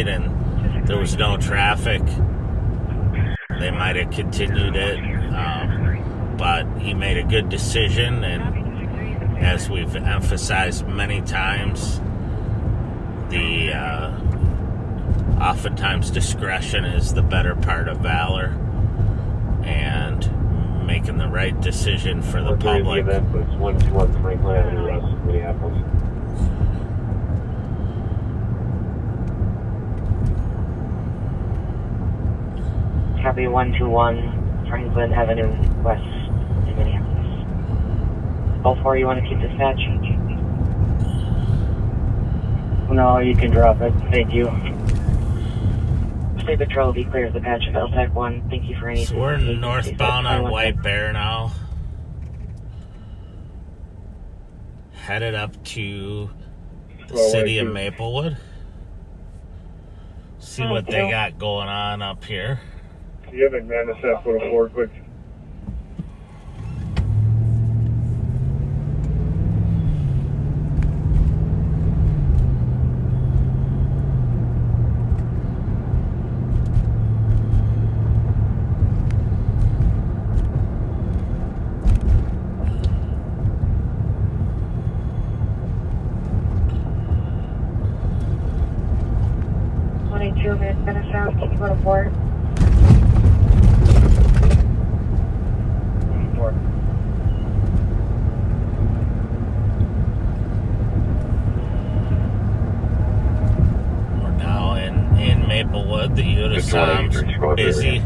and there was no traffic, they might have continued it. But he made a good decision, and as we've emphasized many times, oftentimes discretion is the better part of valor, and making the right decision for the public. The event was 121 Franklin Avenue West, Minneapolis. Copy 121 Franklin Avenue West in Minneapolis. All four, you want to keep dispatch? No, you can drop it. Thank you. State Patrol, be clear of the patch of LTAC 1. Thank you for any... So we're northbound on White Bear now. Headed up to the city of Maplewood. See what they got going on up here. You haven't man this up for a forward quick. South, can you go to port? We're now in Maplewood. The Unisam's busy,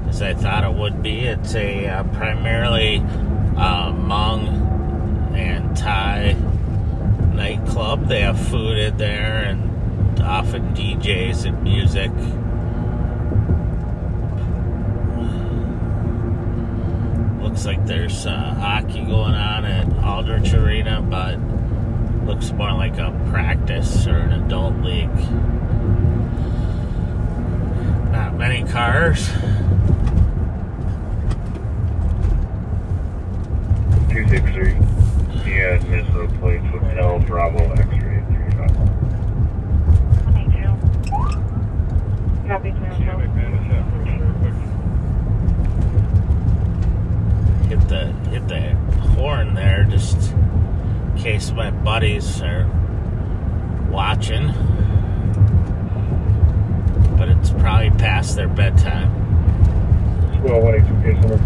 as I thought it would be. It's a primarily Hmong and Thai nightclub. They have food in there and often DJs and music. Looks like there's hockey going on at Aldrich Arena, but looks more like a practice or an adult league. Not many cars. 263. Yeah, Minnesota Plates Hotel Bravo X-ray 35. Copy, Hit the horn there, just in case my buddies are watching. But it's probably past their bedtime. 12-182 case number 2.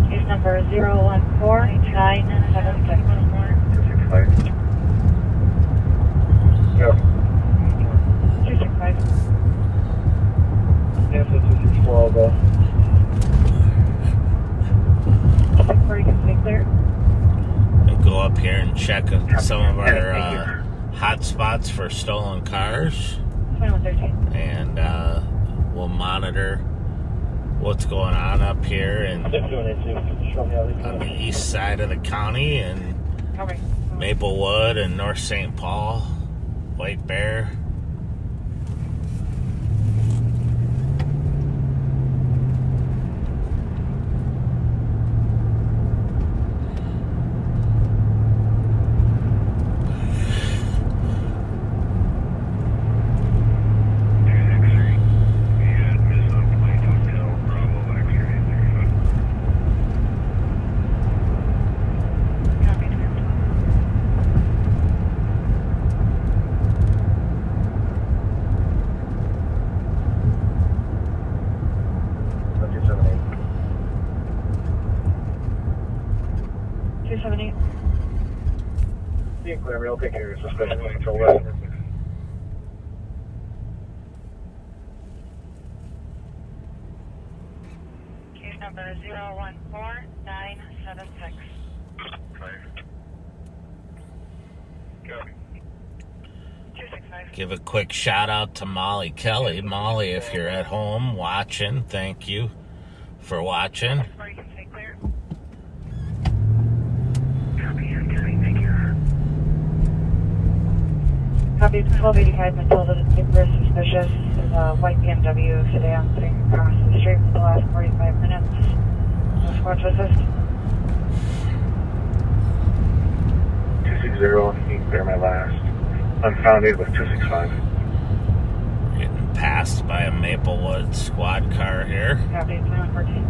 Case number 014-976. Yeah. 265. Yes, it's 264 all go. Where you can stay clear. We'll go up here and check some of our hot spots for stolen cars. 2113. And we'll monitor what's going on up here and on the east side of the county and Maplewood and North St. Paul, White Bear. I'll take care of your suspicion. Control that. Case number 014976. Copy. 265. Give a quick shout out to Molly Kelly. Molly, if you're at home watching, thank you for watching. Where you can stay clear. Copy 1285 Matilda, the paper is suspicious. There's a white BMW sedan sitting across the street for the last 45 minutes. No squad to assist. They're my last. Unfounded with 265. Getting passed by a Maplewood squad car here. Copy, 2114.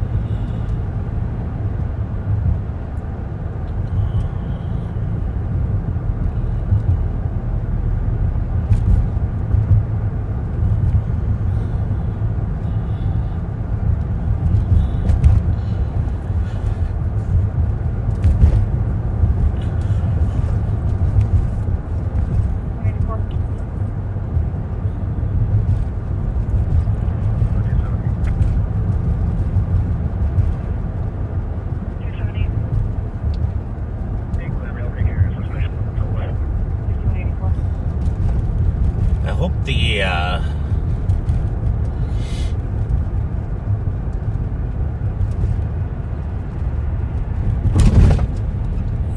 I hope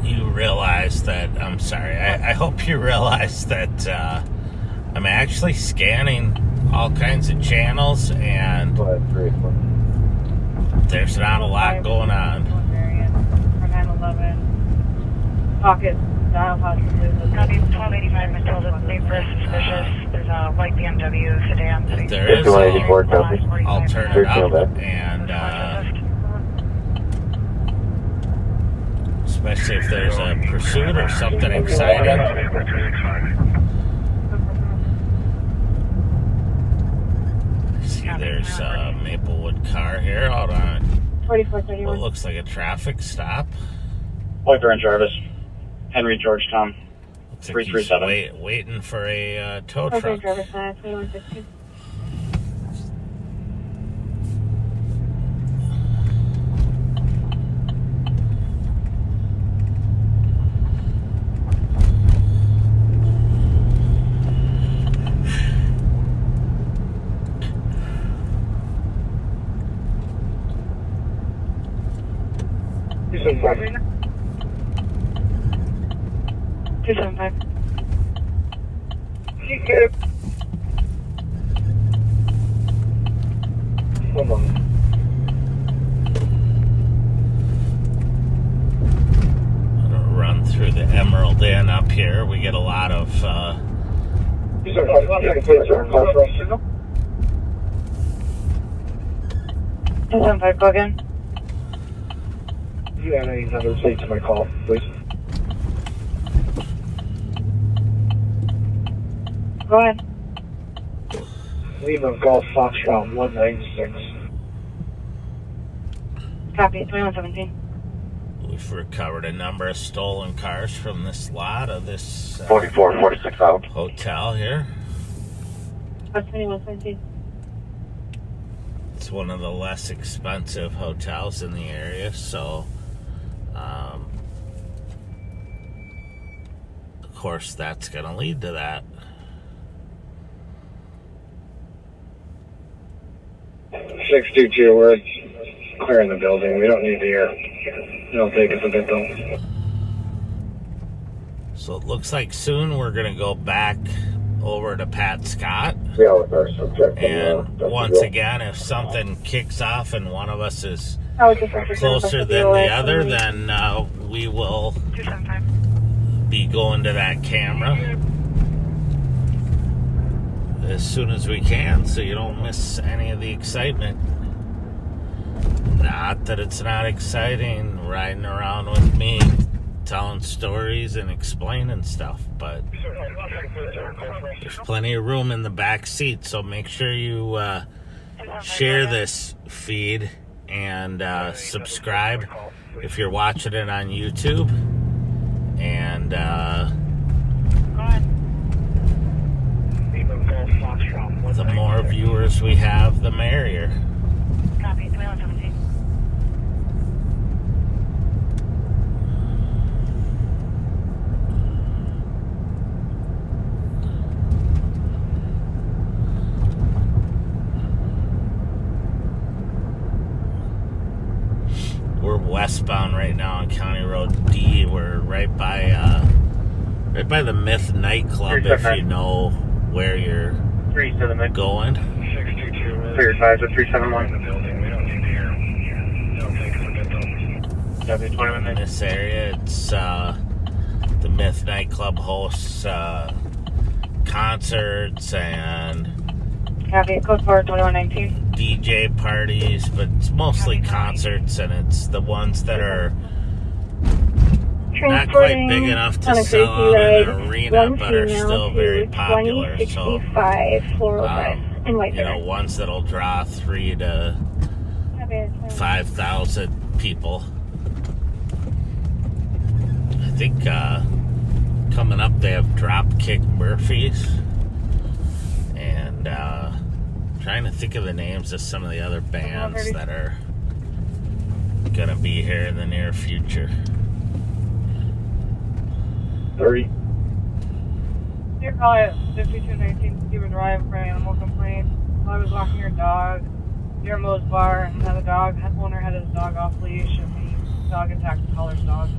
you realize that, I'm sorry, I hope you realize that I'm actually scanning all kinds of channels and there's not a lot going on. For 911. Pocket. Copy, 1285 Matilda, neighbor suspicious. There's a white BMW sedan. If there is, I'll turn it up, and especially if there's a pursuit or something exciting. See, there's a Maplewood car here out on 4431. what looks like a traffic stop. Point Burn Jarvis, Henry Georgetown, Looks like he's 337. waiting for a tow Okay, truck. driver's side, 2115. You said what? 275. Hold on. I'm gonna run through the Emerald Inn up here. We get a lot of You said what? You can put your car for us, signal? 275, go again. Yeah, I need another seat to my call, please. Go ahead. Lima Golf Foxtrot 196. Copy, 2117. we've recovered a number of stolen cars from this lot of this 46 out. hotel here. That's 2117. It's one of the less expensive hotels in the area, so of course that's going to lead to that. 622, we're clearing the building. We don't need the air. It'll take us a bit though. So it looks like soon we're going to go back over to Pat Scott. Yeah, with our subject. And once again, if something kicks off and one of us is I would just have closer than the other, then we will 275. be going to that camera as soon as we can, so you don't miss any of the excitement. Not that it's not exciting riding around with me telling stories and explaining stuff, but there's plenty of room in the back seat, so make sure you share this feed and subscribe if you're watching it on YouTube. And Go ahead. the more viewers we have, the merrier. Copy, 2117. We're westbound right now on County Road D. We're right by the Myth nightclub, if you know where you're 378. going. 622. Clear size of 371. The building. We don't need the air. It'll take us a bit though. W21. In this area, it's the Myth nightclub hosts concerts and Copy. Code 42119. DJ parties, but it's mostly concerts, and it's the ones that are not quite big enough to sell out in an arena, but are still very popular. So, you know, ones that'll draw 3,000 to 5,000 people. I think coming up they have Dropkick Murphys, and trying to think of the names of some of the other bands that are gonna be here in the near future. 30. Dear call at 5219 Stephen Drive for animal complaint. I was walking your dog near Moe's Bar and had owner had his dog off leash, and the dog attacked the caller's dog.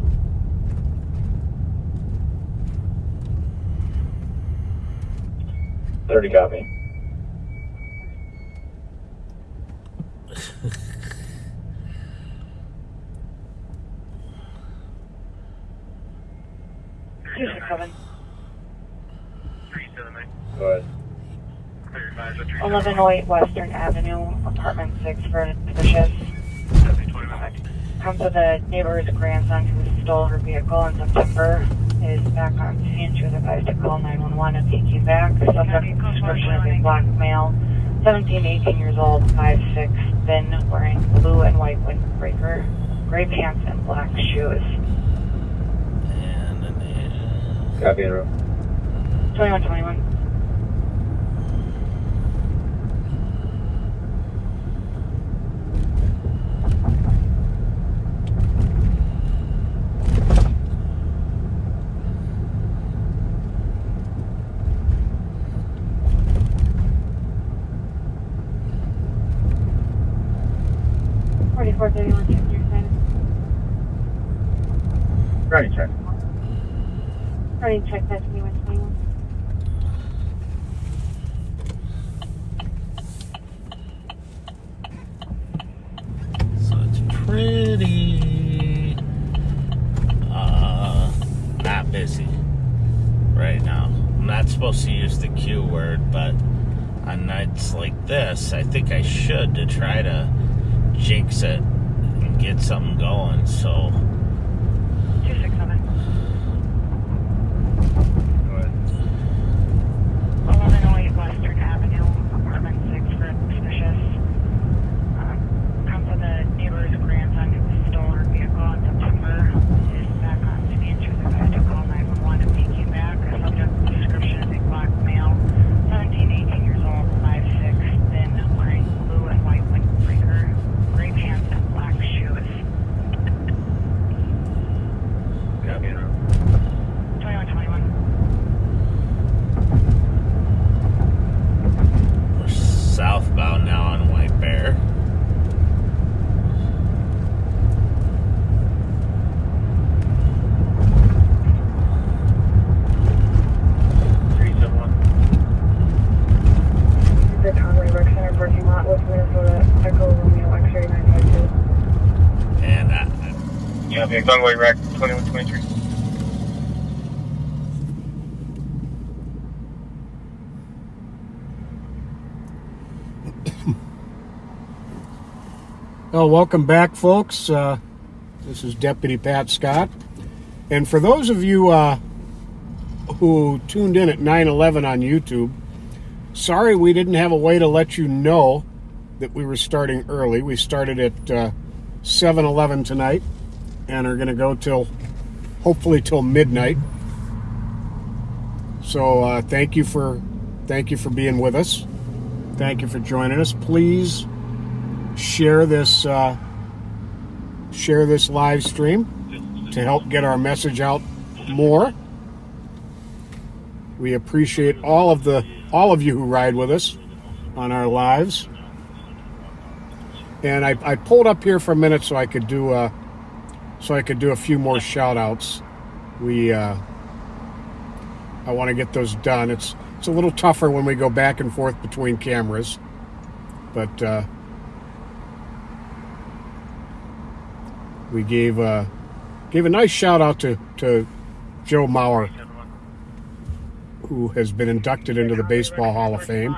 30 copy. Go ahead. 1108 Western Avenue, apartment 6 for suspicious. Comes with a neighbor's grandson who stole her vehicle in September. Is back on scene. She was advised to call 911 if he came back. Subject description is a black male, 17, 18 years old, 5'6", thin, wearing blue and white windbreaker, gray pants, and black shoes. And Copy in row. 2121. Running check. Running check, that's 2121. so it's pretty not busy right now. I'm not supposed to use the Q word, but on nights like this, I think I should, to try to jinx it and get something going. So 267. Go ahead. 1108 Western Avenue, apartment 6 for suspicious. Comes with a neighbor's grandson who stole her vehicle in September. Is back on scene. She was advised to call 911 if he came back. Subject description is a black male, 17, 18 years old, 5'6", thin, wearing blue and white windbreaker, gray pants, and black shoes. Copy in row. 2121. we're southbound now on White Bear. The Conway Rec Center parking lot with Minnesota Echo Romeo X-ray 952. And Yeah, the Conway Rec 2123. Well, welcome back, folks. This is Deputy Pat Scott. And for those of you who tuned in at 9/11 on YouTube, sorry we didn't have a way to let you know that we were starting early. We started at 7:11 tonight and are going to go hopefully till midnight. So thank you for being with us. Thank you for joining us. Please share this live stream to help get our message out more. We appreciate all of you who ride with us on our lives. And I pulled up here for a minute so I could do a few more shout outs. I want to get those done. It's a little tougher when we go back and forth between cameras, but we gave a nice shout out to Joe Mauer, who has been inducted into the Baseball Hall of Fame.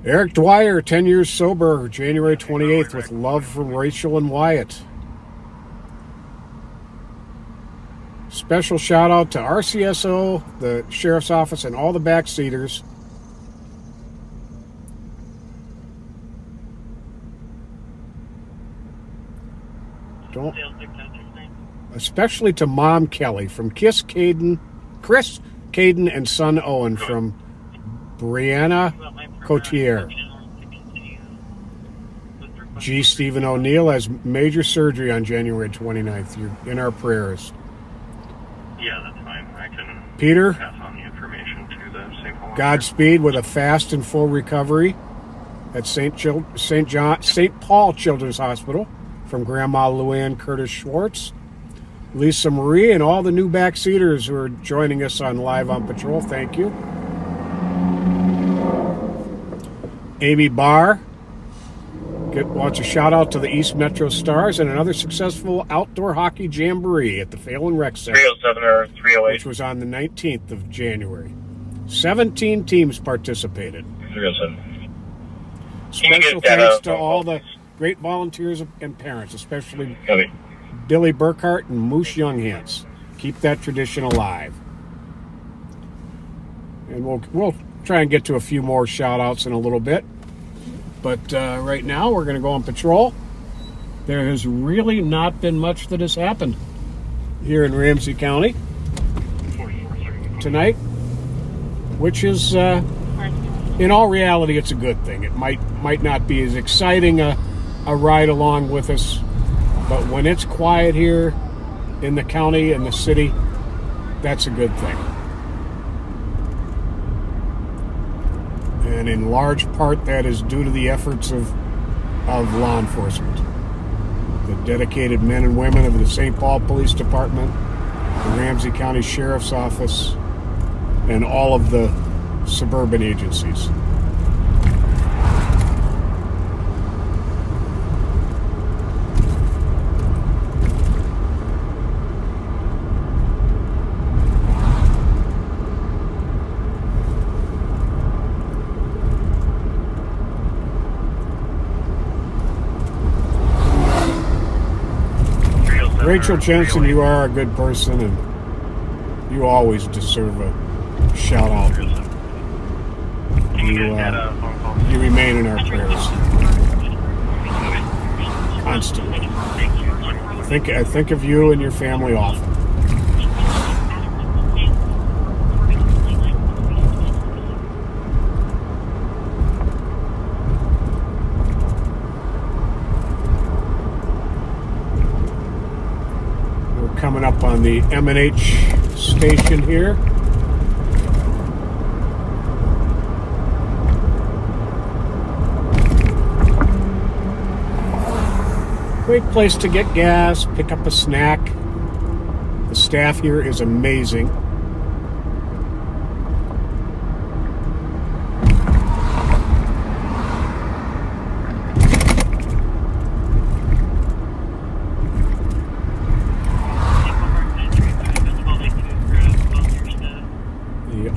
Eric Dwyer, 10 years sober, January 28th, with love from Rachel and Wyatt. Special shout out to RCSO, the Sheriff's Office, and all the backseaters. Especially to Mom Kelly from Chris, Caden, and son Owen from Brianna Cotier. G. Stephen O'Neill has major surgery on January 29th. You're in our prayers. Yeah, that's fine. I can Peter, pass on the information to the St. Paul. Godspeed with a fast and full recovery at St. Paul Children's Hospital from Grandma Luann Curtis Schwartz. Lisa Marie and all the new backseaters who are joining us on Live on Patrol, thank you. Amy Barr wants a shout out to the East Metro Stars and another successful outdoor hockey jamboree at the Phelan Rec Center, 307 or 308. which was on the 19th of January. 17 teams participated. 307. Special thanks to all the great volunteers and parents, especially Copy. Billy Burkhart and Moose Younghans. Keep that tradition alive. And we'll try and get to a few more shout outs in a little bit. But right now we're going to go on patrol. There has really not been much that has happened here in Ramsey County tonight, which is, in all reality, it's a good thing. It might not be as exciting a ride along with us, but when it's quiet here in the county and the city, that's a good thing. And in large part, that is due to the efforts of law enforcement. The dedicated men and women of the St. Paul Police Department, the Ramsey County Sheriff's Office, and all of the suburban agencies. Rachel Jensen, you are a good person, and you always deserve a shout out. You remain in our prayers constantly. I think of you and your family often. Coming up on the M&H station here. Great place to get gas, pick up a snack. The staff here is amazing.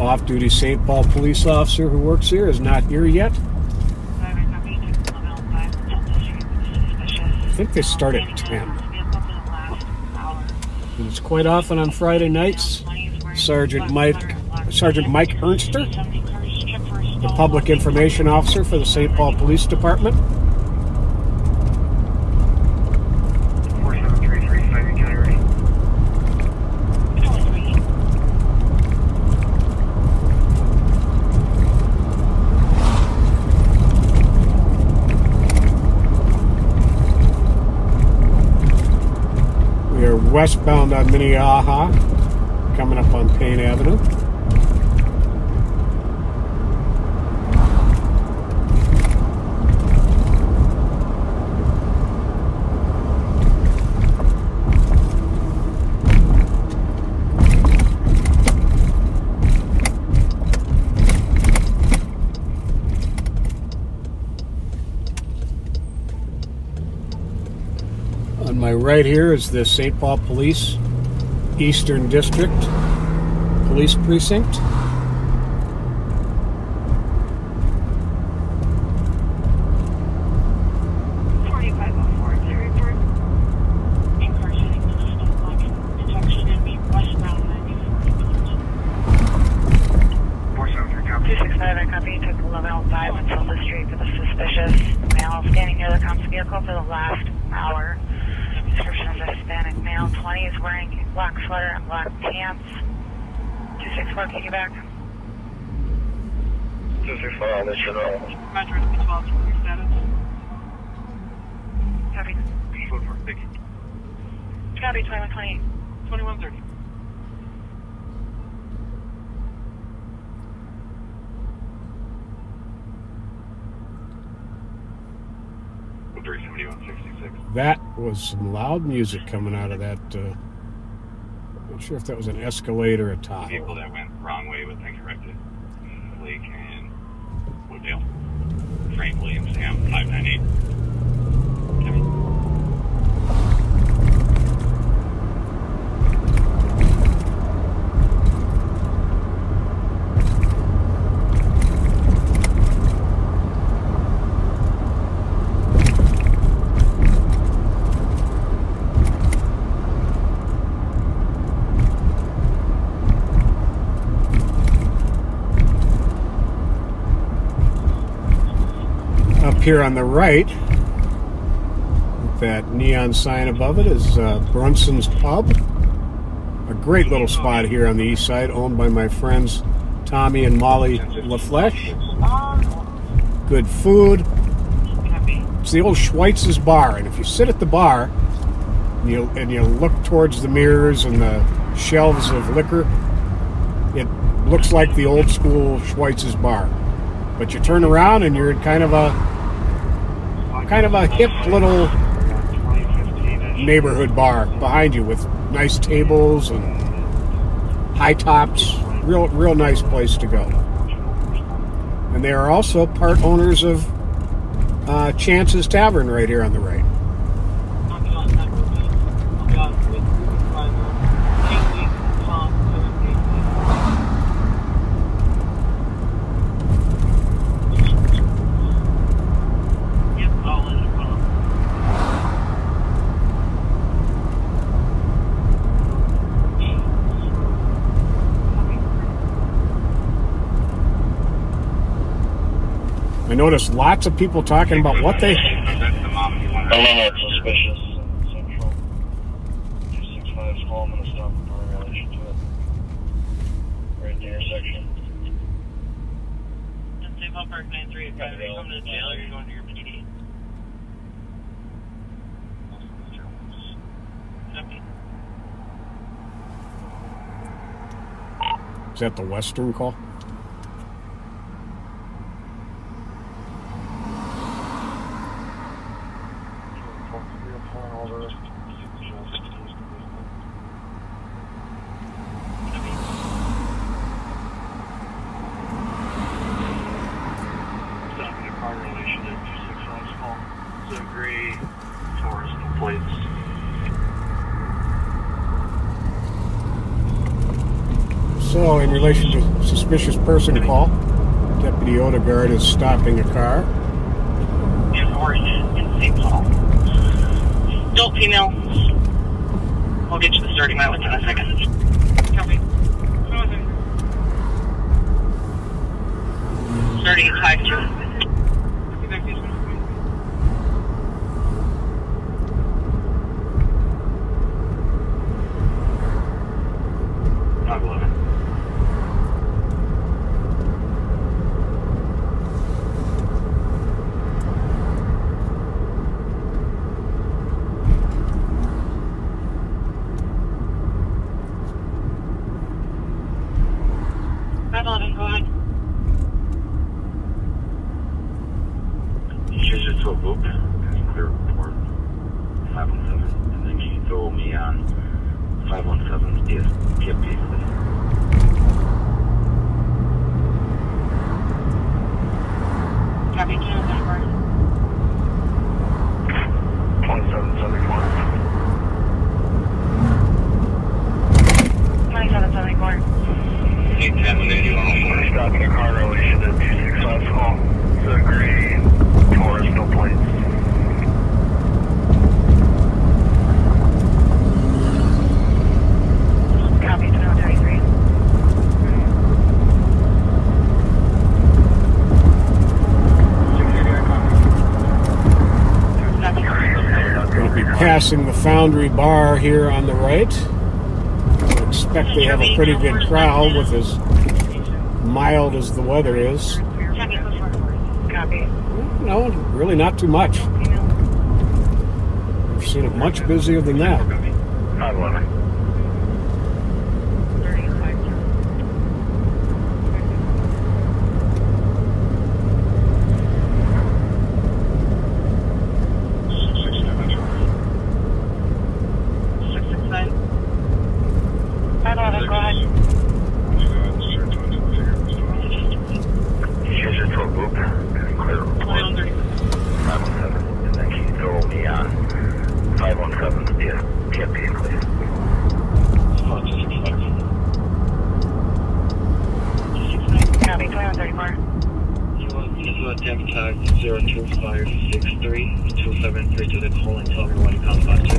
Off-duty St. Paul police officer who works here is not here yet. I think they start at 10. And it's quite often on Friday nights. Sergeant Mike Ernster, the public information officer for the St. Paul Police Department. Westbound on Minnehaha, coming up on Payne Avenue. On my right here is the St. Paul Police Eastern District Police Precinct. Vehicle for the last hour. Description of Hispanic male, 20, is wearing a black sweater and black pants. 264, can you back? 264, I'll let you know. Roger, 12, your status? Copy. Copy, 2128. 2130. That was some loud music coming out of that. Not sure if that was an Escalade or a Tahoe. Vehicle that went wrong way but then corrected. Lake and Wooddale. Frank Williams, Sam, 598. Here on the right, with that neon sign above it, is Brunson's Pub. A great little spot here on the east side, owned by my friends Tommy and Molly LaFlèche. Good food. It's the old Schweitz's bar, and if you sit at the bar and you look towards the mirrors and the shelves of liquor, it looks like the old school Schweitz's bar. But you turn around and you're in kind of a hip little neighborhood bar behind you with nice tables and high tops. Real nice place to go. And they are also part owners of Chance's Tavern right here on the right. I noticed lots of people talking about what they... Suspicious. Central. 265's call. I'm going to stop in relation to it. Right at the intersection. Save Hall Park 93. If you're coming to the jail or you're going to your PD. Is that the Western call? So, in relation to suspicious person call, Deputy Odegaard is stopping a car. In Orange, in St. Paul. Adult female. I'll get you the starting mileage in a second. Copy. Starting at 5-2. Go ahead. Change it to a book. Clear report. 517. And then you throw me on 517 PFP, please. Copy, June, number. 2774. 7 a car relation to 265 call. It's a gray Taurus, no plates. Copy, 1233. Going to be passing the Foundry Bar here on the right. I expect they have a pretty good crowd with as mild as the weather is. Copy. No, really not too much. I've seen it much busier than that. 511. Tag 02563 273 to the call and tell me when it comes back to.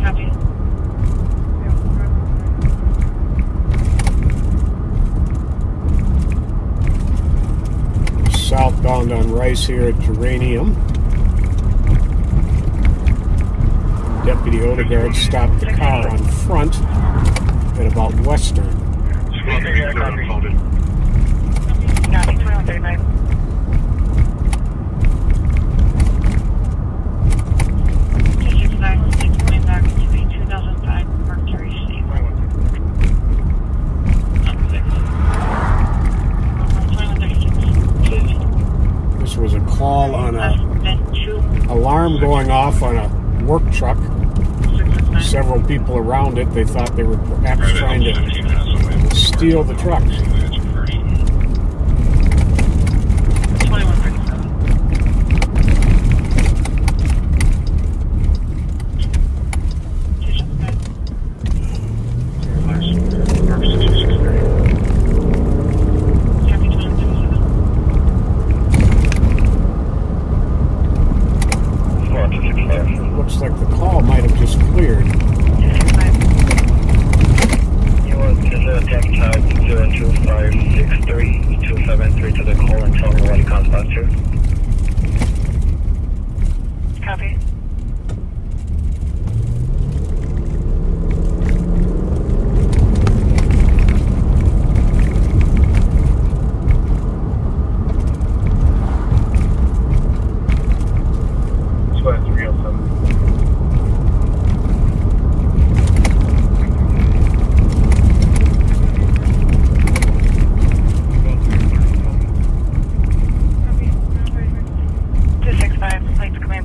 Copy. Southbound on Rice here at Geranium. Deputy Odegaard stopped the car on front at about Western. Copy, 2135. Going back to a 2005 Mercury Stable. 2136. This was a call on a alarm going off on a work truck. Several people around it, they thought they were perhaps trying to steal the truck. 265. Looks like the call might have just cleared. You want to tag 02563 273 to the call and tell me when it comes back to. Copy.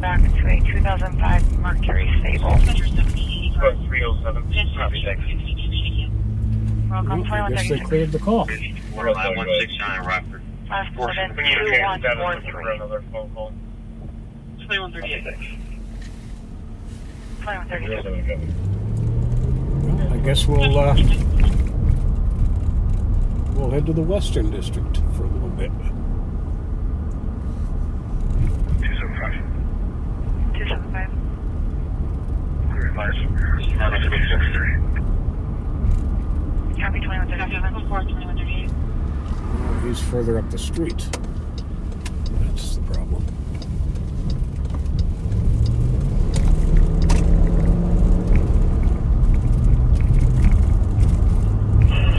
Back to a 2005 Mercury Stable. 307. Copy, thanks. Welcome, I guess they 2136. cleared the call. 5169 Rockford. 57143. Another phone call. 2136. 2136. Well, I guess we'll head to the Western District for a little bit. 275. 275. Copy, 2137. Well, he's further up the street. That's the problem.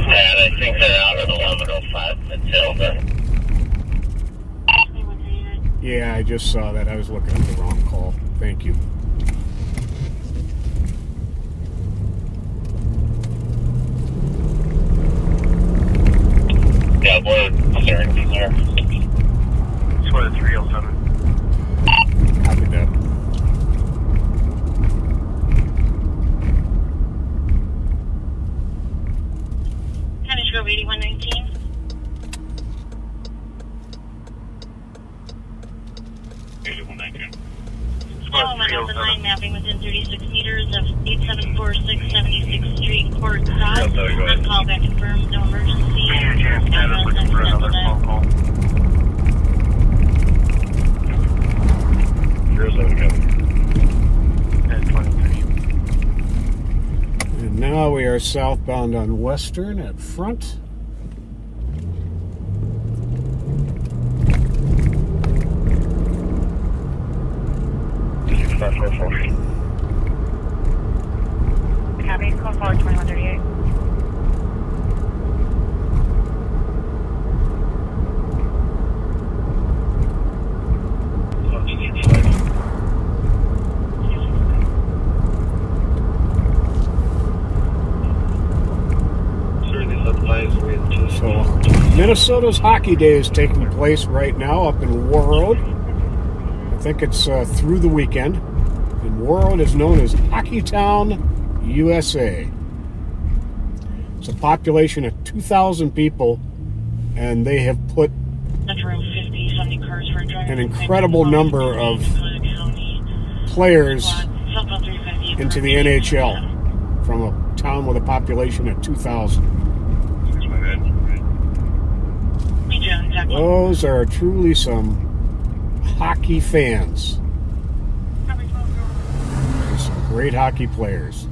Yeah, I think they're out at 11:05 Matilda. Yeah, I just saw that. I was looking at the wrong call. Thank you. Yeah, we're staring from there. 307. Copy that. Cottage Grove 8119. Gentlemen, open line mapping within 36 meters of 8746 76th Street. 138 Court South. On call back confirmed, no emergency. Status looking for another phone call. Here's a copy. 1023. And now we are southbound on Western at Front. Copy, call forward 2138. So, Minnesota's Hockey Day is taking place right now up in Warroad. I think it's through the weekend. And Warroad is known as Hockeytown, USA. It's a population of 2,000 people, and they have put an incredible number of players into the NHL from a town with a population of 2,000. Those are truly some hockey fans. There's some great hockey players.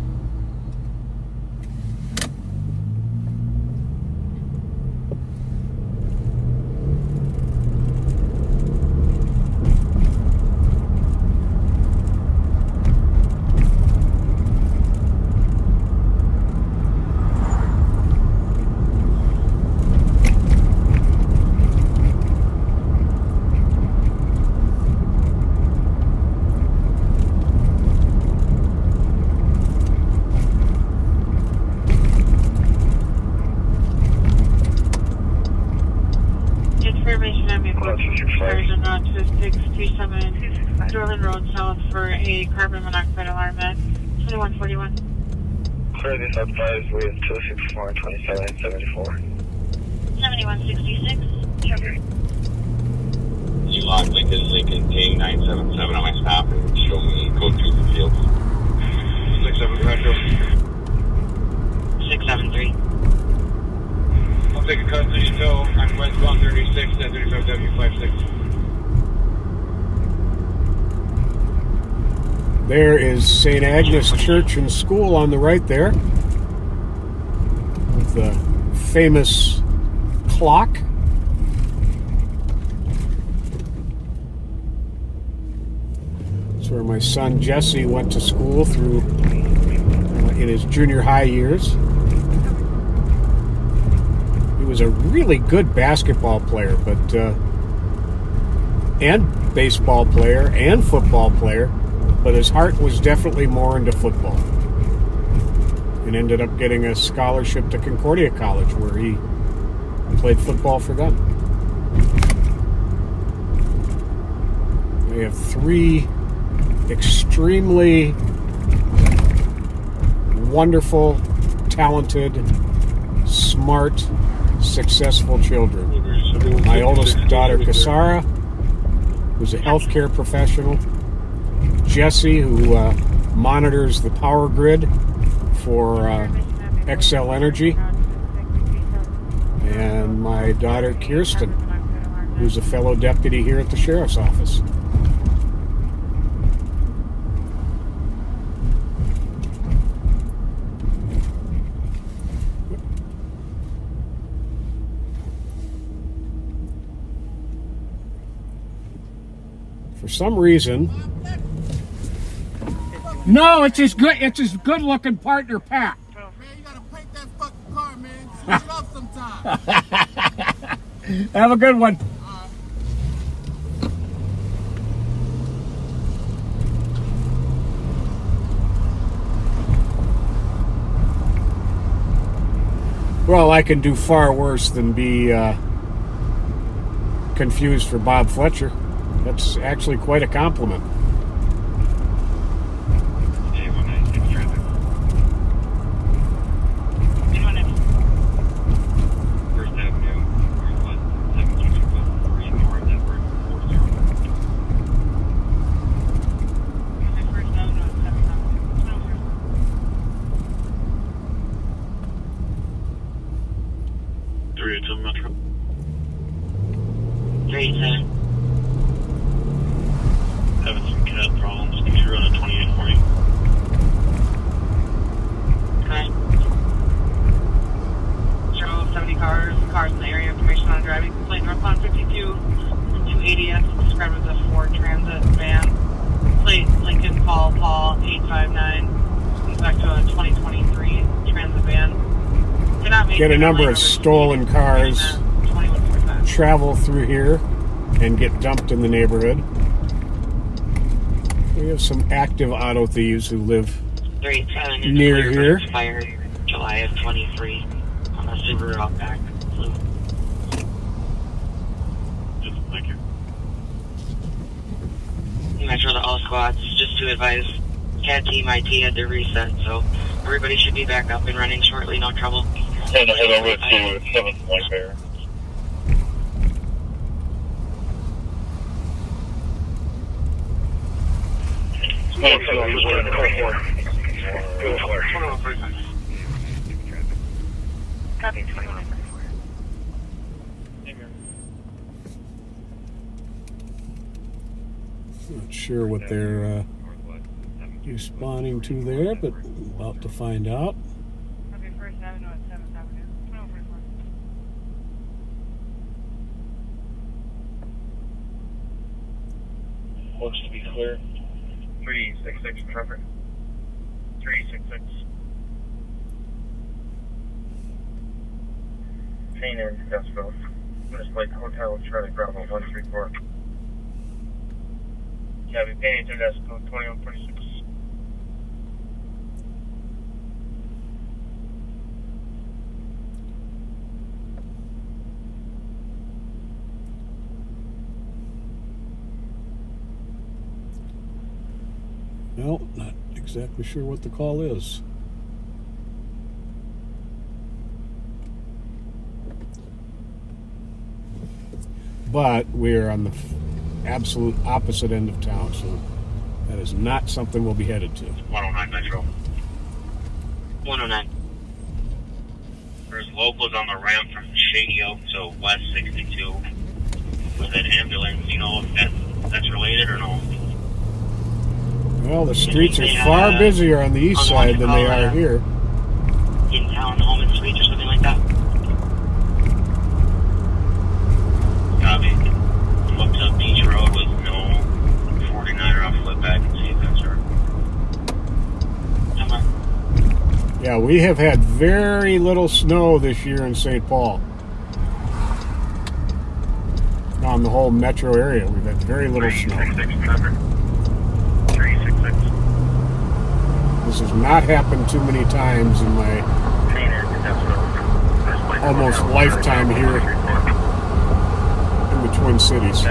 Carbon monoxide alarm at 2141. Clear this up 5 with 264 2774. 7166. Okay. Log Lincoln King 977 on my stop and show me code 2 for field. 67 Metro. 673. I'll take a custody tow. I'm westbound 36 at 35W56. There is St. Agnes Church and School on the right there, with the famous clock. That's where my son Jesse went to school through in his junior high years. He was a really good basketball player, but and baseball player and football player. But his heart was definitely more into football, and ended up getting a scholarship to Concordia College, where he played football for them. They have 3 extremely wonderful, talented, smart, successful children. My oldest daughter, Kasara, who's a healthcare professional. Jesse, who monitors the power grid for XL Energy, and my daughter Kirsten, who's a fellow deputy here at the Sheriff's Office. For some reason, no, it's his good looking partner, Pat. Man, you gotta paint that fucking car, man. Switch it up sometime. Have a good one. Well, I can do far worse than be confused for Bob Fletcher. That's actually quite a compliment. 387 Metro. 387. Having some CAD problems. Can you run a 2840? Okay. Show 70 cars in the area, information on driving complaint northbound 52 from 280th, described as a Ford Transit van. Plate Lincoln Paul 859. Comes back to a 2023 Transit van. Cannot make Get a number of stolen cars, 21%. travel through here, and get dumped in the neighborhood. We have some active auto thieves who live 387 near here. Expired July of 23 on a Subaru Outback. Blue. Thank you. Metro to all squads, just to advise, CAD team IT had their reset, so everybody should be back up and running shortly, no trouble. And head over to 7th White Bear. Copy 2134. Not sure what they're responding to there, but about to find out. Copy First Avenue at 7th Avenue. 2144. Looks to be clear. 366 traffic. 366. Chain in Desville. Just like Hotel Charlie Bravo 134. Cabby Payne to Desville 2146. No, not exactly sure what the call is. But we're on the absolute opposite end of town, so that is not something we'll be headed to. 109 Metro. 109. There's locals on the ramp from Shady Oak to West 62 with an ambulance. You know if that's related or no? Well, the streets are far busier on the east side than they are here. In town, home and suite or something like that. Copy. Looked up Beach Road with no 49er off Flipback and see if that's right. Yeah, we have had very little snow this year in St. Paul. On the whole metro area, we've had very little snow. 366. This has not happened too many times in my almost lifetime here in the Twin Cities.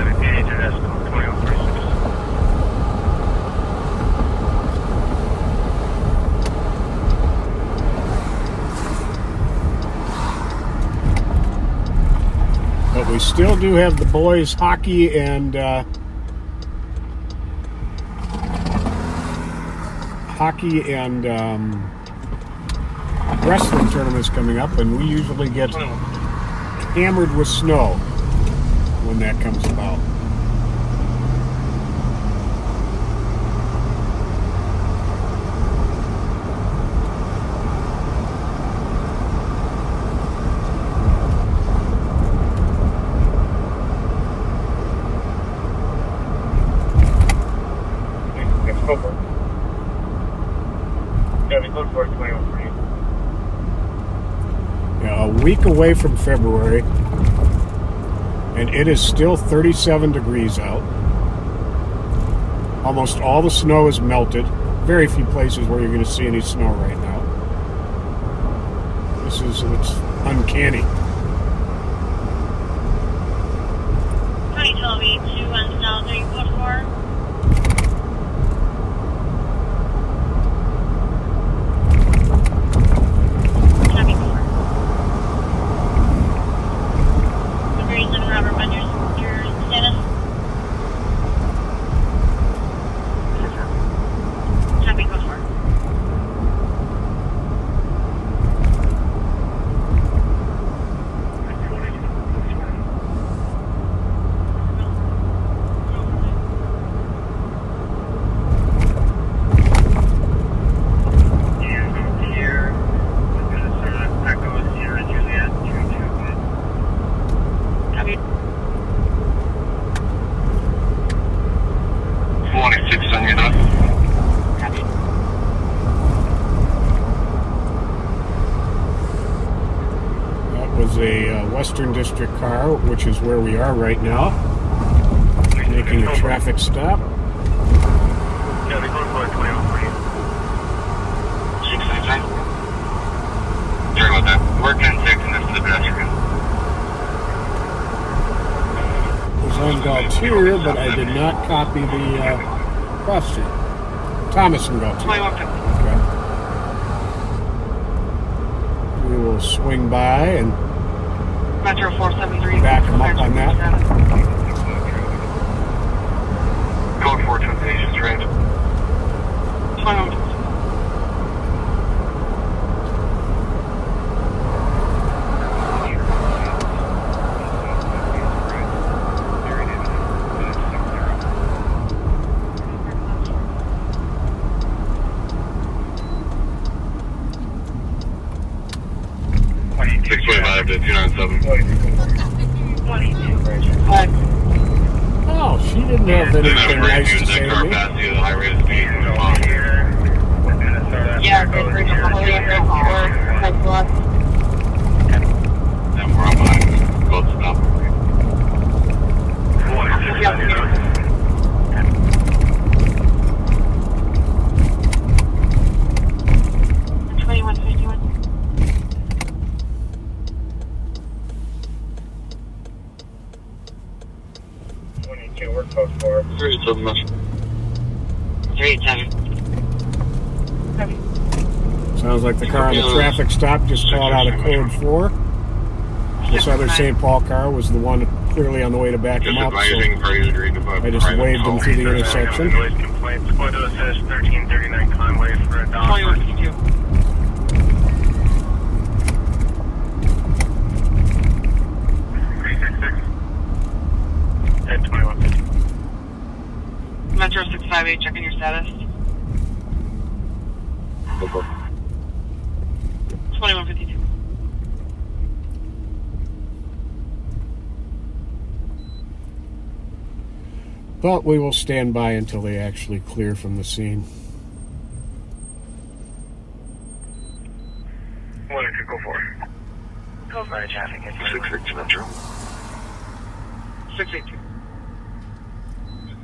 But we still do have the boys hockey and wrestling tournaments coming up, and we usually get hammered with snow when that comes about. Go for it. Yeah, we go for it 2148. Yeah, a week away from February, and it is still 37 degrees out. Almost all the snow is melted. Very few places where you're going to see any snow right now. It's uncanny. 2012 344. is a Western District car, which is where we are right now, making a traffic stop. Yeah, they're going for a 2140. 655. Sorry about that. We're 10-6 and this is the pedestrian. It was on Gaultier, but I did not copy the cross street. Thomas and Gaultier. 2150. Okay. We will swing by and Metro 473. back them up on that. Code 4 to Asian Strange. 2150. To 297. Oh, she didn't have anything nice to say to me. Yeah, good for And we're on behind. Both stop. We're code 4. 387. Sounds like the car on the traffic stop just called out a code 4. This other St. Paul car was the one clearly on the way to back him up, so I just waved him through the intersection. Complaints. Go to assist 1339 Conway for a dog. 2152. At 2150. Metro 658, checking your status. 2152. But we will stand by until they actually clear from the scene. 1224. Code for traffic. 66 Metro. 682.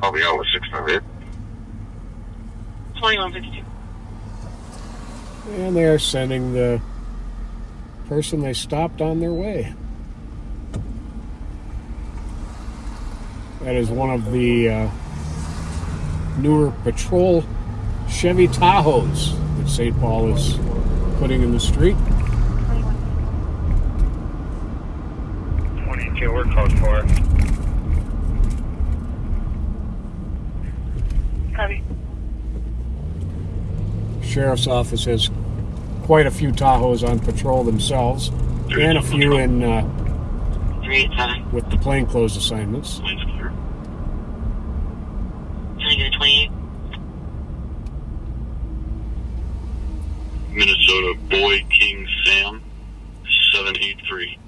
I'll be out with 698. 2152. And they are sending the person they stopped on their way. That is one of the newer patrol Chevy Tahoes that St. Paul is putting in the street. 22, we're code 4. Copy. Sheriff's office has quite a few Tahoes on patrol themselves, and a few in 387. with the plainclothes assignments. Lane's clear. Can I get a 28? Minnesota Boy King Sam 783.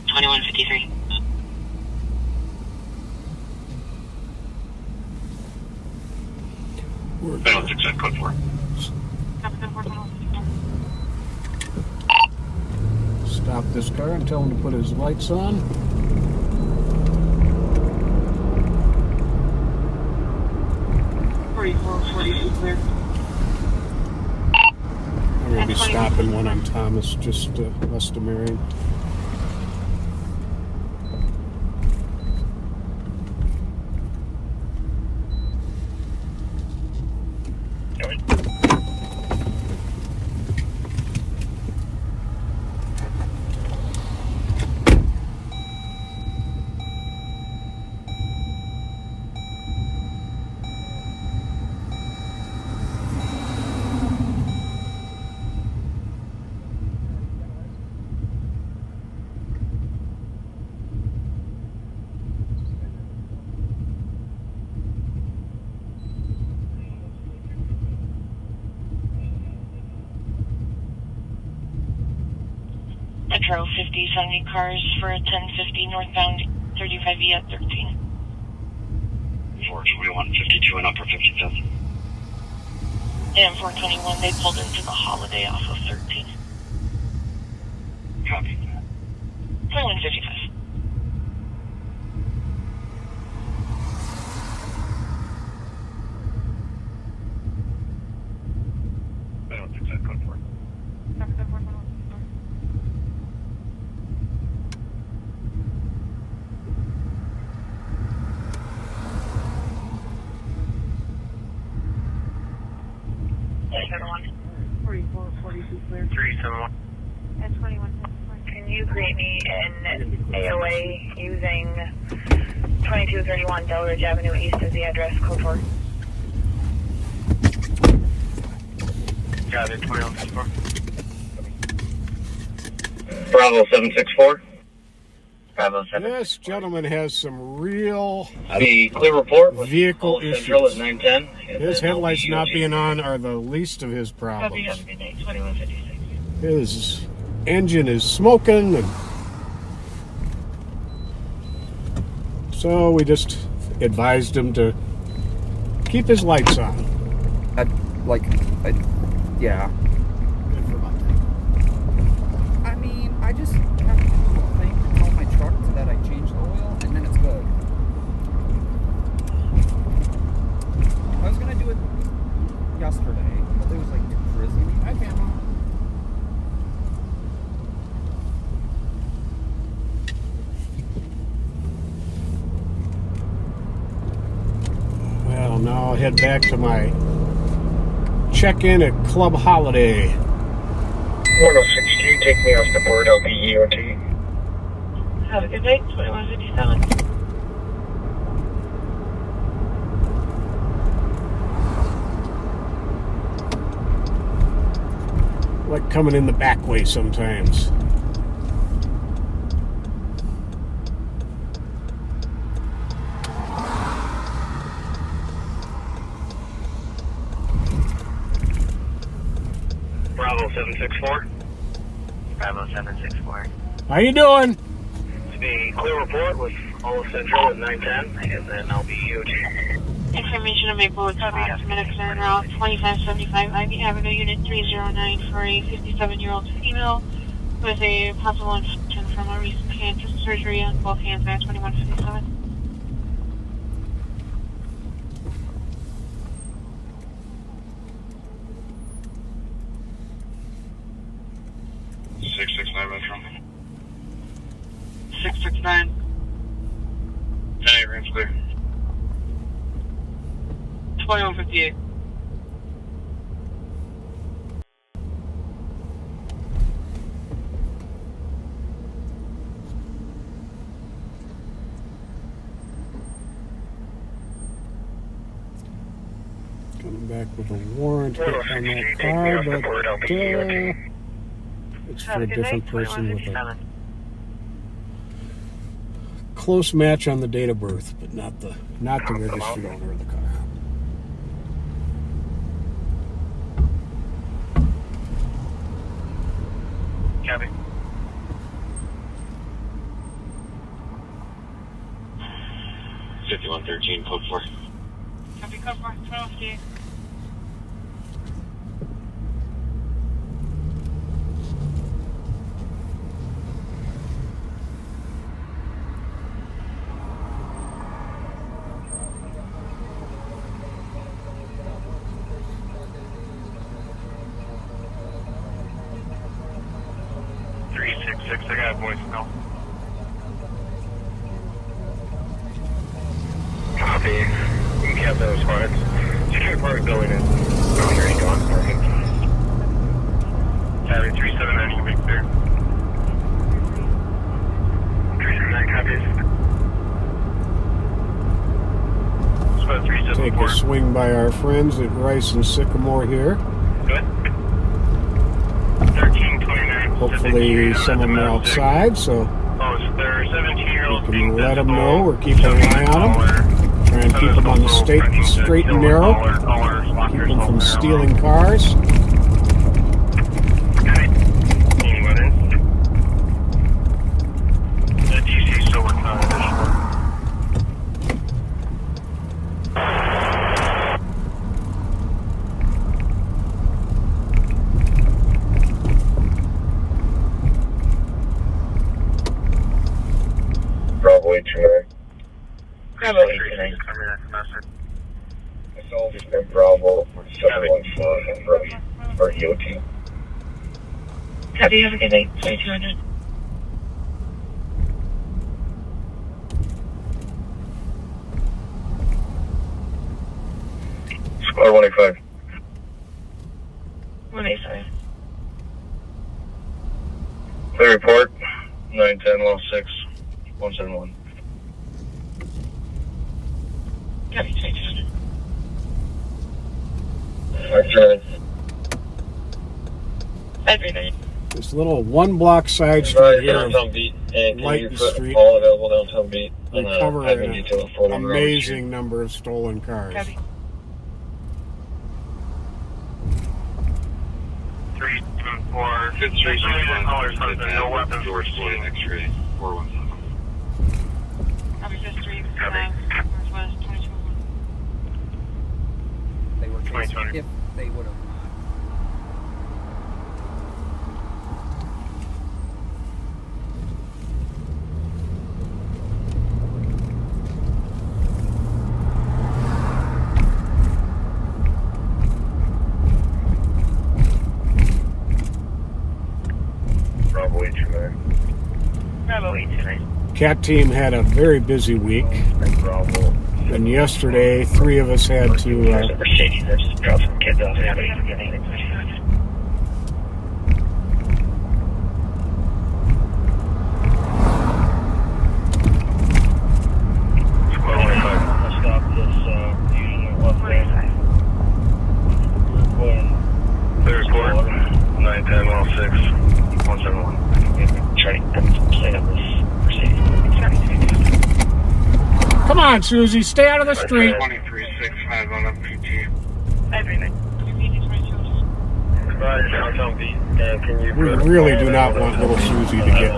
2153. I don't think that's code 4. Stop this car and tell him to put his lights on. Clear. I'm going to be stopping one on Thomas, just west of Marion. Metro 5070 cars for a 1050 northbound 35E at 13. 421, 52 and upper 57. And 421, they pulled into the holiday off of 13. Copy. 2155. I don't think that's code 4. Clear. 371. And 21. Can you greet me in AOA using 2231 Delridge Avenue East as the address, code 4? Got it, 2154. Bravo 764. Bravo 7. This gentleman has some real The clear report was vehicle all Central issues. at 910. His headlights not being on are the least of his problems. Have a good day. 2156. His engine is smoking, and so we just advised him to keep his lights on. Yeah. I mean, I just have to do a thing to tell my truck that I changed the oil, and then it's good. I was gonna do it yesterday, but it was like too frizzy. I can't. Well, now I'll head back to my check-in at Club Holiday. 1062, take me off the board, I'll be EOT. Have a good day. 2157. Like coming in the back way sometimes. Bravo 764. Bravo 764. How you doing? The clear report was all Central at 910, and then I'll be EOT. Information on Maplewood, Medicine Route 2575 Ivy Avenue, Unit 309 for a 57-year-old female with a possible infection from a recent cancer surgery on both hands at 2157. Metro. 669. 10-8, range clear. 2158. Coming back with a warrant hit on that car, but it's for a different person with a close match on the date of birth, but not the registered owner of the car. Copy. $5113, code 4. Copy, code 4, 1258. I got a voicemail. Copy. You can have the response. Secure park going in. Boundary gone parking. Copy 379, you can make clear. 379 copies. Spot 374. Take a swing by our friends at Rice and Sycamore here. Good. 1329. Hopefully some of them are outside, so Oh, so there are 17-year-olds we being can let them visible. know we're keeping an eye on them. Try and keep them on the straight and narrow. Keep them from stealing cars. The DC is still working on additional. Bravo 714 for EOT. Copy, have a good night. 2200. Squad 185. 185. Clear report. 910 Lost 6 171. Copy, 2200. Every night. This little one-block side street here of Downtown Beat. And can you Lighton put Street. all available downtown Beat? recover Admin detail an photo around amazing number of stolen cars. Copy. 374 5th Street, no weapons. George Floyd, X-ray 417. Copy, 5th Street, Northwest 22. They were chasing 2020. if they would have not. Bravo 829. Bravo 829. CAT team had a very busy week, Bravo. and yesterday 3 of us had to We're shady. There's just drop some kids off. Stop this unit left there. 3rd report. 910 Lost 6 171. Try to play up this Mercedes. Come on, Susie, stay out of the street. 2365 on up PT. Every night. Downtown Beat. Can you We really do not want little Susie to get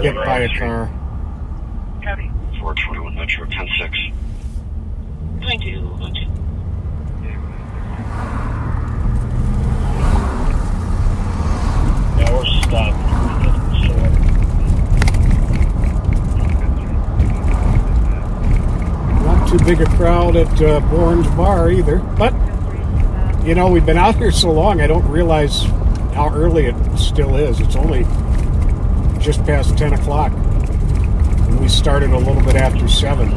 hit by a car. Copy. 421 Metro 106. 22. Yeah, we're stopped. Not too big a crowd at Bourne's Bar either. But, you know, we've been out here so long, I don't realize how early it still is. It's only just past 10 o'clock. And we started a little bit after 7.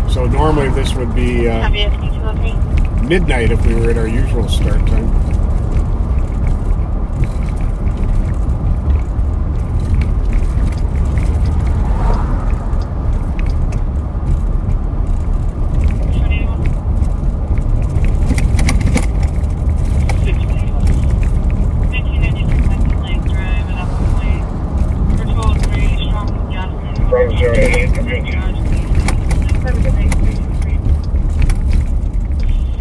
So normally this would be Copy, FD203. midnight if we were at our usual start time. Bravo 08, community.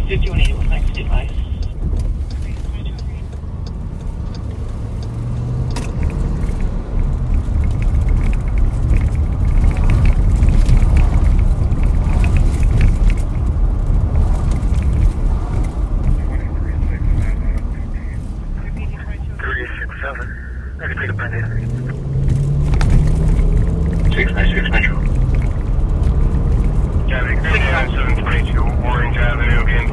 5180 was next device. I can take a pen in. 696 Metro. Traffic 722 Orange Avenue in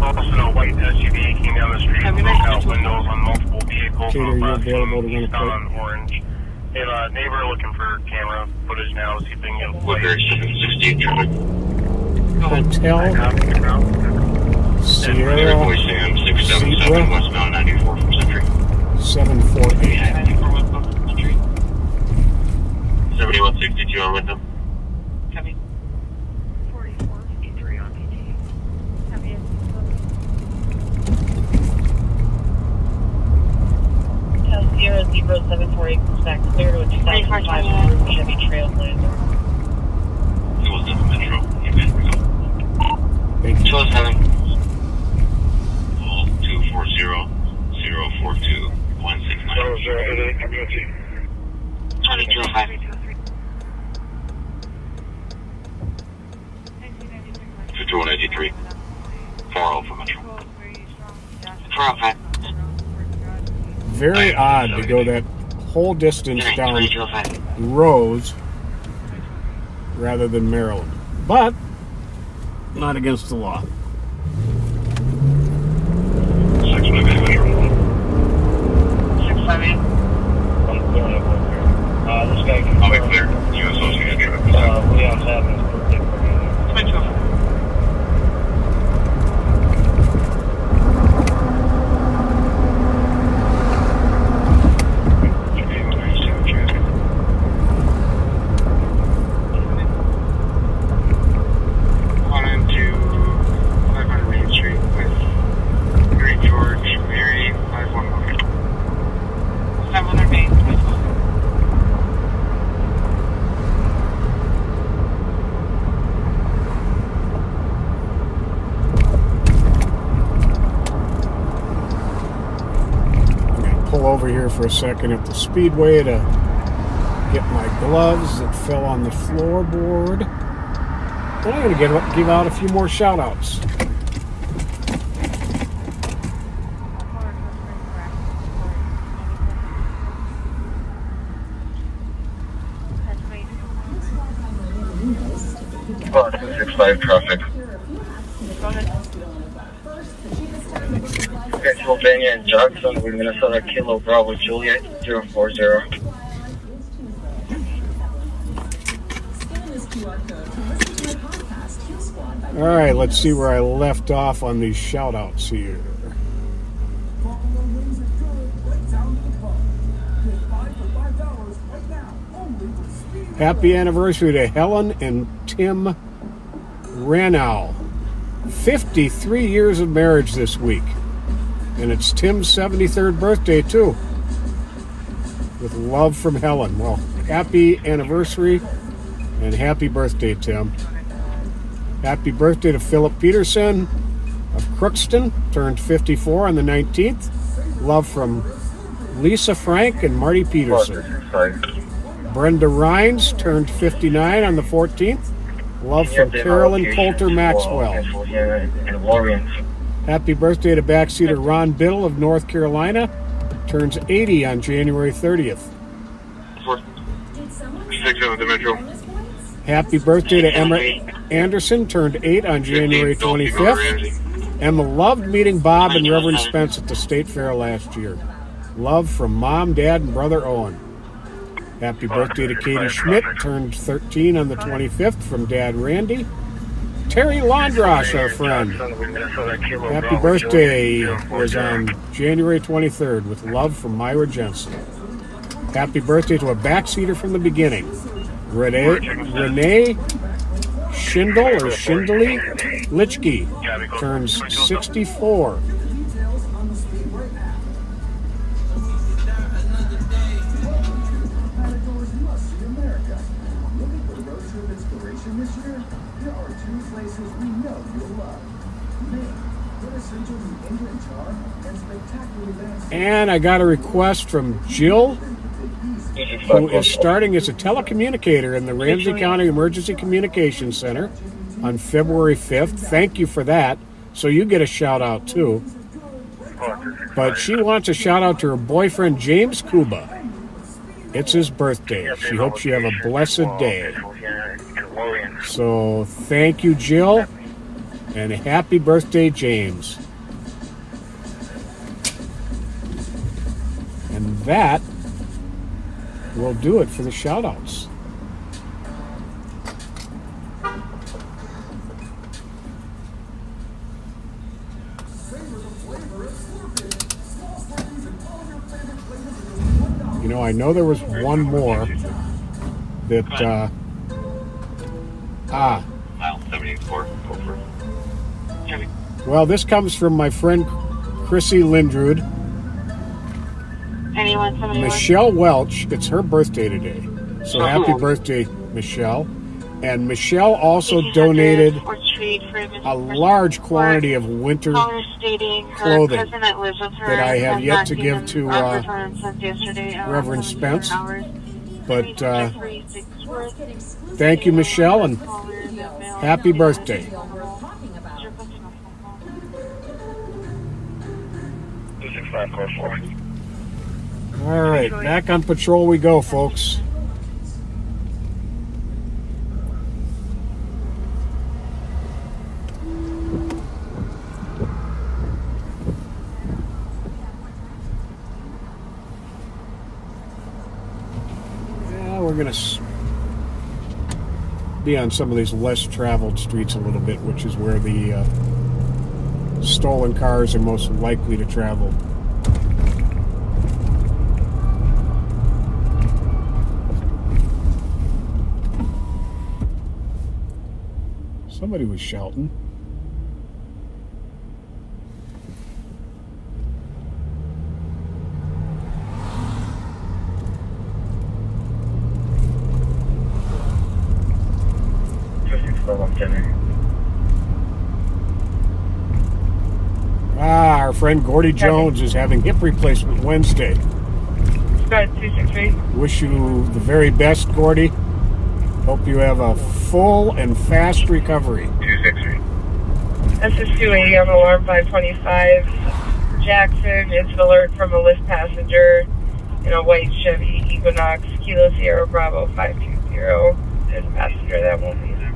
also a white SUV came down the street, broke out windows on multiple vehicles. Kater, are you available to run a eastbound plate? on Orange. They have a neighbor looking for camera footage now, see if they can get a plate. Woodbury 768 traffic. Hotel Sierra Voicing 677 westbound 94 from Century. 748. 94 westbound Century. 7162 are with them. Copy. 4453 on PT. Copy. Sierra 0748 back clear to a 2005 Chevy Trailblazer. It was in Metro. Thank you. 207. 240 042 169. 2205. 5183. 40 for Metro. 405. Very odd to go that whole distance down 3205. Rose rather than Maryland. But not against the law. 658 Metro. 658. I'm clearing up with here. This guy can... I'll be clear. You associated traffic. Leon's having his birthday party. 22. Over here for a second at the speedway to get my gloves that fell on the floorboard. And I'm going to give out a few more shout outs. About 265 traffic. Pennsylvania and Jackson with Minnesota Kilo Bravo Juliet 040. All right, let's see where I left off on these shout outs here. Happy anniversary to Helen and Tim Renow. 53 years of marriage this week. And it's Tim's 73rd birthday, too. With love from Helen. Well, happy anniversary and happy birthday, Tim. Happy birthday to Philip Peterson of Crookston. Turned 54 on the 19th. Love from Lisa Frank and Marty Peterson. Brenda Rhines turned 59 on the 14th. Love from Carolyn Coulter Maxwell. Happy birthday to backseater Ron Biddle of North Carolina. Turns 80 on January 30th. 6 Metro. Happy birthday to Emma Anderson. Turned 8 on January 25th. Emma loved meeting Bob and Reverend Spence at the State Fair last year. Love from Mom, Dad, and Brother Owen. Happy birthday to Katie Schmidt. Turned 13 on the 25th from Dad Randy. Terry Londrosh, our friend. Happy birthday was on January 23rd with love from Myra Jensen. Happy birthday to a backseater from the beginning. Renee Schindel or Schindley Litchke turns 64. And I got a request from Jill, who is starting as a telecommunicator in the Ramsey County Emergency Communications Center on February 5th. Thank you for that. So you get a shout out too. But she wants a shout out to her boyfriend, James Kuba. It's his birthday. She hopes you have a blessed day. So thank you, Jill, and happy birthday, James. And that will do it for the shout-outs. You know, I know there was one more that, Mile 74, over. well, this comes from my friend Chrissy Lindrud. Michelle Welch, it's her birthday today. So happy birthday, Michelle. And Michelle also donated a large quantity of winter clothing that I have yet to give to Reverend Spence. But thank you, Michelle, and happy birthday. All right, back on patrol we go, folks. going to be on some of these less traveled streets a little bit, which is where the stolen cars are most likely to travel. Somebody was shouting. Our friend Gordy Jones is having hip replacement Wednesday. Scott 263. Wish you the very best, Gordy. Hope you have a full and fast recovery. 263. SS280 on alarm 525. Jackson, it's an alert from a lift passenger in a white Chevy Equinox, Kilo Sierra Bravo 520. There's a passenger that won't be there.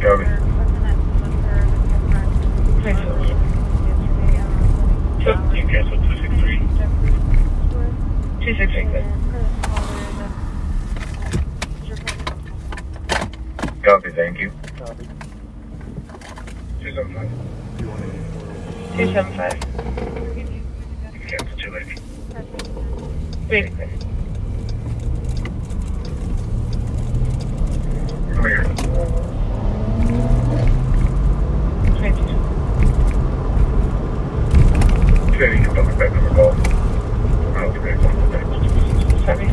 Copy. You cancel 263. 263, good. Copy, thank you. 275. 275. You cancel 280. Wait a minute. Come here. 22. Okay, you can double back on the call. I'll be ready. Sorry.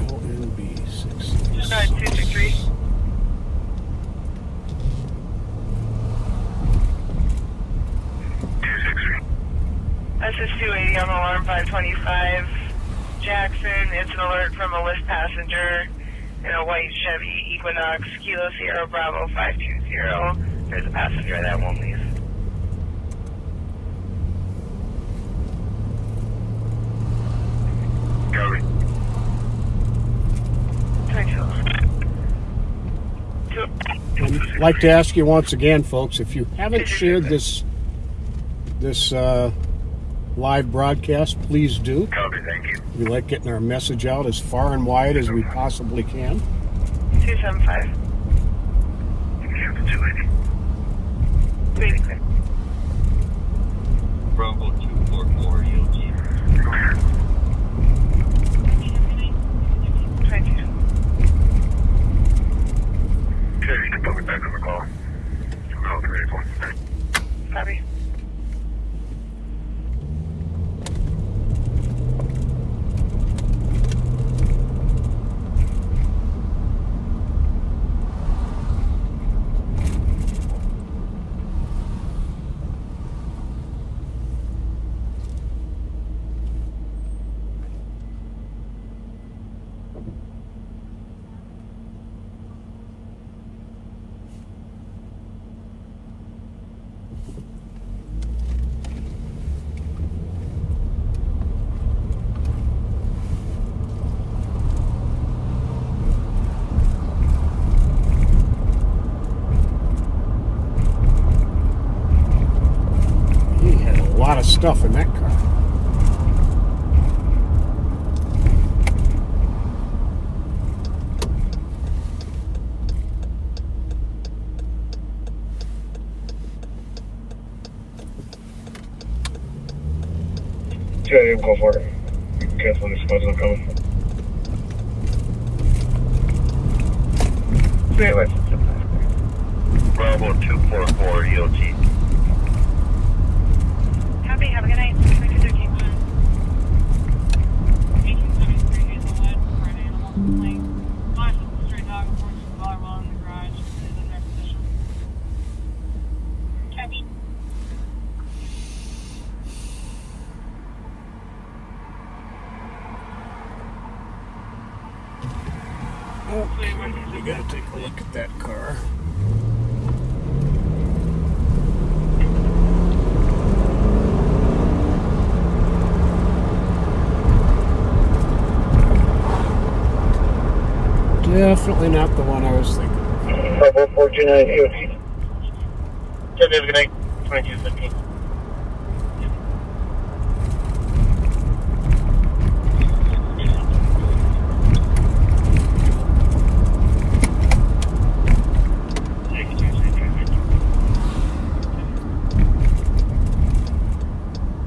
LNB 6. Scott 263. SS280 on alarm 525. Jackson, it's an alert from a lift passenger in a white Chevy Equinox, Kilo Sierra Bravo 520. There's a passenger that won't leave. Copy. 22. I'd like to ask you once again, folks, if you haven't shared this live broadcast, please do. Copy, thank you. We like getting our message out as far and wide as we possibly can. 275. You cancel 280. Wait a minute. Bravo 244 EOG. Go here. 22. Okay, you can put me back on the call. I'll be ready for it. Copy. He had a lot of stuff in that car. Okay, go for it. You can cancel any spots not coming. Wait, what's the Bravo 244 EOT. Happy, have a good night. 2213. 1873 is a lead for an animal complaint. Last of the stray dog reports from volleyball in the garage is in their position. Copy. Okay, we gotta take a look at that car. Definitely not the one I was thinking. 51498. Good night. 2215.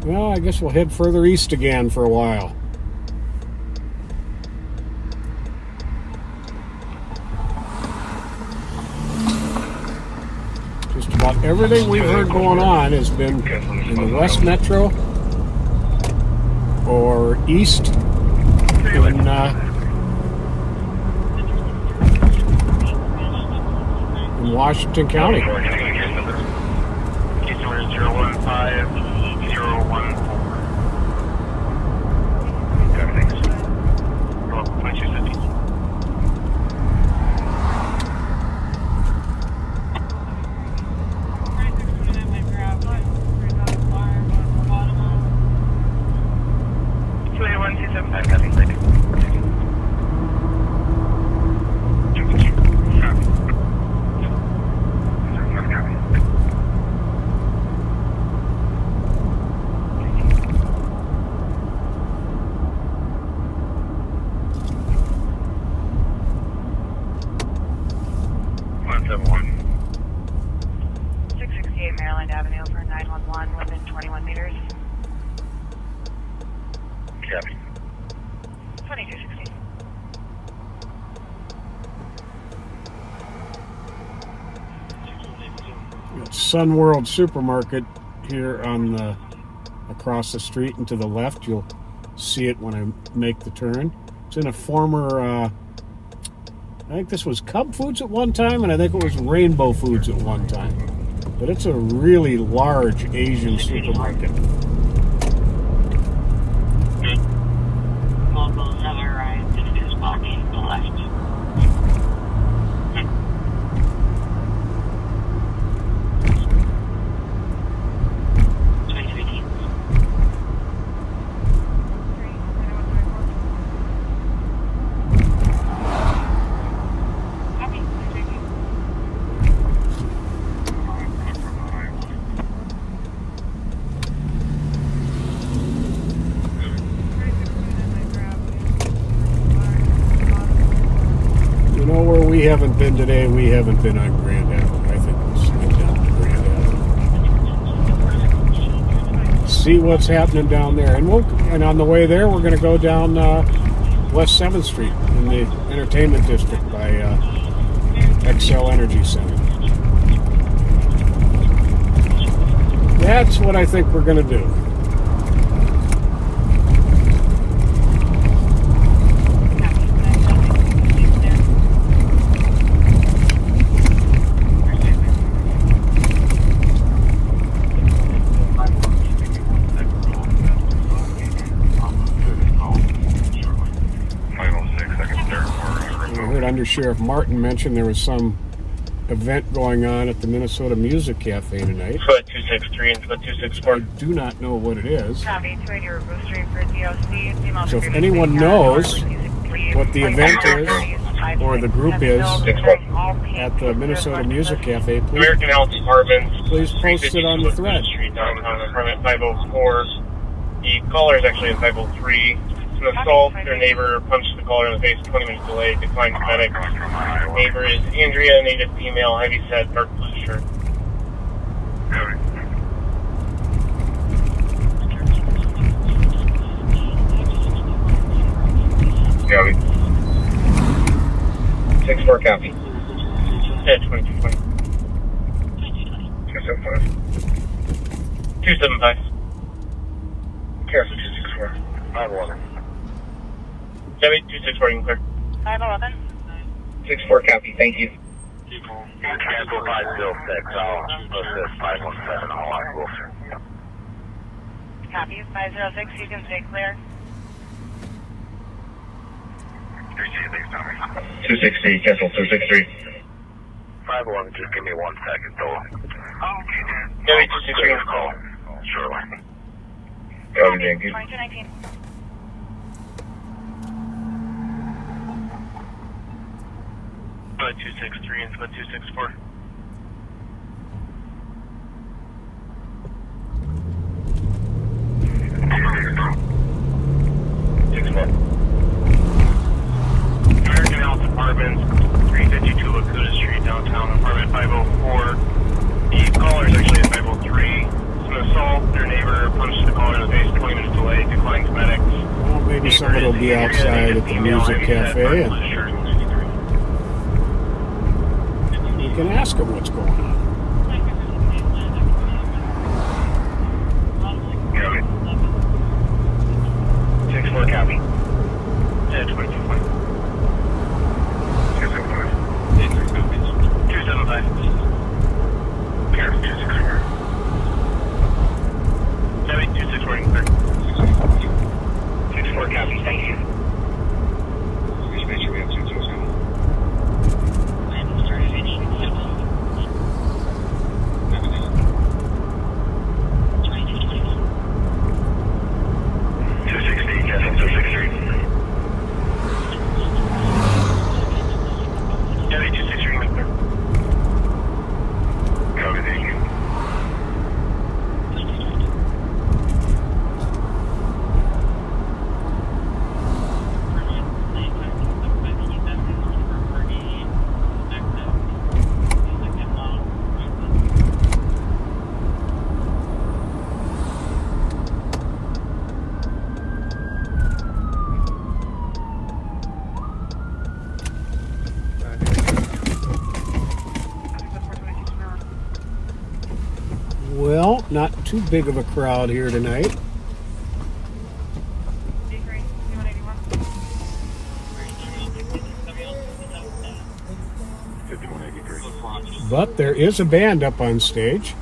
Well, I guess we'll head further east again for a while. Just about everything we've heard going on has been in the West Metro or east in Washington County. Sun World Supermarket here on the across the street and to the left. You'll see it when I make the turn. It's in a former I think this was Cub Foods at one time, and I think it was Rainbow Foods at one time. But it's a really large Asian supermarket. Locals have arrived and it is walking to the left. We haven't been today. We haven't been on Grand Avenue. I think we'll slide down to Grand Avenue. See what's happening down there. And on the way there, we're going to go down West 7th Street in the entertainment district by XL Energy Center. That's what I think we're going to do. Sheriff Martin mentioned there was some event going on at the Minnesota Music Cafe tonight. Foot 263 and foot 264. I do not know what it is. Copy, 280 Roof Street for DOC. So if anyone knows what the event is or the group is at the Minnesota Music Cafe, please, American Health Department, please post it on the thread. Street downtown, apartment 504. The caller is actually in 503. An assault, their neighbor punched the caller in the face, 20 minutes delayed, declined medic. Neighbor is Andrea, native female, heavy set, dark blue shirt. Copy. 6-4 copy. Yeah, 2220. 275. 275. Careful, 264. 511. 264, you can clear. 511. 6-4 copy, thank you. Cancel 506, I'll assist 517, all on Wilson. Copy, 506, you can stay clear. 263, cancel 263. 511, just give me 1 second, though. Okay, 263, call. Surely. Copy, thank you. 2219. Split 263 and Split 264. American Health Apartments, 352 Lakuta Street, downtown, apartment 504. The caller is actually at 503. Some assault, their neighbor punched the caller in the face, 20 minutes delay, declines medics. Well, maybe somebody will be outside at the music cafe and you can ask them what's going on. Copy. 6-4 copy. 22-20. 275. 275. Here, 264. 264. 6-4 copy. Thank you. Just make sure we have 2 2s coming. Well, not too big of a crowd here tonight. But there is a band up on stage.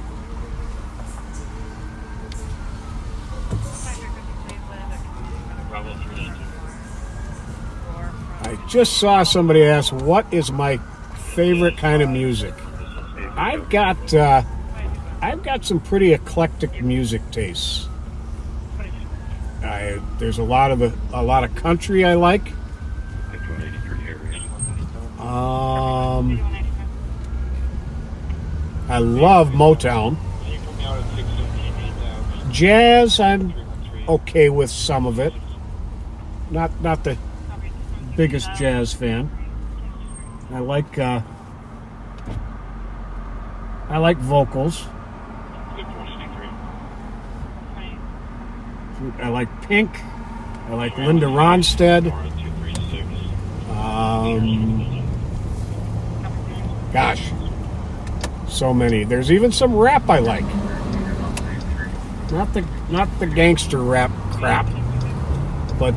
I just saw somebody ask, what is my favorite kind of music? I've got some pretty eclectic music tastes. There's a lot of country I like. I love Motown. Jazz, I'm okay with some of it. Not the biggest jazz fan. I like vocals. I like Pink. I like Linda Ronstadt. Gosh, so many. There's even some rap I like. Not the gangster rap crap, but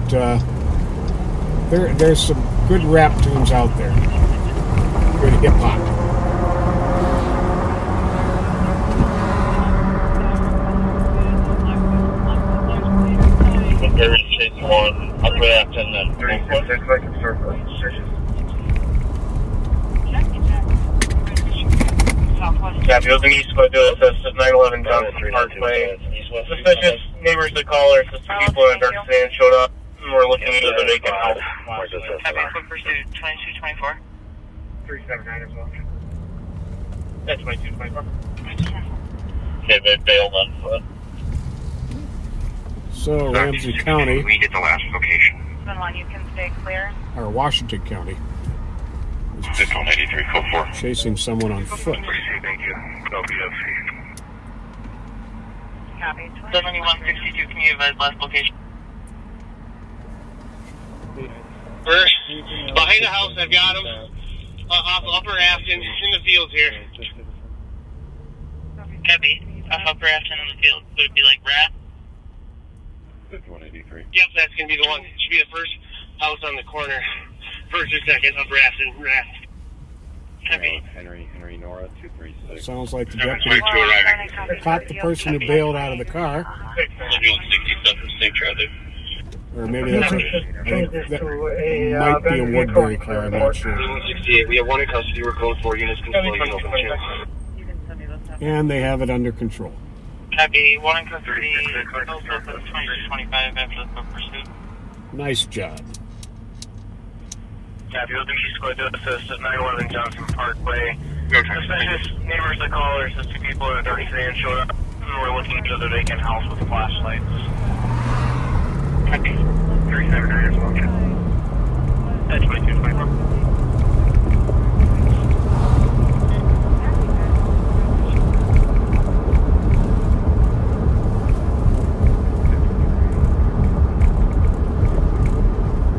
there's some good rap tunes out there. Good hip hop. Copy, it was an east-west assisted 911 Johnson Parkway. Suspicious neighbors that call or suspicious people in a dark sedan showed up and we're looking into the vacant house. Copy, quick pursuit, 2224. 379 as well. That's 2224. Okay, they bailed on foot. So, Ramsey County, We get the last location. You can stay clear. or Washington County, is 183, code 4. chasing someone on foot. Thank you. LBFC. Copy. 7162, can you advise last location? We're behind the house, I've got him. Off Upper Afton, in the fields here. Copy. Off Upper Afton in the field. Would it be like Rat? 183. Yep, that's going to be the one. It should be the first house on the corner. First or second, Upper Afton, Rat. Copy. Henry Nora 236. Sounds like the deputy caught the person who bailed out of the car. Or maybe that might be a Woodbury car, I'm not sure. 168, we have one in custody. We're code 4 units controlling open channel. And they have it under control. Copy. One in custody. Also for 2225 after the pursuit. Nice job. Copy, open east, go to assist at 911 Johnson Parkway. Suspicious neighbors that call are just 2 people in a dark sedan showed up. We're looking into the vacant house with flashlights. Copy. 379 is welcome. At 2224.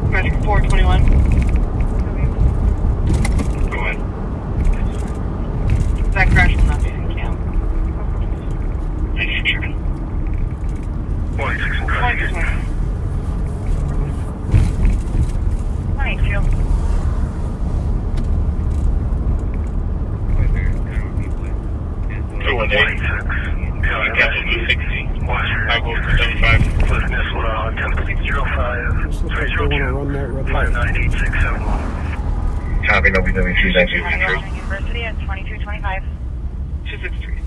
Magic 421. Go ahead. That crash will not be in cam. 46 and 5. Copy, no BWC, thank you. University at 2225. 263.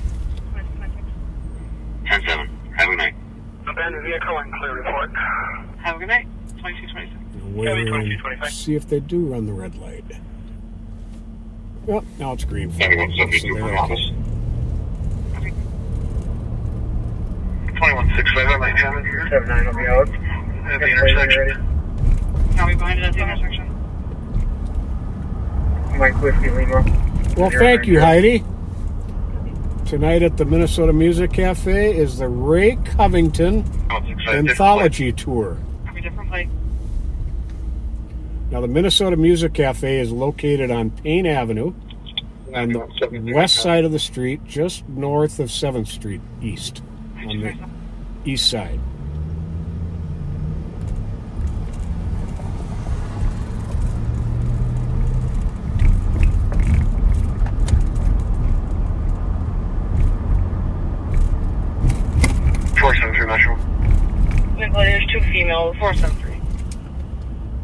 10-7, have a good night. Abandoned vehicle and clear report. Have a good night. 2226. Wait and see if they do run the red light. Well, now it's green. So they're okay. 2165, I might have it here. 79 will be out. At the intersection. Are we behind it at the intersection? Mike Whiskey Lima. Well, thank you, Heidi. Tonight at the Minnesota Music Cafe is the Ray Covington Anthology Tour. Are we different plate? Now, the Minnesota Music Cafe is located on Payne Avenue on the west side of the street, just north of 7th Street East, on the east side. There's 2 females, 473.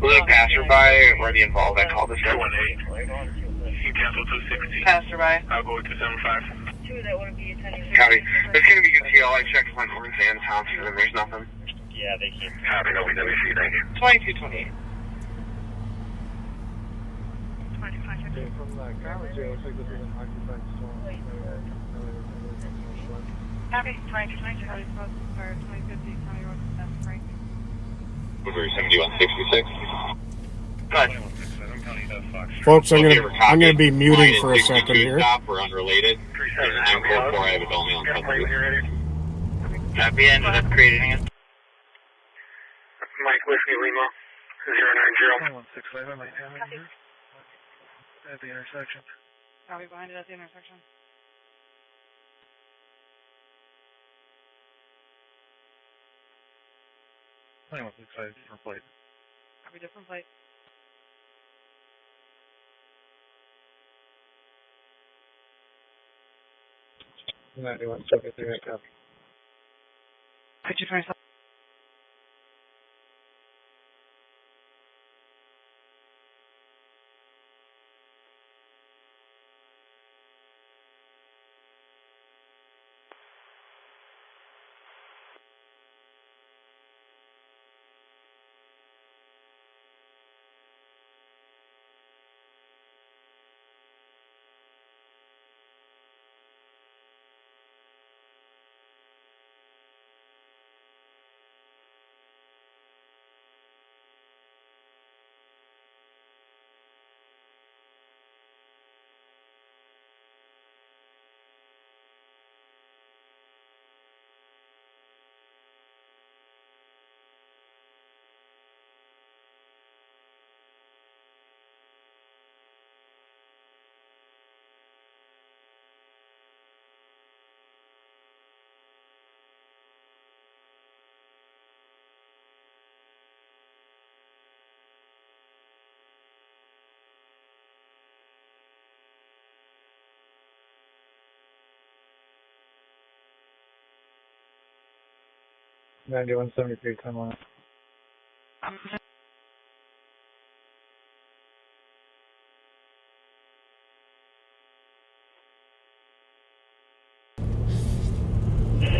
Was it a passerby or the involved that called this guy? 218. You cancel 260. Passerby. I'll go with 275. 2 that wouldn't be attending. Copy. There's going to be UTL. I checked my Orange and Thompson and there's nothing. Yeah, they keep. Copy, no BWC, thank you. 2228. From the college, it looks like this is an occupied store. Copy, 2222. For 2050, County Road, that's Frank. Blueberry 7166. Good. Folks, I'm gonna be muting for a second here. Stop, we're unrelated. There's an M44, I have it only on something. Copy, end of creating it. Mike Whiskey Lima, 090. 2165, I might have it here. At the intersection. Are we behind it at the intersection? Different plate. Are we different plate? Not doing 73 copy. 5227. $91.73 timeline.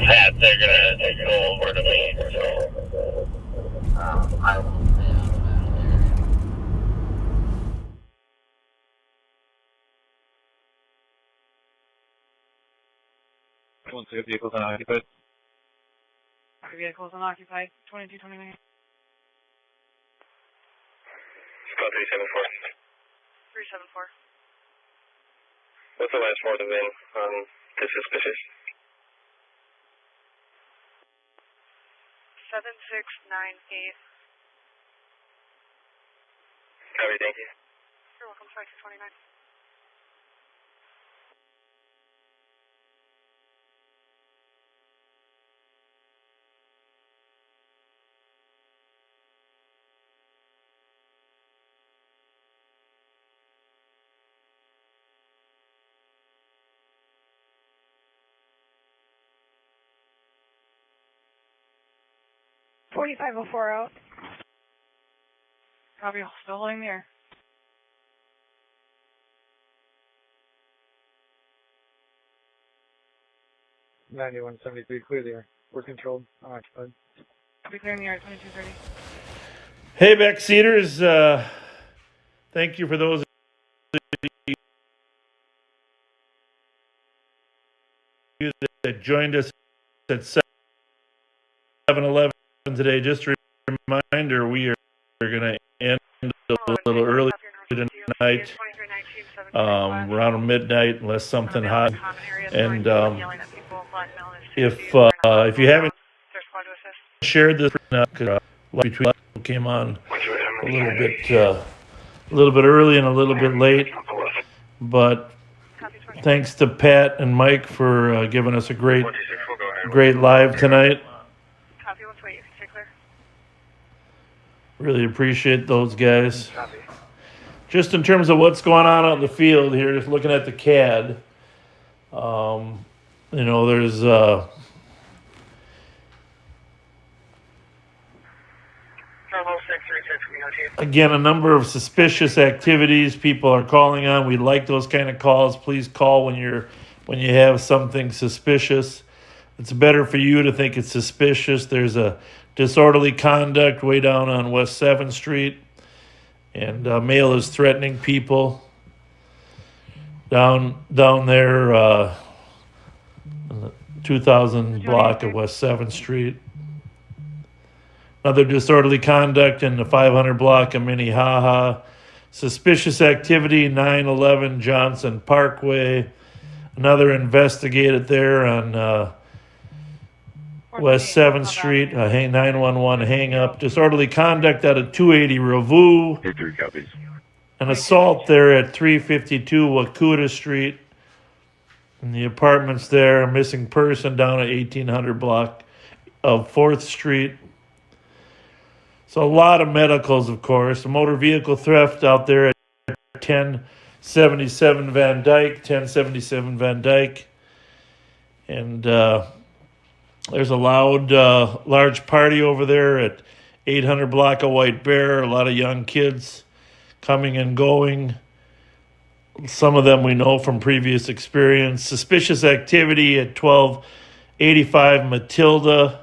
That they're gonna go over to me, so I won't stay out of that. Once the vehicles unoccupied. Vehicles unoccupied, 2229. Call 374. 374. What's the last four of the VIN on this suspicious? 7698. Copy, thank you. You're welcome, 5229. $4504 out. Copy, still holding there. $9173, clear the air. We're controlled, unoccupied. Copy, clearing the air at 2230. Hey, backseaters. Thank you for those that joined us at 7-Eleven today. Just a reminder, we are going to end a little early tonight, around midnight, unless something hot. And if you haven't shared this, because between came on a little bit early and a little bit late, but thanks to Pat and Mike for giving us a great live tonight. Copy, let's wait. Stay clear. Really appreciate those guys. Just in terms of what's going on out in the field here, just looking at the CAD, there's again a number of suspicious activities people are calling on. We like those kind of calls. Please call when you have something suspicious. It's better for you to think it's suspicious. There's a disorderly conduct way down on West 7th Street, and male is threatening people down there in the 2000 block of West 7th Street. Another disorderly conduct in the 500 block of Minnehaha. Suspicious activity, 911 Johnson Parkway. Another investigated there on West 7th Street, 911 hang-up. Disorderly conduct at a 280 Revue. 3 copies. An assault there at 352 Wakuta Street. In the apartments there, a missing person down at 1800 block of 4th Street. So a lot of medicals, of course. A motor vehicle theft out there at 1077 Van Dyke. And there's a large party over there at 800 block of White Bear. A lot of young kids coming and going. Some of them we know from previous experience. Suspicious activity at 1285 Matilda.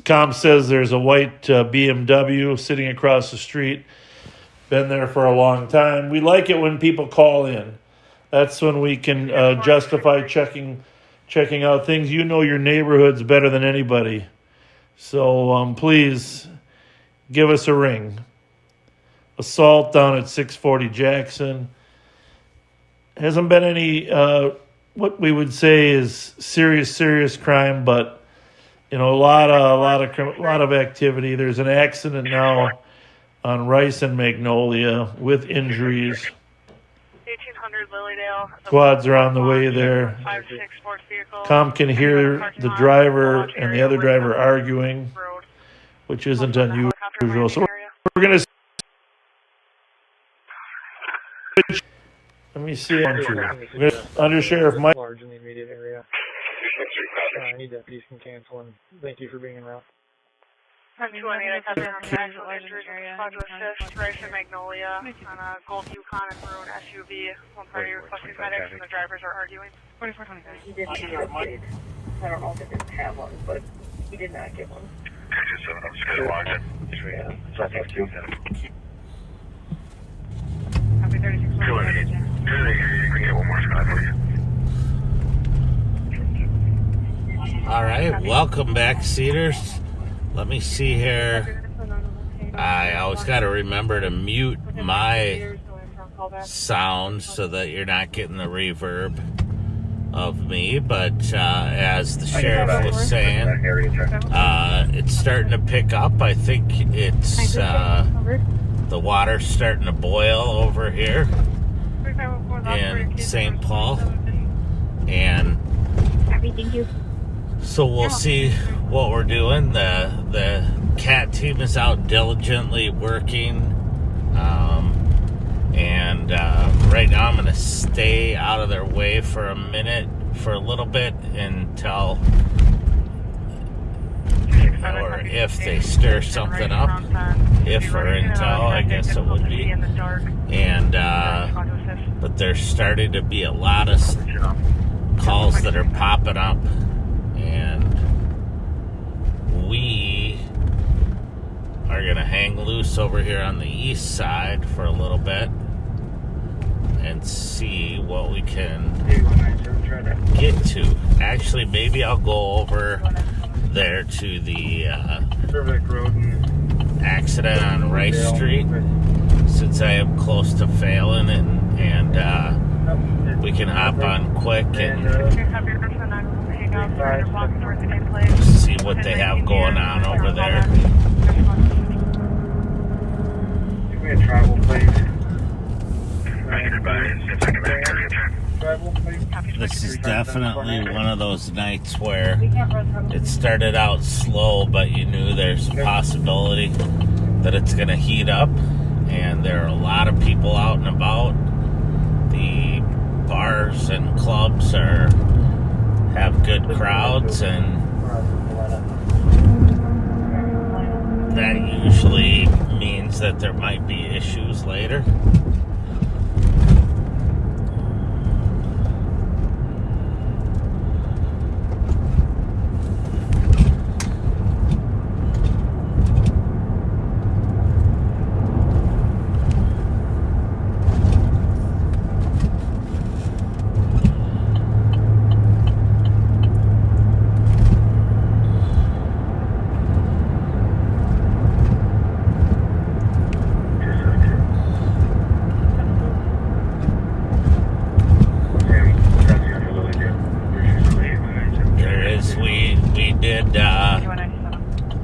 Com says there's a white BMW sitting across the street. Been there for a long time. We like it when people call in. That's when we can justify checking out things. You know your neighborhoods better than anybody. So please give us a ring. Assault down at 640 Jackson. Hasn't been any what we would say is serious crime, but a lot of activity. There's an accident now on Rice and Magnolia with injuries. 1800 Lilydale. Squads are on the way there. 5-6 sports vehicle. Com can hear the driver and the other driver arguing, which isn't unusual. So we're going to let me see. Under Sheriff Mike. Large in the immediate area. Any deputies can cancel, and thank you for being en route. 218, I have actual injuries with squad to assist. Rice and Magnolia on a gold Yukon and maroon SUV. One party requesting medics, and the drivers are arguing. 4425. He did not get, I don't know if it didn't have one, but he did not get one. 227, I'm just going to log in. Copy 36. All right, welcome back, Cedars. Let me see here. I always got to remember to mute my sound so that you're not getting the reverb of me. But as the sheriff was saying, it's starting to pick up. I think it's the water's starting to boil over here in St. Paul, and so we'll see what we're doing. The CAT team is out diligently working, and right now I'm going to stay out of their way for a little bit until, or if they stir something up, if or until, I guess it would be. And but there's starting to be a lot of calls that are popping up, and we are going to hang loose over here on the east side for a little bit and see what we can get to. Actually, maybe I'll go over there to the accident on Rice Street, since I am close to failing, and we can hop on quick and see what they have going on over there. Give me a travel, please. This is definitely one of those nights where it started out slow, but you knew there's a possibility that it's going to heat up, and there are a lot of people out and about. The bars and clubs have good crowds, and that usually means that there might be issues later.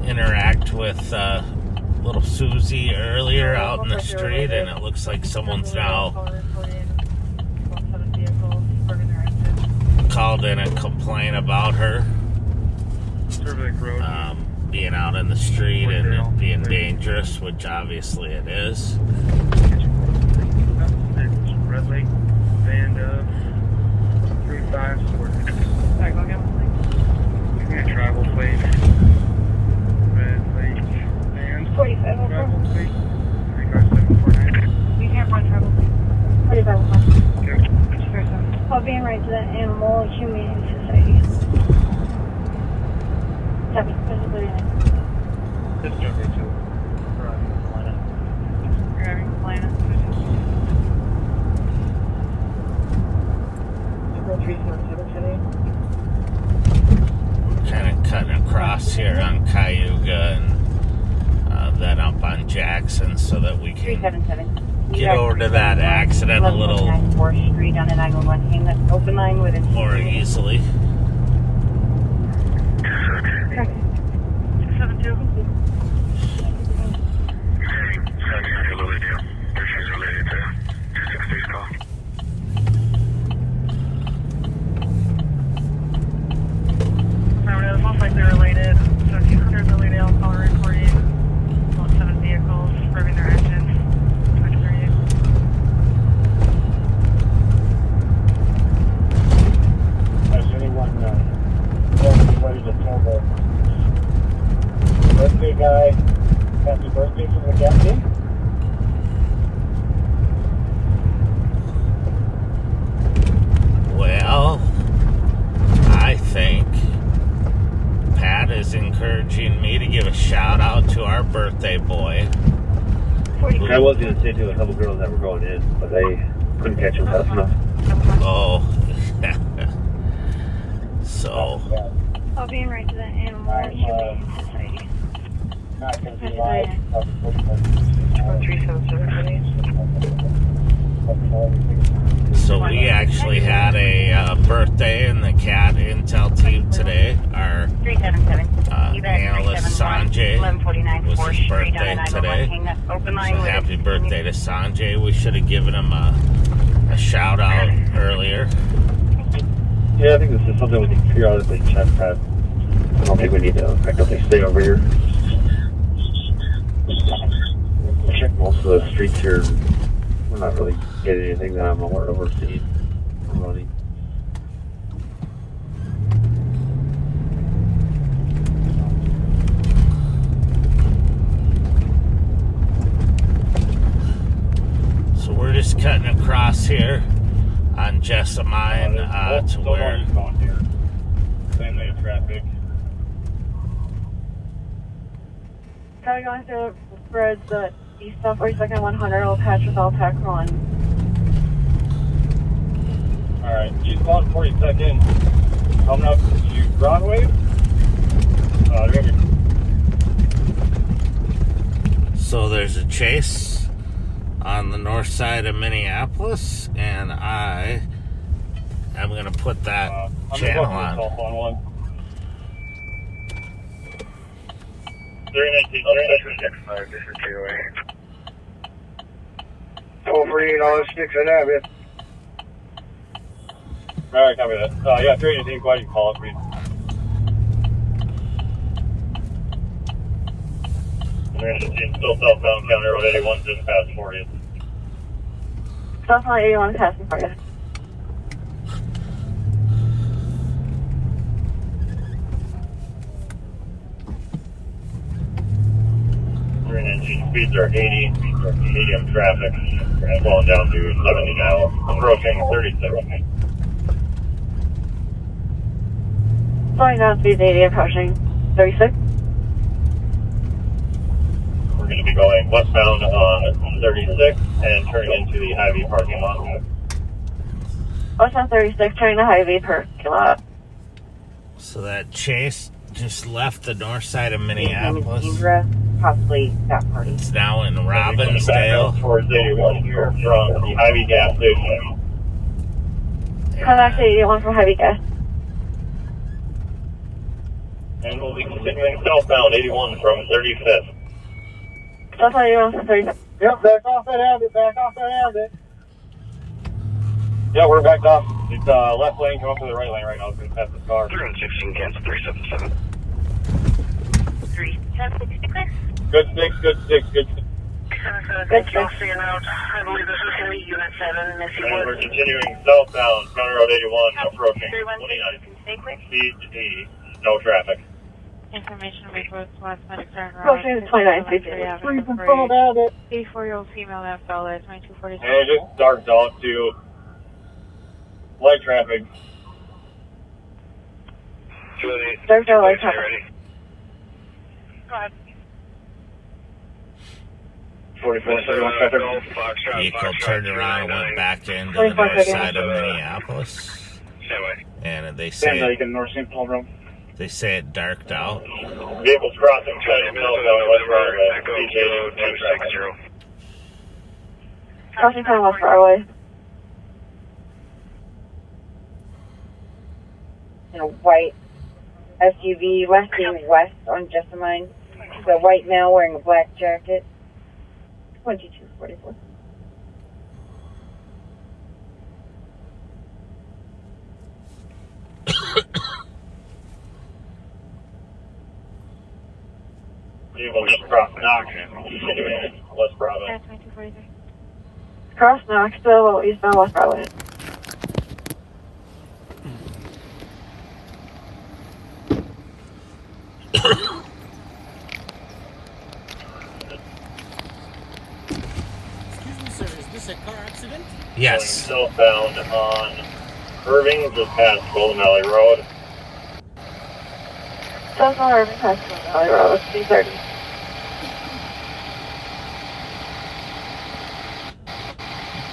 Interact with little Susie earlier out in the street, and it looks like someone's now called in and complained about her being out in the street and it being dangerous, which obviously it is. Red Lake, Van 3540. Give me a travel, please. Red Lake, Van 45. travel, please. 35749. We can't run travel, please. 45. Okay. I'll be in right to that Animal Humane Society. Copy. This is okay too. We're on Atlanta. You're having Atlanta. 377 Kind of cutting across here on Cayuga and then up on Jackson so that we can 377. get over to that accident a little 4th Street on the 911 team. That's open line with a more easily. 272. It's most likely related. So 200 Lilydale caller reporting about 7 vehicles revving their engines. 238. Has anyone told anybody to tell the birthday guy happy birthday from the captain? Well, I think Pat is encouraging me to give a shout out to our birthday boy. I was going to say to a couple girls that were going in, but they Couldn't catch him fast enough. Oh. So. I'll be in right to that animal society. So we actually had a birthday in the cat intel team today. Our analyst Sanjay was his birthday today. So happy birthday to Sanjay. We should have given him a shout out earlier. Yeah, I think this is something we can figure out if they check that. I don't think we need to practically stay over here. Check most of the streets here. We're not really getting anything that I'm aware of or seeing or running. So we're just cutting across here on Jessamine to where. Same way of traffic. Probably going through the spreads east of 42nd 100 will patch with all pack run. Alright, eastbound 42nd, coming up to Broadway. So there's a chase on the north side of Minneapolis, and I am going to put that channel on. 319, this is KOA. 1248 on 6 and a half, yeah. Alright, copy that. Yeah, 319, go ahead and call it, please. Still southbound County Road 81, just past 40th. Southbound 81 passing for you. Speeds are 80, medium traffic, slowing down to 70 now, approaching 36. Slowing down speed 80, approaching 36. We're going to be going westbound on 36 and turning into the Hy-Vee parking lot. Westbound 36, turning to Hy-Vee parking lot. So that chase just left the north side of Minneapolis. Possibly that party. It's now in Robbinsdale. Towards 81 here from the Hy-Vee gas station. Come back to 81 from Hy-Vee gas. And we'll be continuing southbound 81 from 35th. Southbound 81 from 35th. Yep, back off that habit, Yeah, we're backed off. It's left lane, come up to the right lane right now. It's going to pass the car. 316, cancel 377. 376. Good six. Good job figuring out. I believe this is going to be Unit 7, Missy And Wood. we're continuing southbound, County Road 81, approaching 29. 29. Speed 80, no traffic. Information reports last medic turn around. Approaching 29, speed 80. 84-year-old female that fell at 2246. And it just darked out to light traffic. Darked out light traffic. Go ahead. 44 traffic. Vehicle turned around and went back into the north side of Minneapolis. And they say it darked out. Vehicles crossing China southbound West Broadway. Speed 80, traffic. Crossing China West Broadway. In a white SUV, west on Jessamine. The white male wearing a black jacket. 2244. Vehicle just crossed Knox, continuing West Broadway. 2243. Cross Knoxville, eastbound West Broadway. Yes. Southbound on Irving, just past Golden Valley Road. Southbound Irving past Golden Valley Road, 330.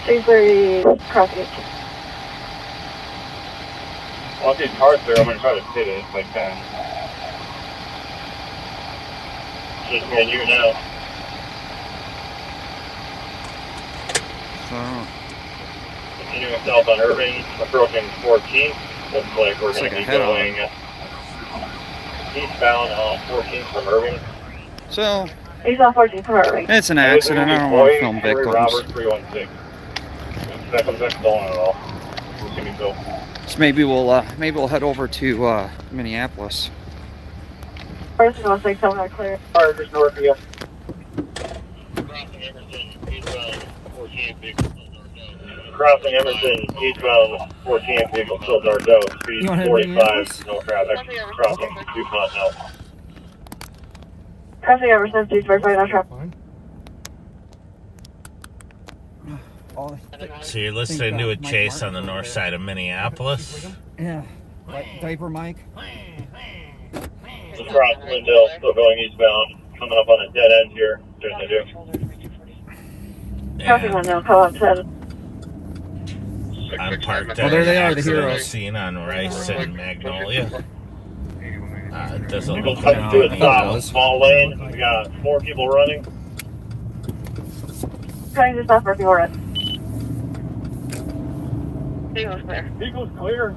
330 crossing. Well, if these cars there, I'm going to try to fit it if I can. Just me and you now. Continuing south on Irving, approaching 14. Looks like we're going to be going eastbound on 14 from Irving. So, He's on 14 from Irving. it's an accident. I don't want to film victims. Robert 316. That comes back stolen at all. Give me Bill. So maybe we'll head over to Minneapolis. First of all, say something not clear. Alright, just north of you. Crossing Emerson, eastbound 14th vehicle. Crossing Emerson, eastbound 14th vehicle, still dark out. Speed 45, no traffic. Crossing DuPont now. Crossing Emerson, 245, no traffic. So you're listening to a chase on the north side of Minneapolis? Yeah. Diaper Mike? Across Lindell, still going eastbound. Coming up on a dead end here. There's no do. Crossing one now, call on 10. I'm parked Oh, there they are, the heroes. Scene on Rice and Magnolia. It doesn't People look coming to a like stop. Small lane. We got 4 people running. Trying to stop for a few hours. Vehicle's clear. Vehicle's clear.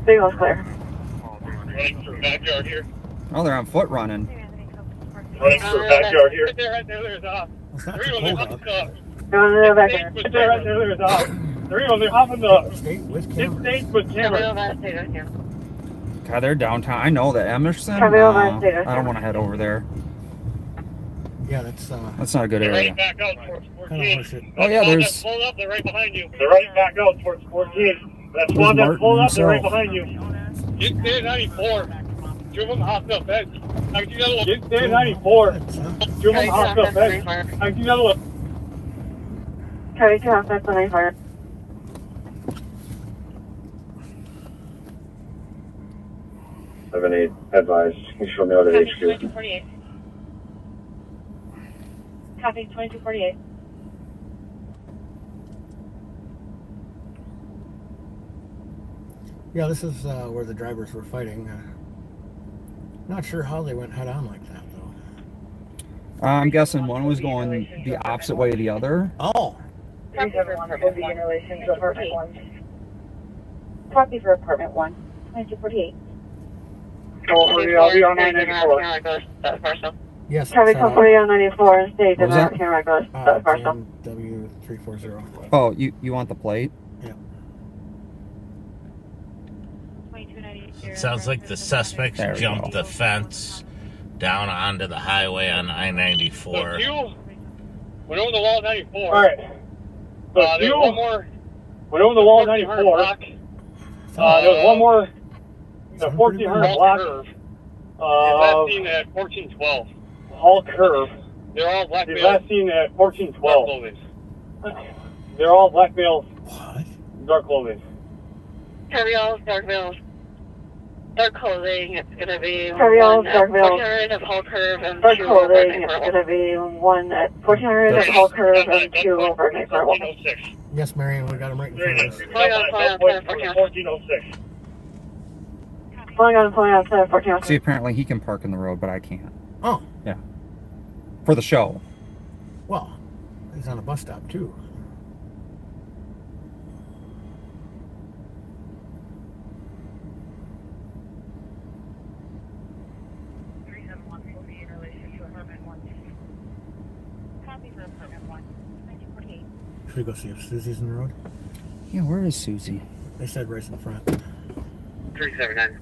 Vehicle's clear. Running through backyard here. Oh, they're on foot running. Running through backyard here. Right there, there's off. Three of them hopping the. Going to the back there. Right there, there's off. Three of them, they're hopping the. Six states with cameras. God, they're downtown. I know that. Emerson? Come No, over and stay there. I don't want to head over there. Yeah, that's not a good area. Right back out towards 14. Oh, yeah, there's... Pulled up, they're right behind you. They're right back out towards 14. That's one that pulled up, they're right behind you. Get there 94. Two of them hopped up, Ed. Get there 94. Two of them hopped up, Ed. I see another one. Carry 2 half steps on 95. Advised. You show me out at HQ. 2248. Copy 2248. yeah. This is where the drivers were fighting. Not sure how they went head on like that though. I'm guessing one was going the opposite way to the other. Oh. Everyone that will be in relation to apartment 1. Copy for apartment 1. 2248. I'll be on 994. Yes. Copy 240 on 94 and state What was that? camera goes parcel. W340. Oh, you want the plate? Yeah. it sounds like the suspects There we jumped go. the fence down onto the highway on I-94. Went over the wall at 94. Alright. There's one more. Went over the wall at 94. There was one more. The 1400 block. Last seen at 1412. Hall curve. They're all black males. Last seen at 1412. They're all black males. What? Dark clothing. Carry all dark males. Dark clothing, it's going to be Carry all 1 dark at males. 1400 of Hall Curve and Dark 2 over clothing, Night it's going to be 1 at 1400 at Hall Curve and 2 over Night Purple. 1406. Yes, Marion, we got them right in front of us. Hold on, 1406. Pulling on 1406. See, apparently he can park in the road, but I can't. Oh. Yeah. For the show. Well, he's on a bus stop too. Should we go see if Susie's in the road? Yeah, where is Susie? They said right in front. 379.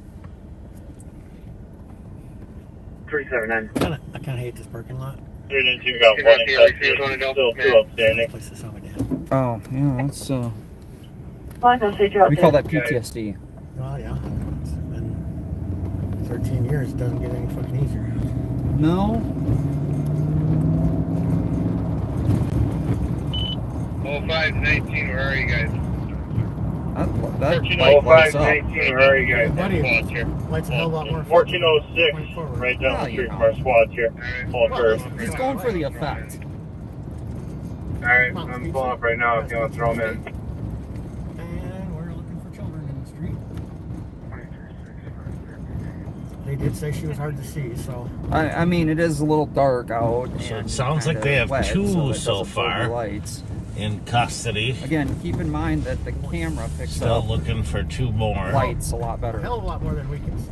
379. I kind of hate this parking lot. 392 got one. Still 2 outstanding. Place to sell my dad. Oh, yeah, that's We we call that PTSD. Well, yeah. It's been 13 years. It doesn't get any fucking easier. No. 0519, where are you guys? That light lights up. 0519, where are you guys? Buddy, Squads here. lights a hell of a lot more. 1406, right down the street from our squads here. Full curve. He's going for the effect. Alright, I'm pulling up right now if you want to throw them in. And we're looking for children in the street. They did say she was hard to see, so. I mean, it is a little dark out. So and it sounds like kinda they have wet, two it so doesn't flood the far lights. in custody. Again, keep in mind that the camera picks Still up looking for two more. lights a lot A better. hell of a lot more than we can see.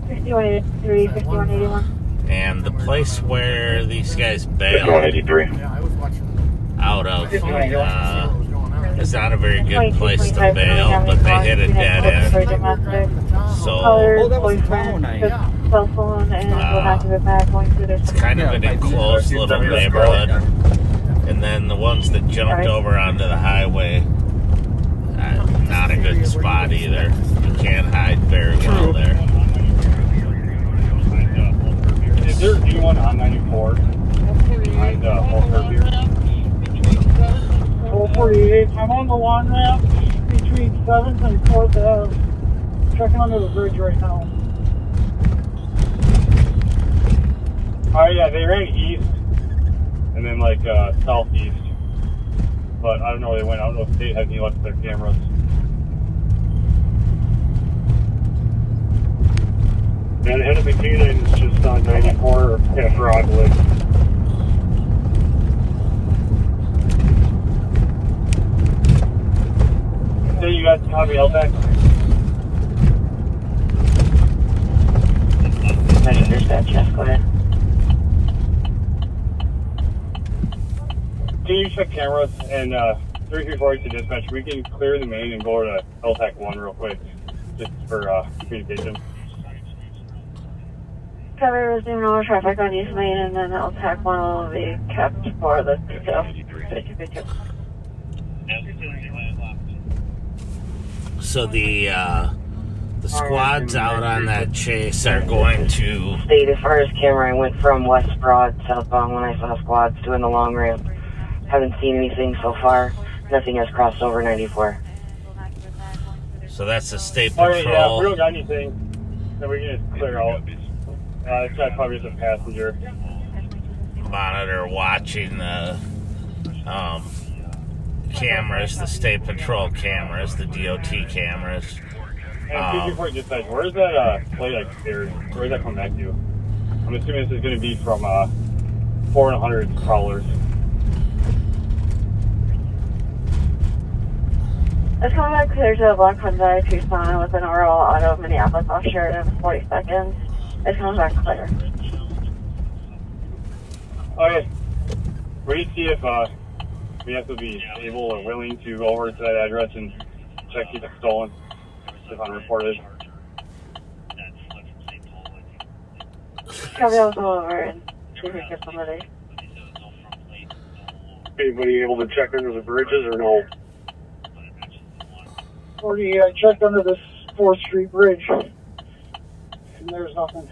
5183, 5181. And the place where these guys bailed 183. Yeah, I was watching them. out of See what was going on. is not a very good place to bail, but they hit a dead end. So Oh, that was tomorrow night. Cell phone and we'll have to get back going through this. it's kind of an enclosed little neighborhood. And then the ones that jumped over onto the highway, not a good spot either. You can't hide very well there. Is there anyone on 94? And full curve here? 1248. I'm on the lawn ramp between 7th and 4th Ave. Checking under the bridge right now. Oh yeah, they ran east and then like southeast. But I don't know where they went. I don't know if State has any luck with their cameras. And ahead of McKenna is just on 94 at Broadwood. So you guys copy LBAC? Dispatch, yes, go ahead. Can you check cameras and 334 to dispatch? We can clear the main and go to LTAC 1 real quick, just for communication. Cover resume normal traffic on East Main and then LTAC 1 will be kept for the detail. 5252. So the squads out on that chase are going to State, as far as camera, I went from West Broad, southbound when I saw squads doing the long ramp. Haven't seen anything so far. Nothing has crossed over 94. So that's the state Alright, yeah, patrol. we don't got anything that we can just clear out. This guy probably is a passenger. Monitor watching the cameras, the state patrol cameras, the DOT cameras. And before dispatch, where's that plate I cleared? Where's that come back to? I'm assuming this is going to be from 4 and 100 crawlers. It's coming back clear to the Black Hyundai Tucson with an oral auto Minneapolis off Sheridan in 40 seconds. It's coming back clear. Okay. We need to see if we have to be able or willing to go over to that address and check if it's stolen, if unreported. Copy, I'll go over and see if we can get somebody. Anybody able to check under the bridges or no? 40, I checked under this 4th Street Bridge. And there's nothing.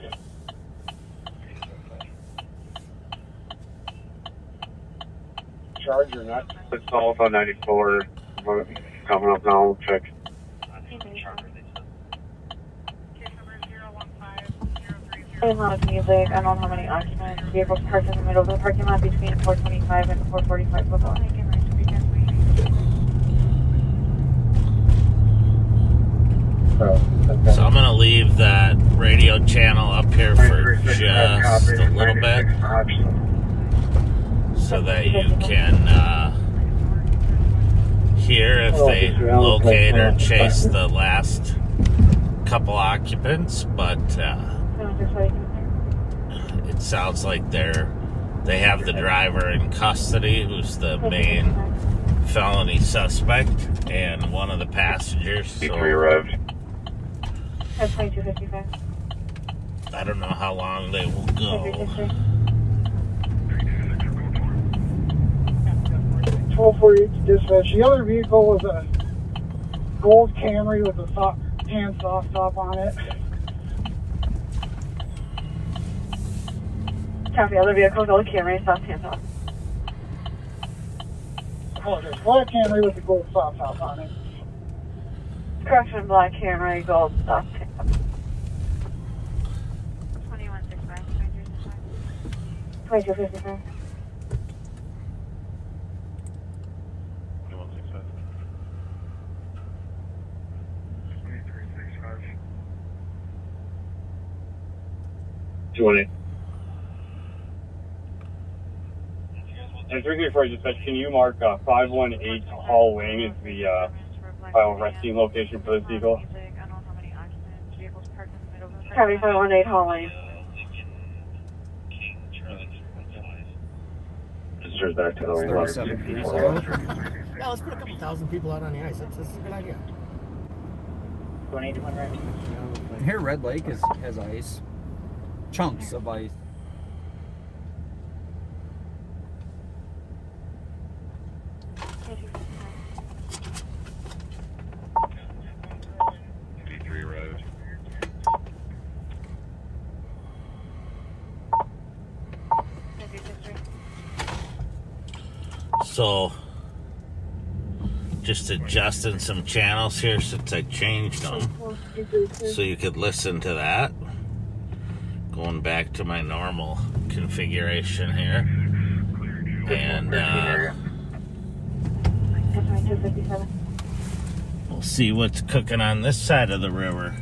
Charge or not? It's south on 94. Coming up now, we'll check. A lot of music. I don't know how many occupants. Vehicles parked in the middle of the parking lot between 425 and 445 football. So I'm gonna leave that radio channel up here for just a little bit, so that you can hear if they locate or chase the last couple occupants. But it sounds like they have the driver in custody, who's the main felony suspect, and one of the passengers. So That's 2255. I don't know how long they will go. 1248 to dispatch. The other vehicle was a gold Camry with a tan soft top on it. Copy, other vehicle, gold Camry, soft hands off. Apologize. Black Camry with a gold soft top on it. Correction, black Camry, gold soft hands off. 2255. 218. And 334 dispatch, can you mark 518 Hall Wing is the final resting location for this vehicle? Copy 518 Hall Lane. Visitors back to the It's 37 degrees out. Yeah, let's put a couple thousand people out on the ice. That's a good idea. 181 right. Here, Red Lake has ice. Chunks of ice. So, just adjusting some channels here since I changed them, so you could listen to that. Going back to my normal configuration here, and we'll see what's cooking on this side of the river.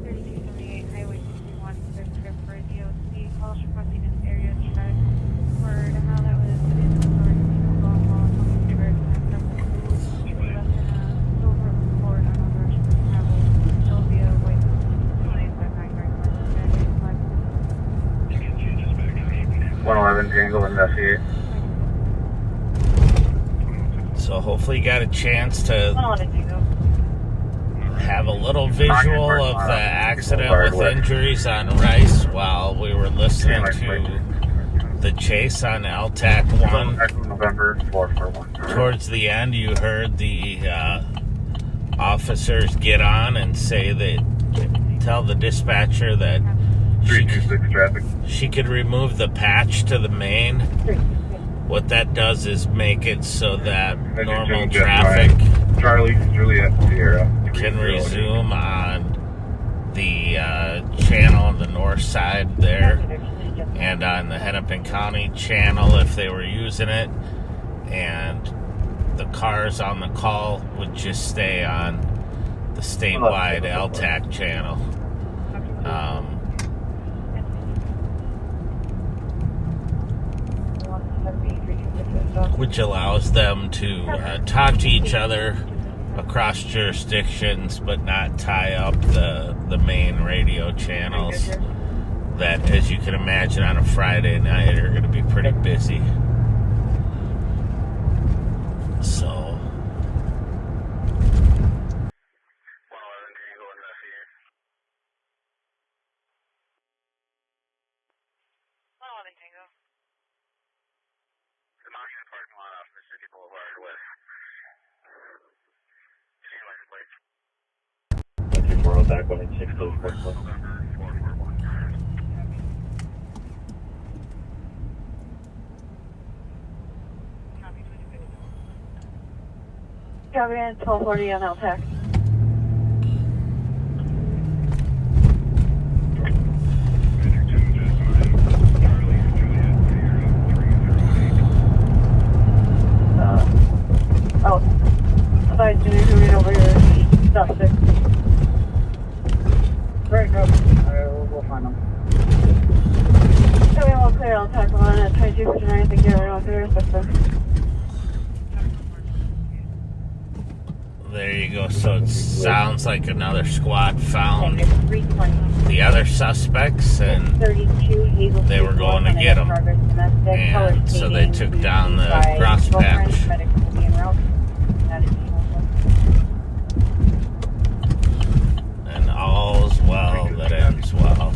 3278 Highway 61, script for DOC. Calls requesting this area check for how that was put in the story. People going while coming to Earth and stuff like that. Left in a silver Ford on a rush for travel. Sylvia, White House, 295 111 Tango, investigate. So hopefully you got a chance to have a little visual of the accident with injuries on Rice while we were listening to the chase on LTAC 1. November 441. Towards the end, you heard the officers get on and say that, tell the dispatcher that she could remove the patch to the main. What that does is make it so that normal traffic Charlie, Juliet, Sierra can resume on the channel on the north side there, and on the Hennepin County channel if they were using it, and the cars on the call would just stay on the statewide LTAC channel. Which allows them to talk to each other across jurisdictions, but not tie up the main radio channels that, as you can imagine, on a Friday night are going to be pretty busy. So back 186 Copy in 1240 on LTAC. Oh, I thought you were doing over your stuff there. Great, no. We'll find them. Copy in, we'll clear LTAC 1 at 2259. Thank you, everyone, for your assistance. there you go. So it sounds like another squad found the other suspects, and they were going to get them. And so they took down the cross patch. And all's well that ends well.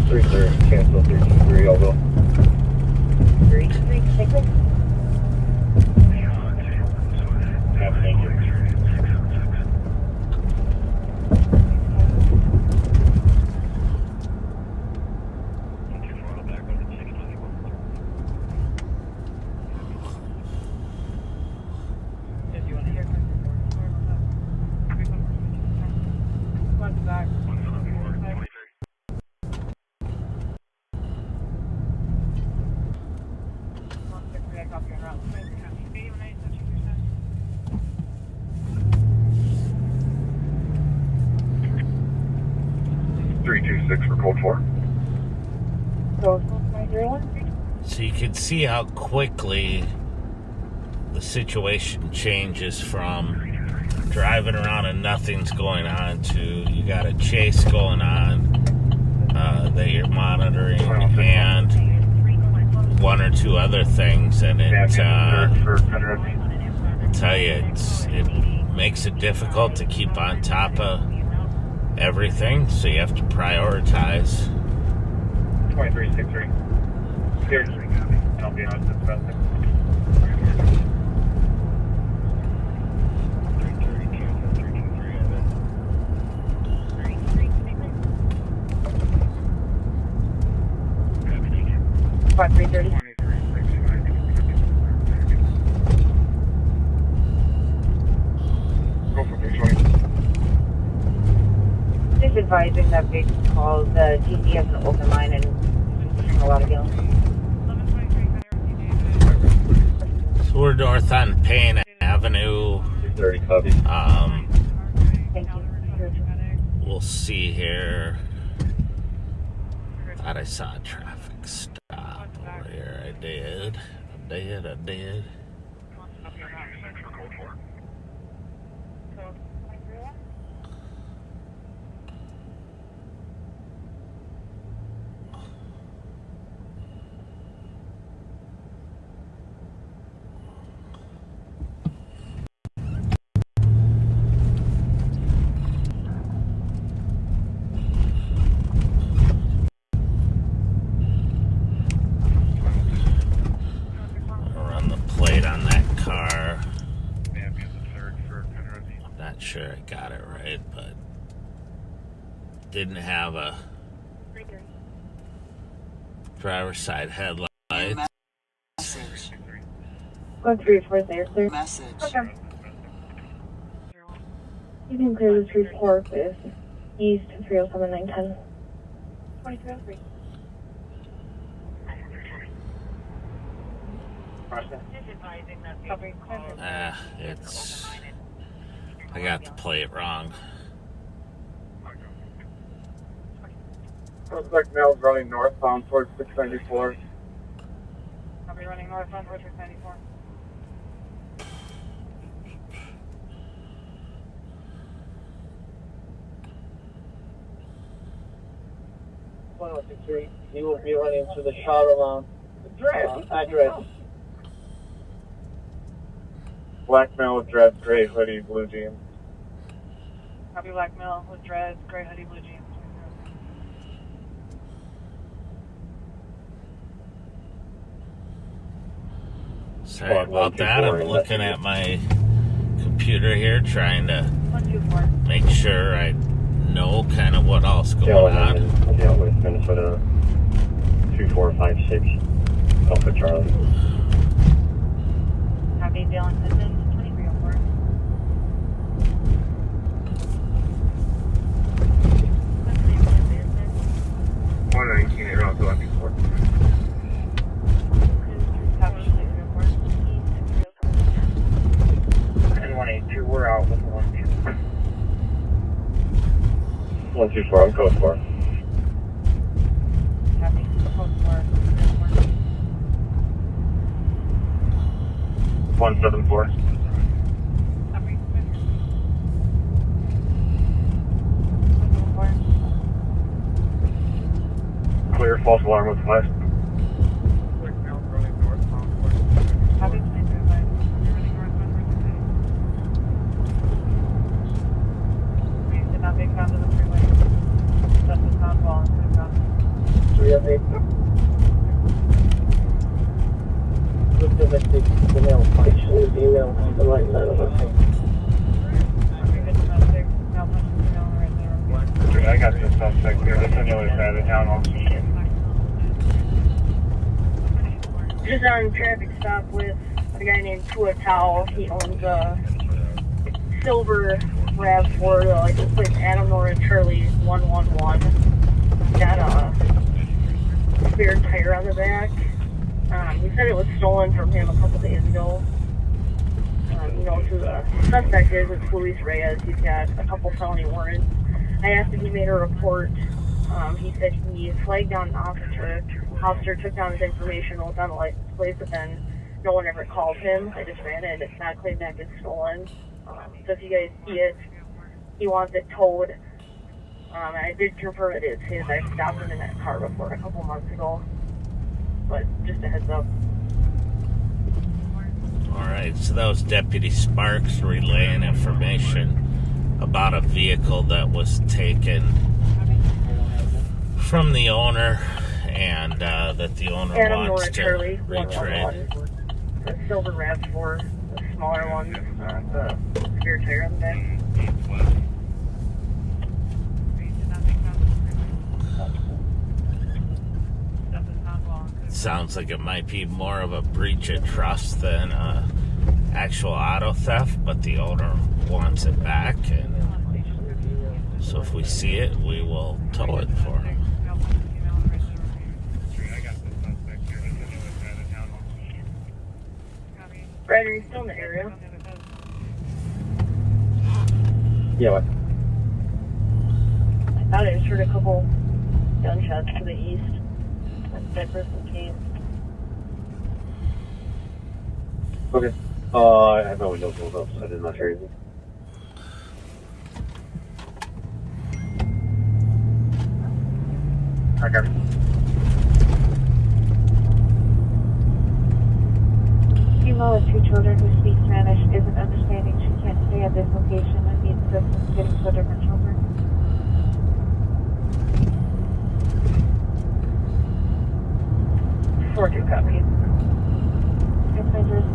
3-3, cancel 3-3, I'll go. 3-3, take it. Thank you. 136 for code 4. Code 931. So you can see how quickly the situation changes from driving around and nothing's going on to you got a chase going on that you're monitoring and one or two other things, and I'll tell you, it makes it difficult to keep on top of everything, so you have to prioritize. 2363. Seriously, I'll be honest, it's about 5330. Go for 320. Just advising that big call, the TC has an open line and a lot of yelling. So we're north on Payne Avenue. 30 copy. Thank you. We'll see here. Thought I saw a traffic stop over here. I did. Not sure I got it right, but didn't have a driver's side headlight. Message. 134 there, sir. Message. Okay. You can clear this report with East 307910. 2303. It's... I got the plate wrong. Looks like Mel's running northbound towards 694. I'll be running northbound towards 694. He will be running to the shoutout address. Black male with dreads, gray hoodie, blue jeans. Copy black male with dreads, gray hoodie, blue jeans. Sorry about that. I'm looking at my computer here trying to make sure I know kind of what else going on. Yeah, with Minnesota 2456 Alpha Charlie. Copy Dale and Hudson, 2304. Around 1104. Copy 2304. And 182, we're out with 124. 124 on code 4. Copy code 4. 174. Copy. Clear, false alarm with west. Copy 2305. We did not make sound of the freeway. Just the sound wall and put it down. 308. Look at the mail. Actually, the email on the right side of the thing. I got the suspect here. That's on the other side of town. I'll see you. Just on a traffic stop with a guy named Tua Tao. He owns a silver RAV4, like this place Adam Nora Charlie 111. Got a spare tire on the back. He said it was stolen from him a couple days ago. Who the suspect is, it's Luis Reyes. He's got a couple felony warrants. I asked if he made a report He said he flagged down an officer. Officer took down his information, wrote down the license plate, but then no one ever called him. I just ran it. It's not claimed back as stolen. So if you guys see it, he wants it towed. I did confirm it is his. I stopped him in that car before a couple months ago. But just a heads up. Alright, so that was Deputy Sparks relaying information about a vehicle that was taken from the owner and that the owner wants to retrade. The silver RAV4, the smaller one, the spare tire on the back. Sounds like it might be more of a breach of trust than actual auto theft, but the owner wants it back, and so if we see it, we will tow it for him. Brad, are you still in the area? Yeah, what? I thought I just heard a couple gunshots to the east. That person came. Okay. I have my windows rolled up, so I did not hear anything. I got it. Female with 2 children who speak Spanish isn't understanding she can't stay at this location and needs assistance getting to different children. Four two copy. Passengers.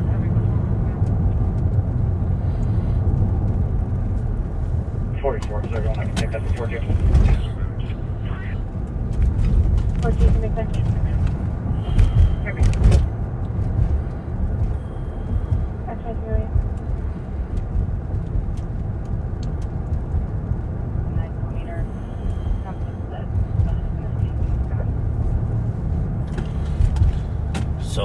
44, so everyone I can take that to 42. 42 to make that. That's right, 9-meter. So,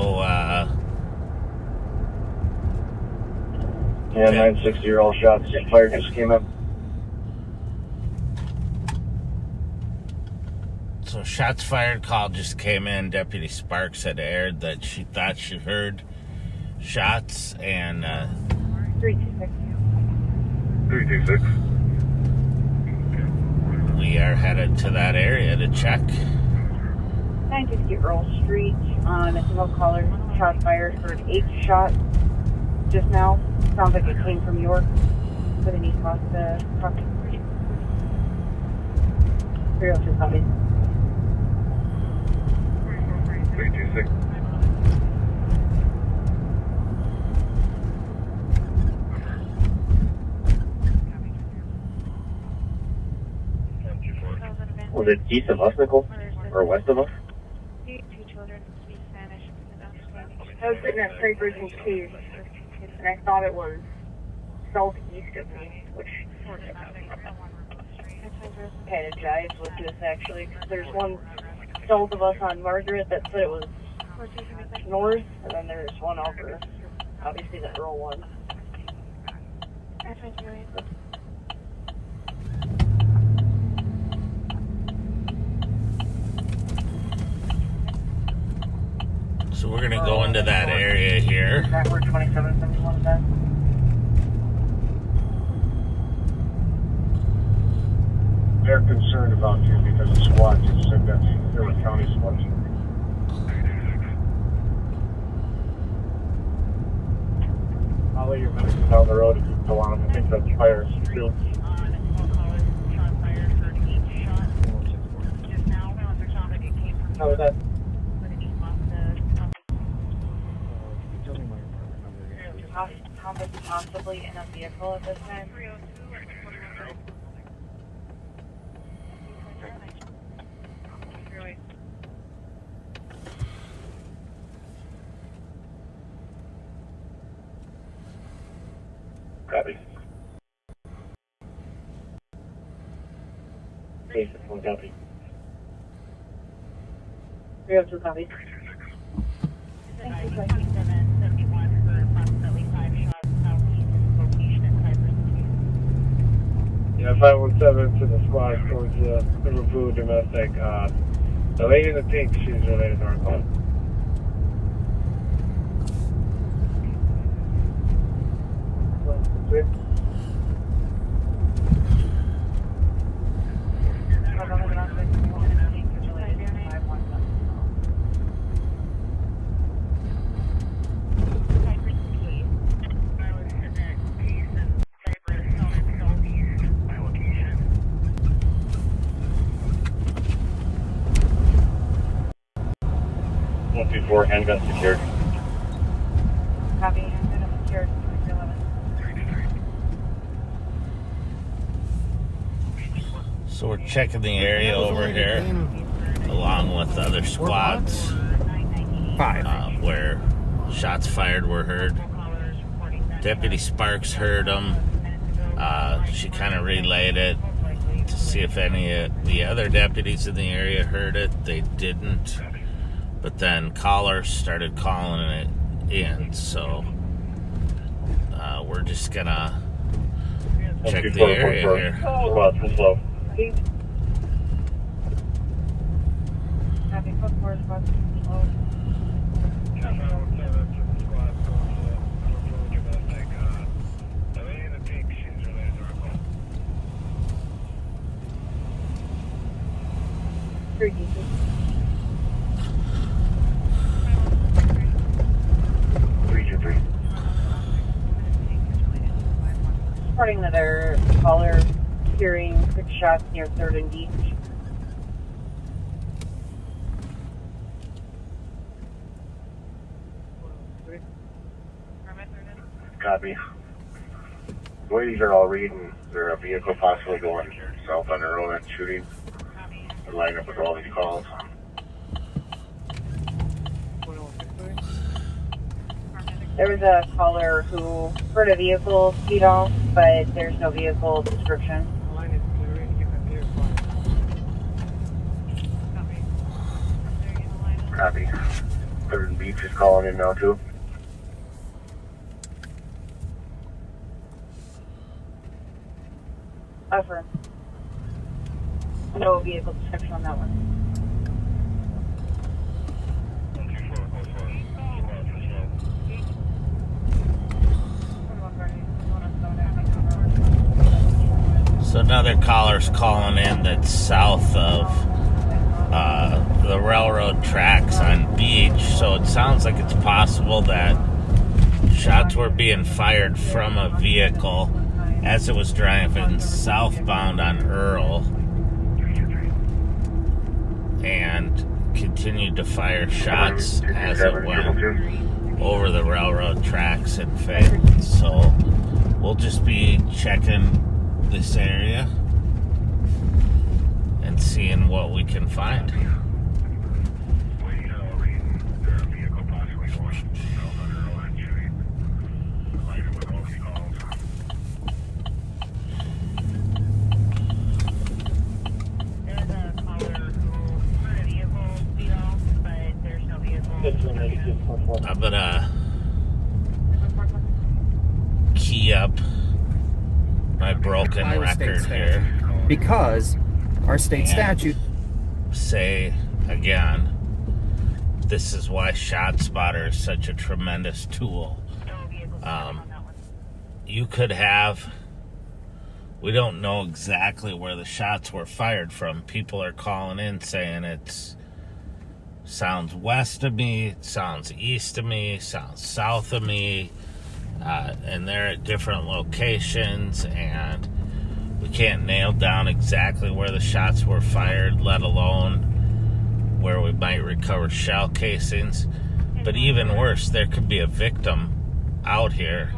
Yeah, 960-year-old shots fired just came up. So shots fired call just came in. Deputy Sparks had aired that she thought she heard shots, and 326. 326. we are headed to that area to check. 960 Earl Street. It's a no caller. Shot fired. Heard 8 shots just now. Sounds like it came from York. But it needs cost the truck. 302 copy. 326. Was it east of us, Nicole? Or west of us? 2 children who speak Spanish isn't understanding. I was sitting at Cypress Cave, and I thought it was southeast of me, which kind of jives with this actually, because there's one south of us on Margaret that said it was north, and then there's one over, obviously the Earl one. So we're gonna go into that area here. Backward 2771 is that? They're concerned about you because of squads. You said that there were county squads. I'll let your medics down the road if you go on. I think that's fire too. How was that? Possibly in a vehicle at this time. Copy. Hey, one copy. 302 copy. Thank you, got 517 to the squad towards the Maplewood domestic. The lady in the pink, she's related to our call. Before handgun secured. Copy, handgun secured. 311. So we're checking the area over here, along with other squads, where shots fired were heard. Deputy Sparks heard them. She kind of relayed it to see if any of the other deputies in the area heard it. They didn't. But then callers started calling it in, so we're just gonna check the area here. Squad's slow. Copy, foot forward, squad's slow. Three pieces. Reporting another caller hearing 6 shots near 3rd and Beach. Copy. The way these are all reading, there's a vehicle possibly going south on the road and shooting. We're lining up with all these calls. There was a caller who heard a vehicle speed off, but there's no vehicle description. Copy. 3rd and Beach is calling in now too. Affirm. No vehicle description on that one. So another caller's calling in that's south of the railroad tracks on Beach. So it sounds like it's possible that shots were being fired from a vehicle as it was driving southbound on Earl and continued to fire shots as it went over the railroad tracks in Fayette. So we'll just be checking this area and seeing what we can find. I'm gonna key up my broken record here because our state statute say again, this is why ShotSpotter is such a tremendous tool. You could have, we don't know exactly where the shots were fired from. People are calling in saying it's sounds west of me, it sounds east of me, sounds south of me, and they're at different locations, and we can't nail down exactly where the shots were fired, let alone where we might recover shell casings. But even worse, there could be a victim out here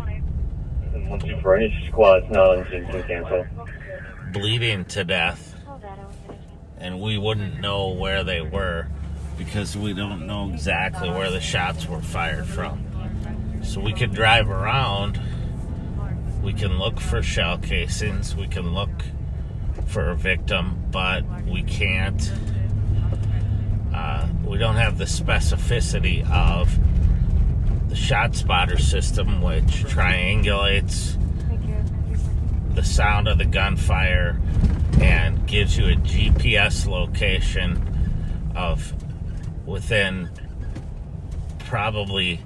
124 any squads now in cancel, bleeding to death, and we wouldn't know where they were because we don't know exactly where the shots were fired from. So we could drive around, we can look for shell casings, we can look for a victim, but we can't, we don't have the specificity of the ShotSpotter system, which triangulates the sound of the gunfire and gives you a GPS location of within, probably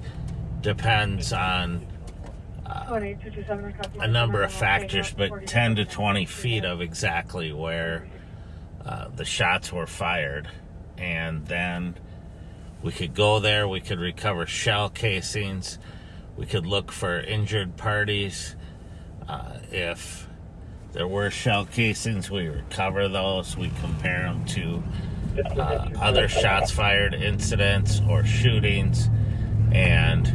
depends on a number of factors, but 10 to 20 feet of exactly where the shots were fired. And then we could go there, we could recover shell casings, we could look for injured parties. If there were shell casings, we recover those, we compare them to other shots fired incidents or shootings, and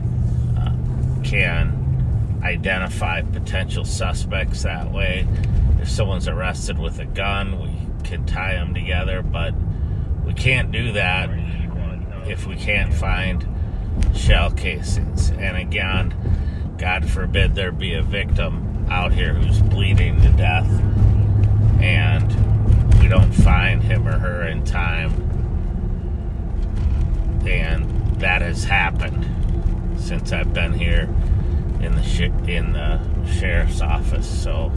can identify potential suspects that way. If someone's arrested with a gun, we can tie them together, but we can't do that if we can't find shell casings. And again, God forbid there be a victim out here who's bleeding to death and we don't find him or her in time. And that has happened since I've been here in the sheriff's office. So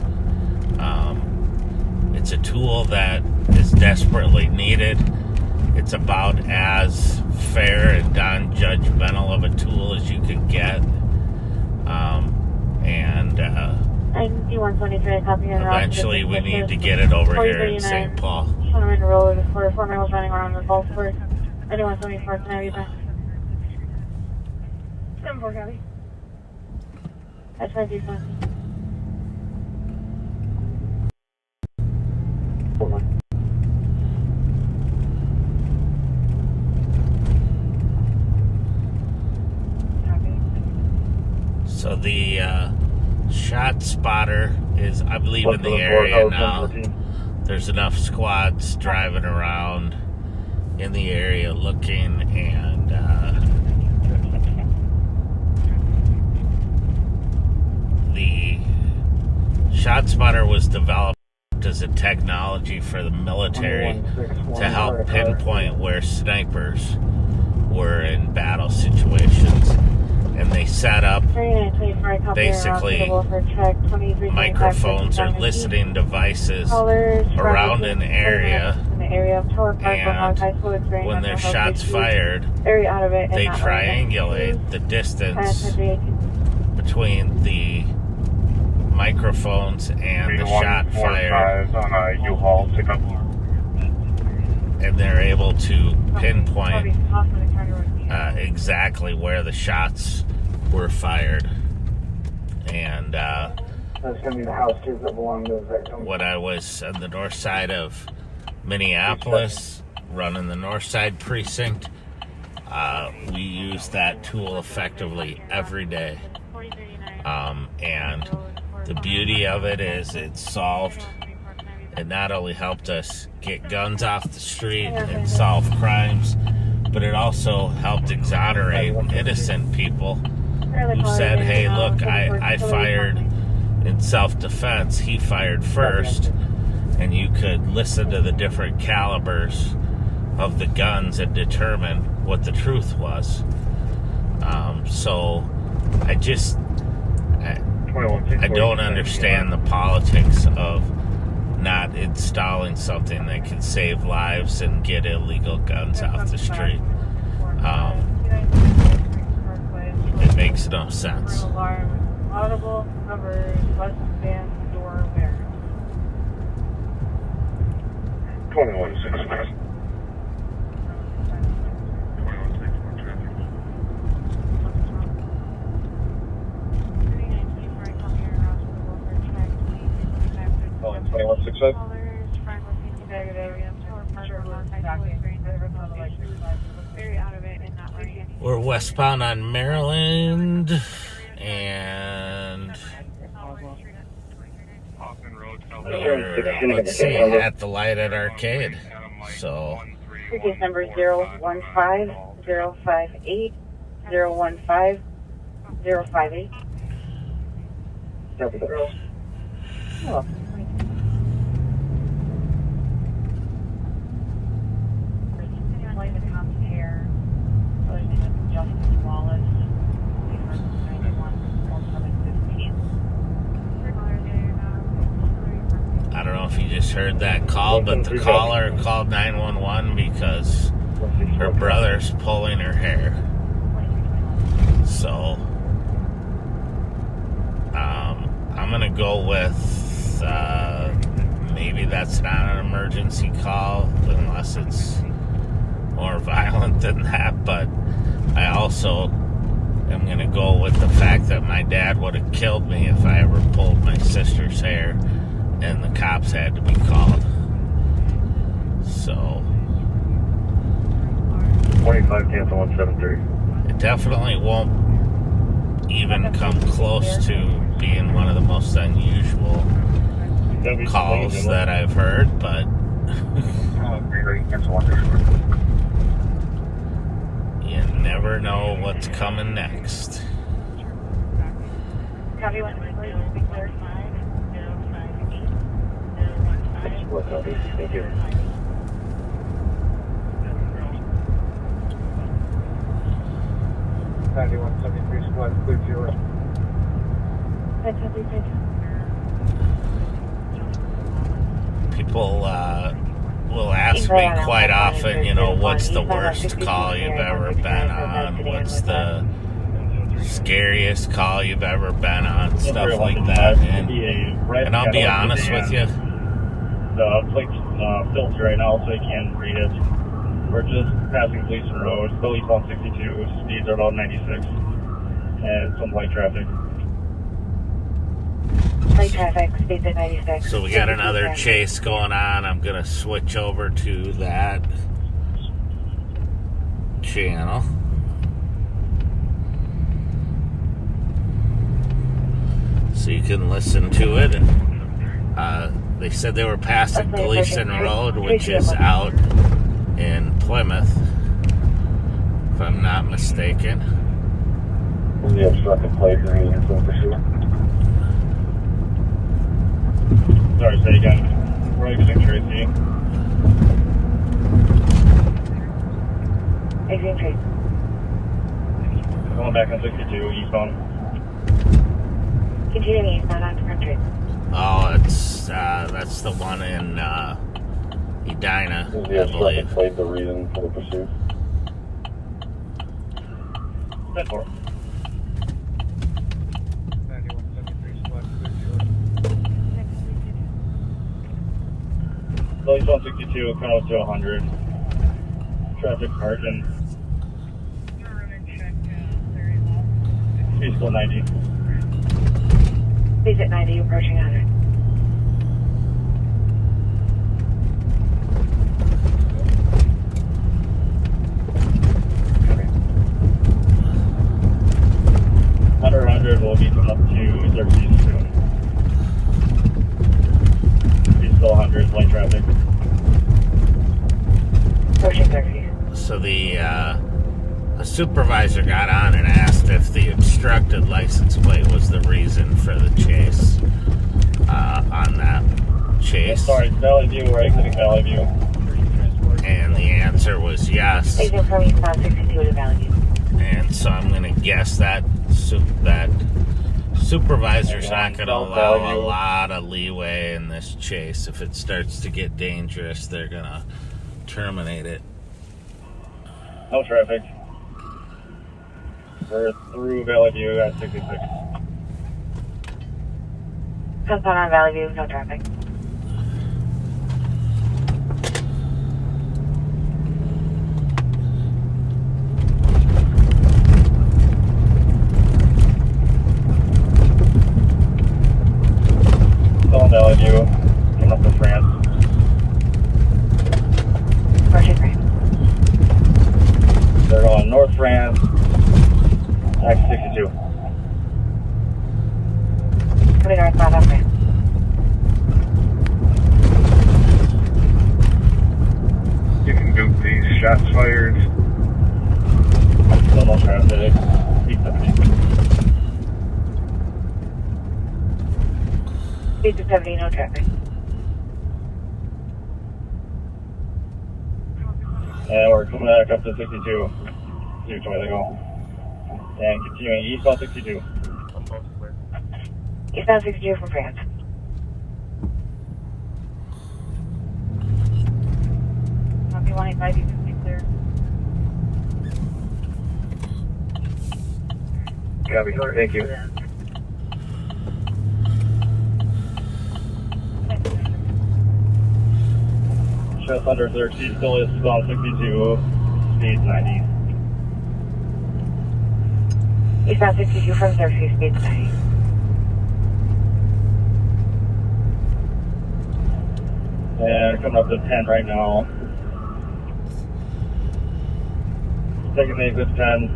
it's a tool that is desperately needed. It's about as fair and non-judgmental of a tool as you could get. Eventually we need to get it over here in St. Paul. Sherman Road, 4 miles running around the golf course. 9174, can I have you back? 74, copy. That's my defense. So the shot spotter is, I believe, in the area now. There's enough squads driving around in the area looking, and the shot spotter was developed as a technology for the military to help pinpoint where snipers were in battle situations. And they set up basically microphones or listening devices around an area, and when there's shots fired, they triangulate the distance between the microphones and the shot fired, and they're able to pinpoint exactly where the shots were fired. And That's going to be the houses that belong to the victim. when I was on the north side of Minneapolis, running the north side precinct, we used that tool effectively every day. And the beauty of it is it solved, it not only helped us get guns off the street and solve crimes, but it also helped exonerate innocent people who said, hey, look, I fired in self-defense, he fired first, and you could listen to the different calibers of the guns and determine what the truth was. So I don't understand the politics of not installing something that can save lives and get illegal guns off the street. It makes no sense. Audible covers West Van door where? 21-6. We're westbound on Maryland, and let's see, at the light at Arcade. So Case number 015-058-015-058. Oh. heard that call, but the caller called 911 because her brother's pulling her hair. So, I'm going to go with maybe that's not an emergency call unless it's more violent than that, but I also am going to go with the fact that my dad would have killed me if I ever pulled my sister's hair and the cops had to be called. So 25 cancel 173. it definitely won't even come close to being one of the most unusual calls that I've heard, but you never know what's coming next. Copy 1, be clear. Thank you. Squad, clear to yours. People will ask me quite often, you know, what's the worst call you've ever been on? What's the scariest call you've ever been on? Stuff like that. And I'll be honest with you. The plate's filtered right now, so you can't read it. We're just passing Gleason Road, still eastbound 62, speeds are about 96, and some light traffic. Light traffic, speeds at 96. So we got another chase going on. I'm going to switch over to that channel. So you can listen to it. They said they were passing Gleason Road, which is out in Plymouth, if I'm not mistaken. The obstructed plate green and so for sure. Sorry, say again. We're exiting Tracy. Exiting Tracy. Going back on 62, eastbound. Continuing eastbound onto Country. Oh, that's the one in Edina, I believe. Plate the reason for the pursuit. 10-4. 9173 squad, clear to yours. Still eastbound 62, kind of to 100. Traffic margin. Speed still 90. Speeds at 90, approaching 100. Under 100 will be coming up to Xerxes soon. Speed still 100, light traffic. Approaching Xerxes. So the supervisor got on and asked if the obstructed license plate was the reason for the chase. On that chase. Sorry, Valley View, we're exiting Valley View. And the answer was yes. Exit from eastbound 62 to Valley View. And so I'm going to guess that supervisor's not going to allow a lot of leeway in this chase. If it starts to get dangerous, they're going to terminate it. No traffic. We're through Valley View at 66. Southbound on Valley View, no traffic. Still in Valley View, coming up to France. Approaching France. They're going North France, Act 62. Coming northbound on France. You can dupe these shots fired. Still no traffic. 870. Speeds at 70, no traffic. And we're coming back up to 62. See which way they go. And continuing eastbound 62. Eastbound 62 from France. 2325, you can stay clear. Copy. Thank you. Just under 30, still is about 62, speed 90. Eastbound 62 from 30, speed 90. And coming up to 10 right now. Taking the exit 10.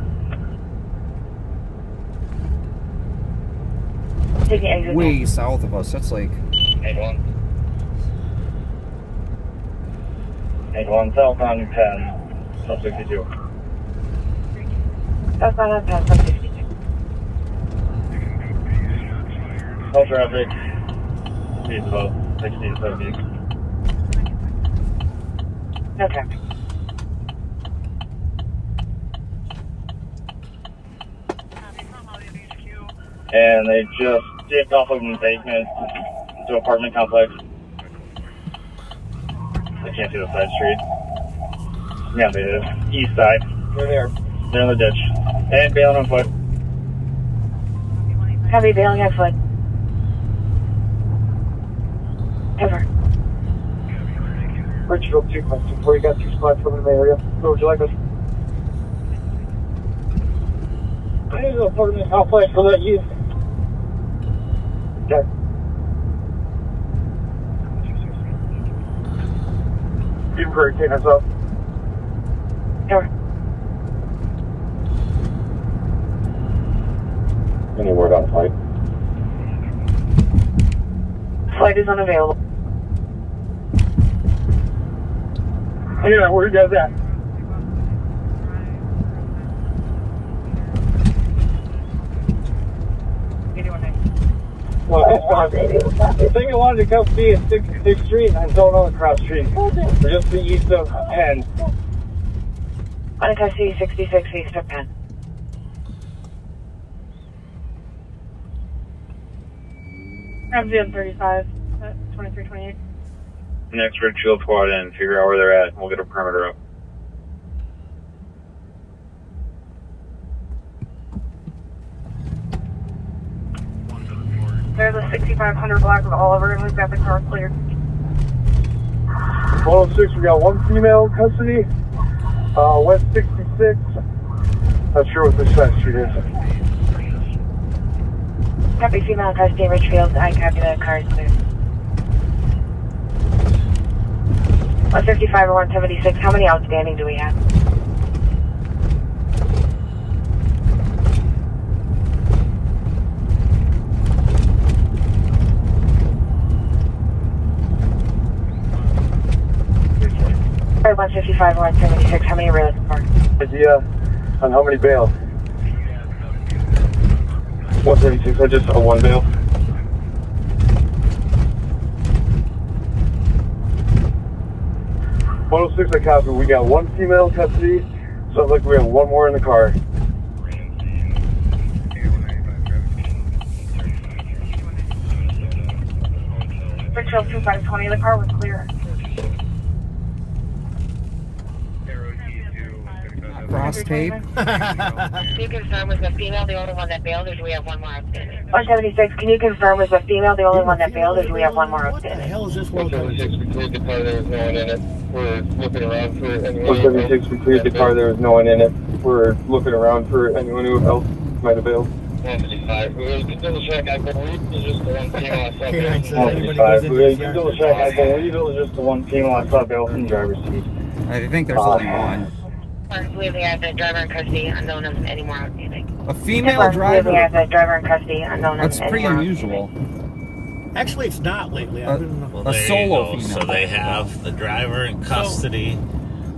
Taking exit Way south of us. That's like 81. 81 south on 10, sub 62. That's not on pass, sub 62. No traffic. Speed's about 60 to 70. No traffic. And they just dipped off of embankment to apartment complex. I can't see the side street. Yeah, they did. East side. They're there. They're in the ditch. And bailing on foot. Heavy bailing on foot. Ever. Richfield 2 question 4, you got 2 spots from the area. Where would you like us? I need an apartment complex for that you. Okay. Even for taking us up. Ever. Any word on flight? Flight is unavailable. Yeah, where you guys at? Well, I think I wanted to come see at 66th Street and don't know the cross street. We're just the east of Penn. I think I see 66 east of Penn. RAMSEY on 35 at 2328. Next Richfield squad in, figure out where they're at, and we'll get a perimeter up. There's a 6500 block of Oliver, and we've got the car cleared. 106, we got one female in custody. West 66. Not sure what this side street is. Copy female in custody in Richfield. I copy the car is clear. 155 or 176. How many outstanding do we have? Or 155 or 176. How many are we looking for? Idea on how many bail? 176, I just saw one bail. .106, I copy. We got one female in custody. Sounds like we have one more in the car. Richfield 2520, the car was clear. cross tape. Can you confirm was the female the only one that bailed, or do we have one more outstanding? 176, can you confirm was the female the only one that bailed, or do we have one more outstanding? What the hell is this one coming? 176, we cleared the car, there was no one in it. We're looking around for anyone. 176, we cleared the car, there was no one in it. We're looking around for anyone who might have bailed. 155, we can double check, I believe it was just the one female I saw bail. 155, we can double check, I believe it was just the one female I saw bail from the driver's seat. I think there's only one. I believe they have the driver in custody, unknown of any more outstanding. A female driver? They have the driver in custody, unknown of That's any pretty more unusual. Actually, it's not lately. A There you solo go. female. So they have the driver in custody.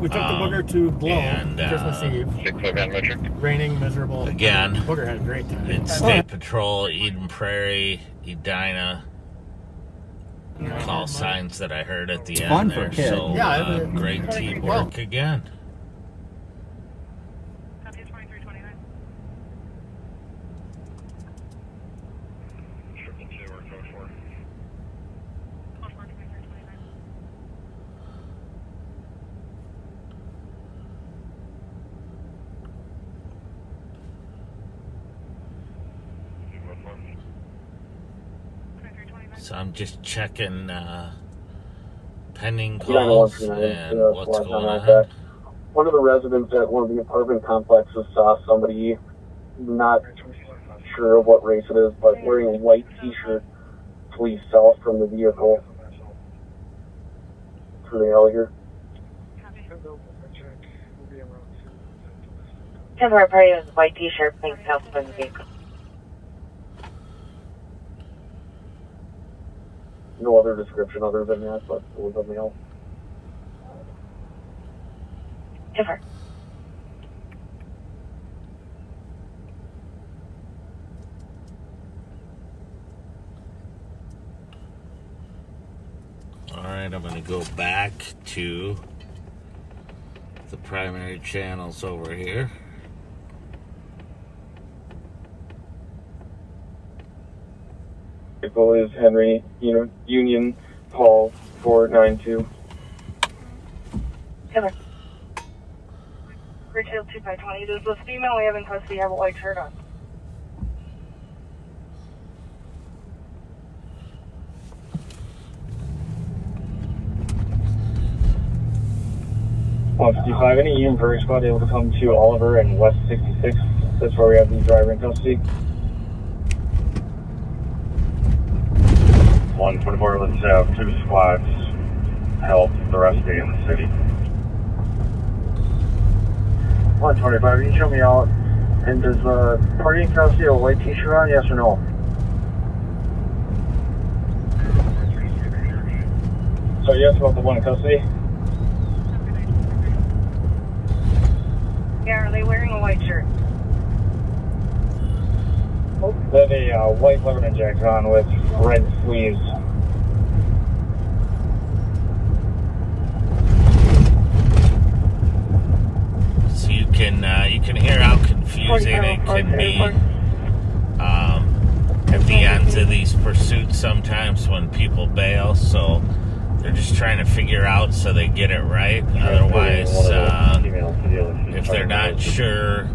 We took the booger to Blow and, Christmas Eve. 6 metric. Raining, miserable. Again, Booger had a great time. it's State Patrol, Eden Prairie, Edina. Call signs that I heard at the It's end fun for there. kids. So Yeah, great teamwork again. So I'm just checking pending calls and what's going on. One of the residents at one of the apartment complexes saw somebody, not sure of what race it is, but wearing a white t-shirt flee south from the vehicle through the alley here. Temporary party with a white t-shirt, pink south from the vehicle. No other description other than that, but it was a male. Different. Alright, I'm going to go back to the primary channels over here. Vehicle is Henry Union Hall 492. Different. Retail 2x20. Does this female we have in custody have a white shirt on? $155, any inventory squad able to come to Oliver and West 66? That's where we have the driver in custody. 124, let's have 2 squads help the rest stay in the city. 125, can you show me out? And does the party in custody have a white t-shirt on, yes or no? So yes about the one in custody? Yeah, are they wearing a white shirt? They have a white Lebanon jacket on with red sleeves. So you can hear how confusing it can be at the ends of these pursuits sometimes when people bail. So they're just trying to figure out so they get it right. Otherwise, if they're not sure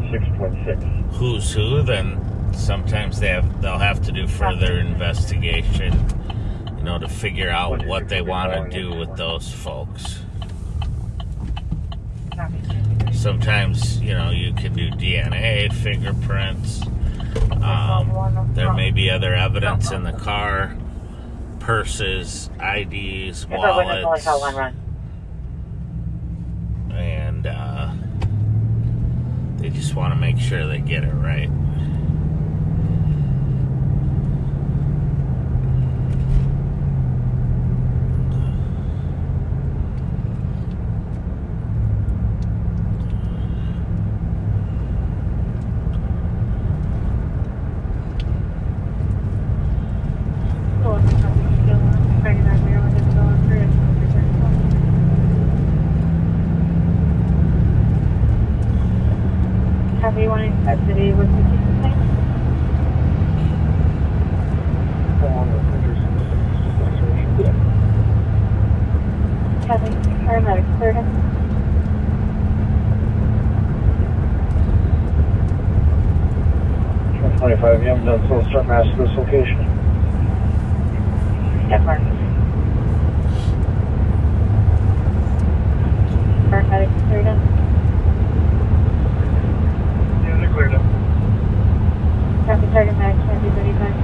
6.6 who's who, then sometimes they'll have to do further investigation, to figure out what they want to do with those folks. Sometimes, you can do DNA, fingerprints. There may be other evidence in the car, purses, IDs, wallets, and they just want to make sure they get it right. Copy, one in custody. What's the key name? Copy. Paramedics, cleared him. $125, you haven't done full start mass to this location. Different. Paramedics, cleared him. Yeah, they're cleared up. Copy, target max, 2035.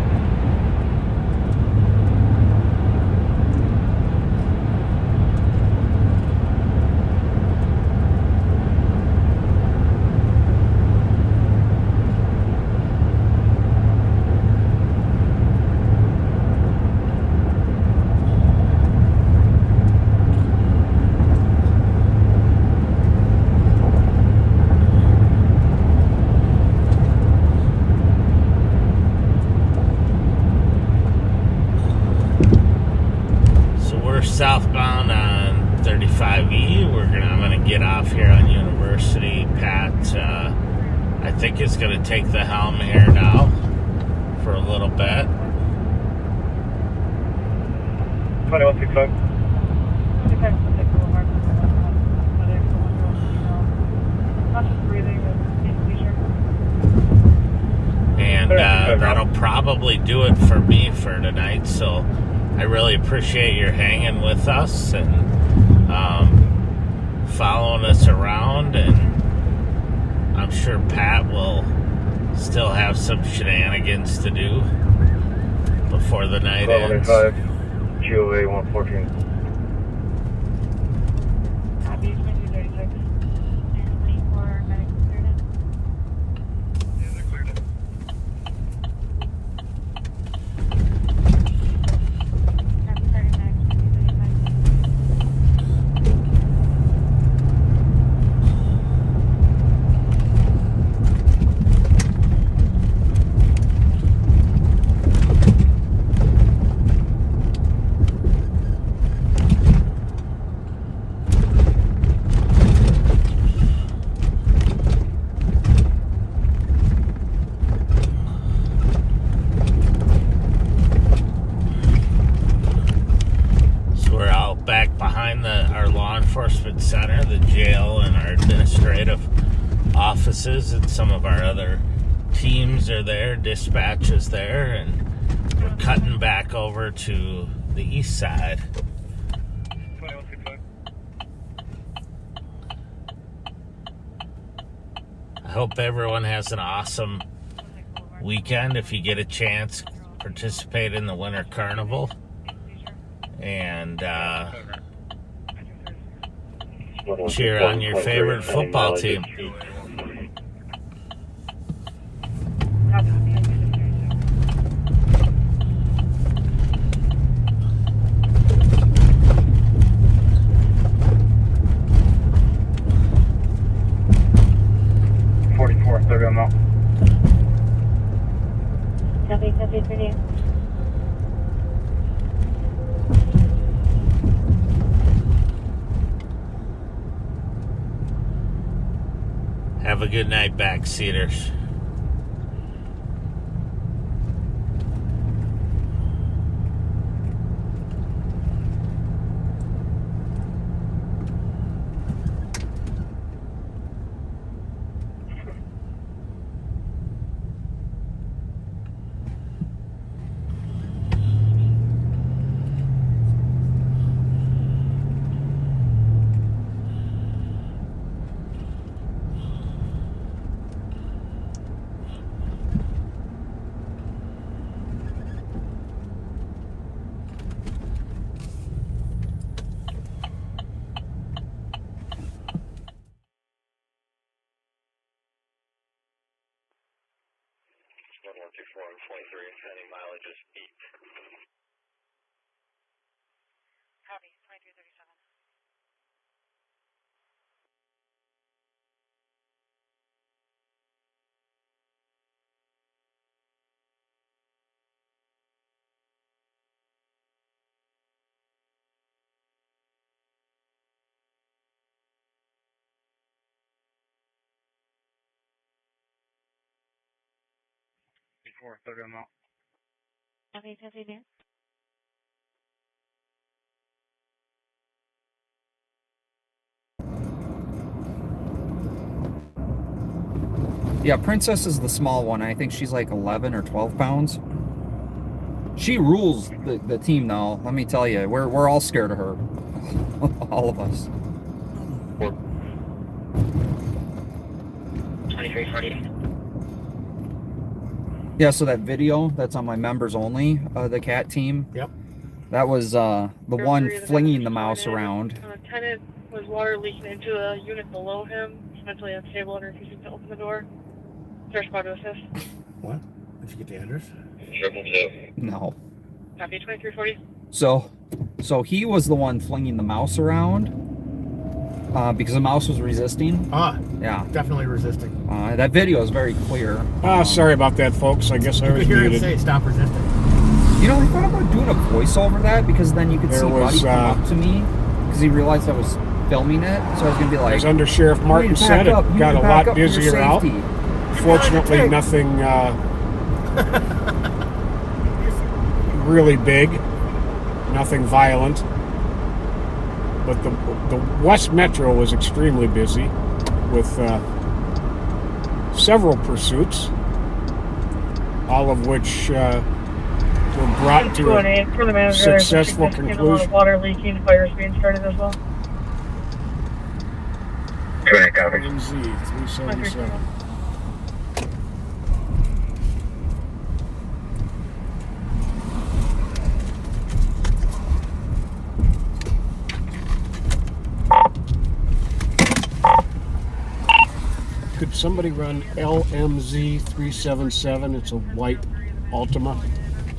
Southbound on 35E. I'm gonna get off here on University. Pat, I think is gonna take the helm here now for a little bit. 2165. And that'll probably probably do it for me for tonight. So I really appreciate your hanging with us and following us around. And I'm sure Pat will still have some shenanigans to do before the night ends. GOA 114. Copy, 2236. Yeah, they're cleared in. Back behind our law enforcement center, the jail, and our administrative offices, and some of our other teams are there, dispatch is there, and we're cutting back over to the east side. I hope everyone has an awesome weekend. If you get a chance, participate in the Winter Carnival. And cheer on your favorite football team. Copy, 30. Have a good night, backseaters. Copy, 2237. Before 30 I'm out. Copy, 30. Yeah, Princess is the small one. I think she's like 11 or 12 pounds. She rules the team now. Let me tell you, we're all scared of her. All of us. 2340. Yeah, so that video that's on my members only, the cat team. Yep. That was the one flinging the mouse around. Tenant was water leaking into a unit below him. He's mentally unstable and refusing to open the door. First squad to assist. What? Did you get the address? No. Copy, 2340. So he was the one flinging the mouse around because the mouse was resisting. Ah, yeah, definitely resisting. That video is very clear. Sorry about that, folks. I guess I was Hear him muted. say, "Stop resisting." You know, I thought about doing a voice over that because then you could see Buddy come up to me because he realized I was filming it. So I was gonna be like, as Under Sheriff Martin said, it got a lot busier out. Fortunately, nothing really big, nothing violent. But the West Metro was extremely busy with several pursuits. all of which were brought to a for the manager, successful there's a significant amount conclusion. of water leaking, fires being started as well. RAMSEY 377. Could somebody run LMZ 377? It's a white Altima.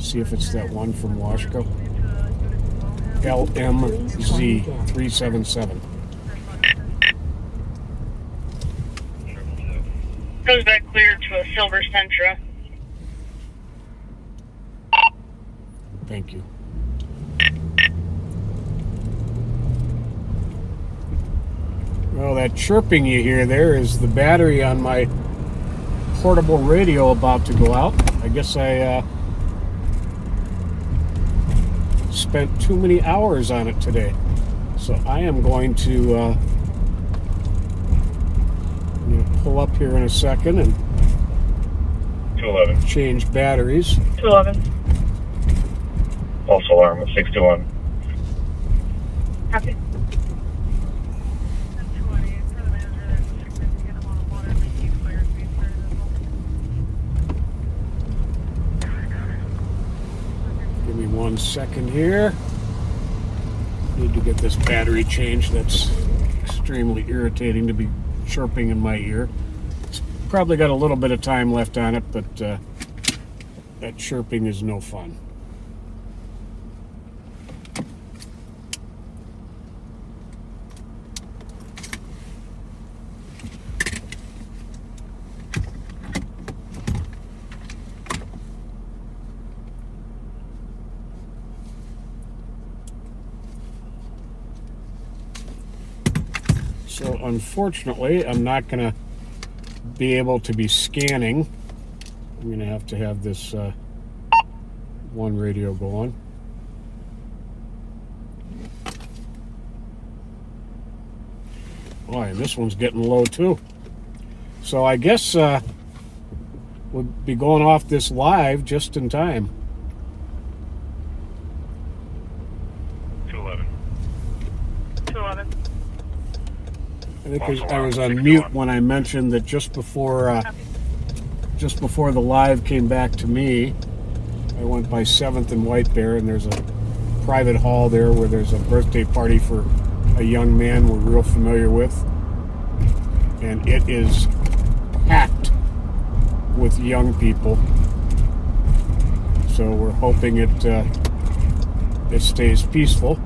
See if it's that one from Washco. LMZ 377. Goes back clear to a silver Sentra. Thank you. Well, that chirping you hear there is the battery on my portable radio about to go out. I guess I spent too many hours on it today. So I am going to pull up here in a second and 211. change batteries. 211. False alarm at 621. Copy. Give me 1 second here. Need to get this battery changed. That's extremely irritating to be chirping in my ear. It's probably got a little bit of time left on it, but that chirping is no fun. So unfortunately, I'm not going to be able to be scanning. I'm going to have this one radio go on. Boy, and this one's getting low too. So I guess we'll be going off this live just in time. 211. 211. I think I was on mute when I mentioned that just before the live came back to me, I went by 7th and White Bear, and there's a private hall there where there's a birthday party for a young man we're real familiar with, and it is packed with young people. So we're hoping it stays peaceful.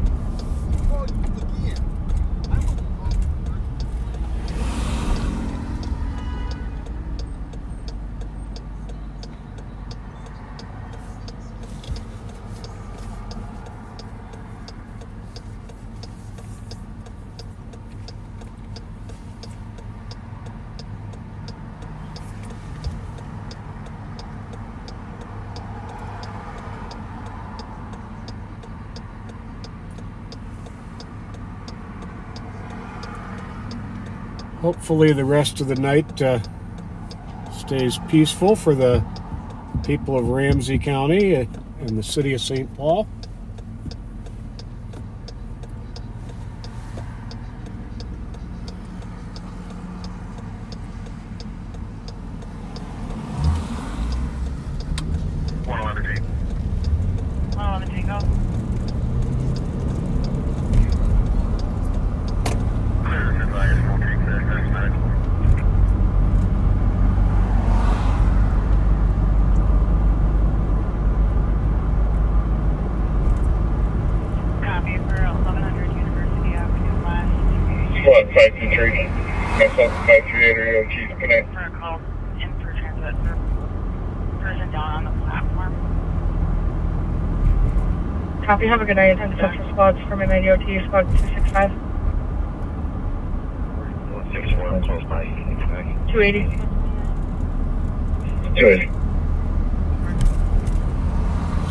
Hopefully the rest of the night stays peaceful for the people of Ramsey County and the city of St. Paul. Squad 523. Myself 538 Chief Connect. For a call in for transit for person down on the platform. Copy, have a good night. I'm Central Squads from MIDOT, Squad 265. 161, close by. 280. 280.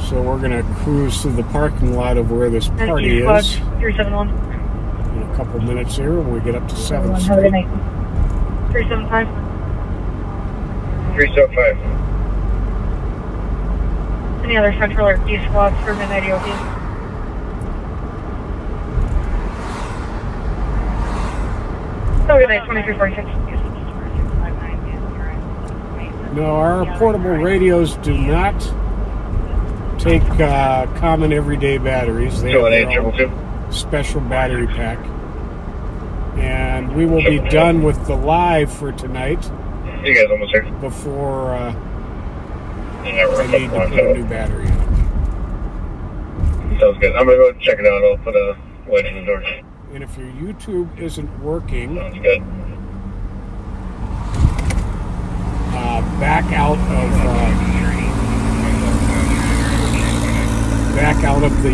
So we're going to cruise through the parking lot of where this party Squad is 371. in a couple minutes here when we get up to 7th Have a good Street. night. 375. 375. Any other central or east squads for midnight EOD? So good night, 2346. No, our portable radios do not take common everyday batteries. They have their own special battery pack. And we will be done with the live for tonight. You guys almost here. Before I need to on, put a new battery in. Sounds good. I'm going to go check it out. I'll put a light in the door. And if your YouTube isn't working, sounds good. Back out of the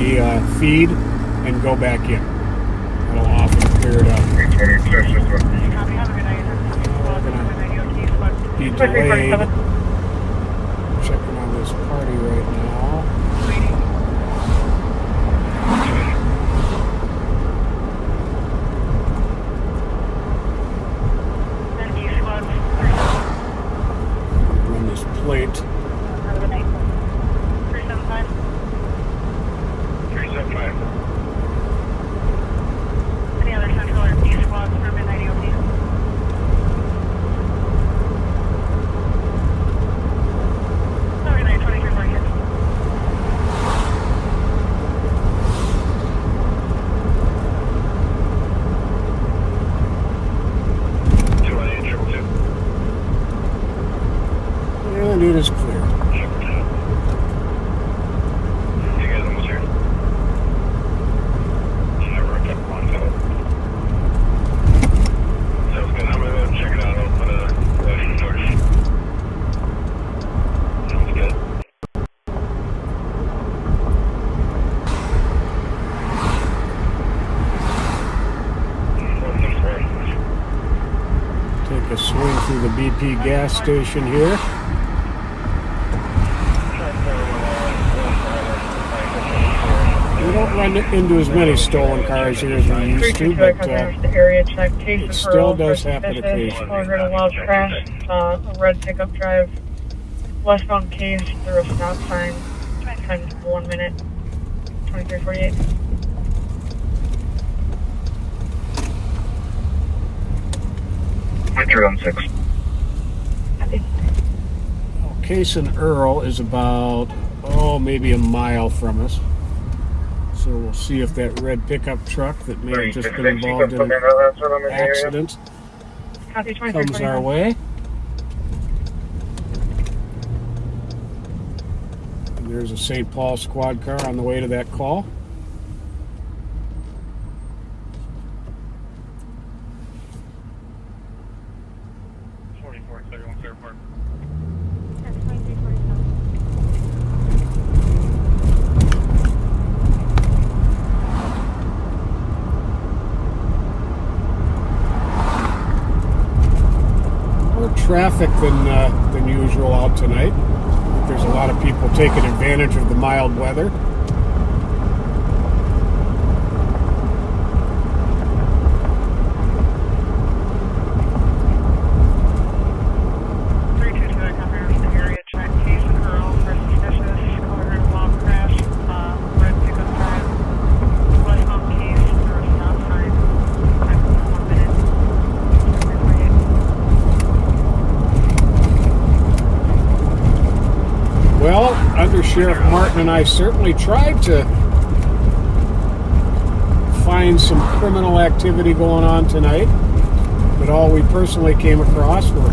feed and go back in. That'll often clear it up. Be delayed. Checking on this party right now. Run this plate. 375. 375. Any other central or east squads for midnight EOD? Good night, 2346. And it is clear. You guys almost here. Never kept on going. Sounds good. I'm going to go check it out. I'll put a light in the door. Sounds good. Take a swing through the BP gas station here. We don't run into as many stolen cars here as we used to, but it still does happen occasionally. We're going to wild crash, a red pickup drive, westbound case through a stop sign, time 1 minute, 2348. Winter on 6. Case and Earl is about, maybe a mile from us. So we'll see if that red pickup truck that may have just been involved in an accident comes our way. And there's a St. Paul squad car on the way to that call. Traffic than usual out tonight. There's a lot of people taking advantage of the mild weather. Well, Under Sheriff Martin and I certainly tried to find some criminal activity going on tonight, but all we personally came across were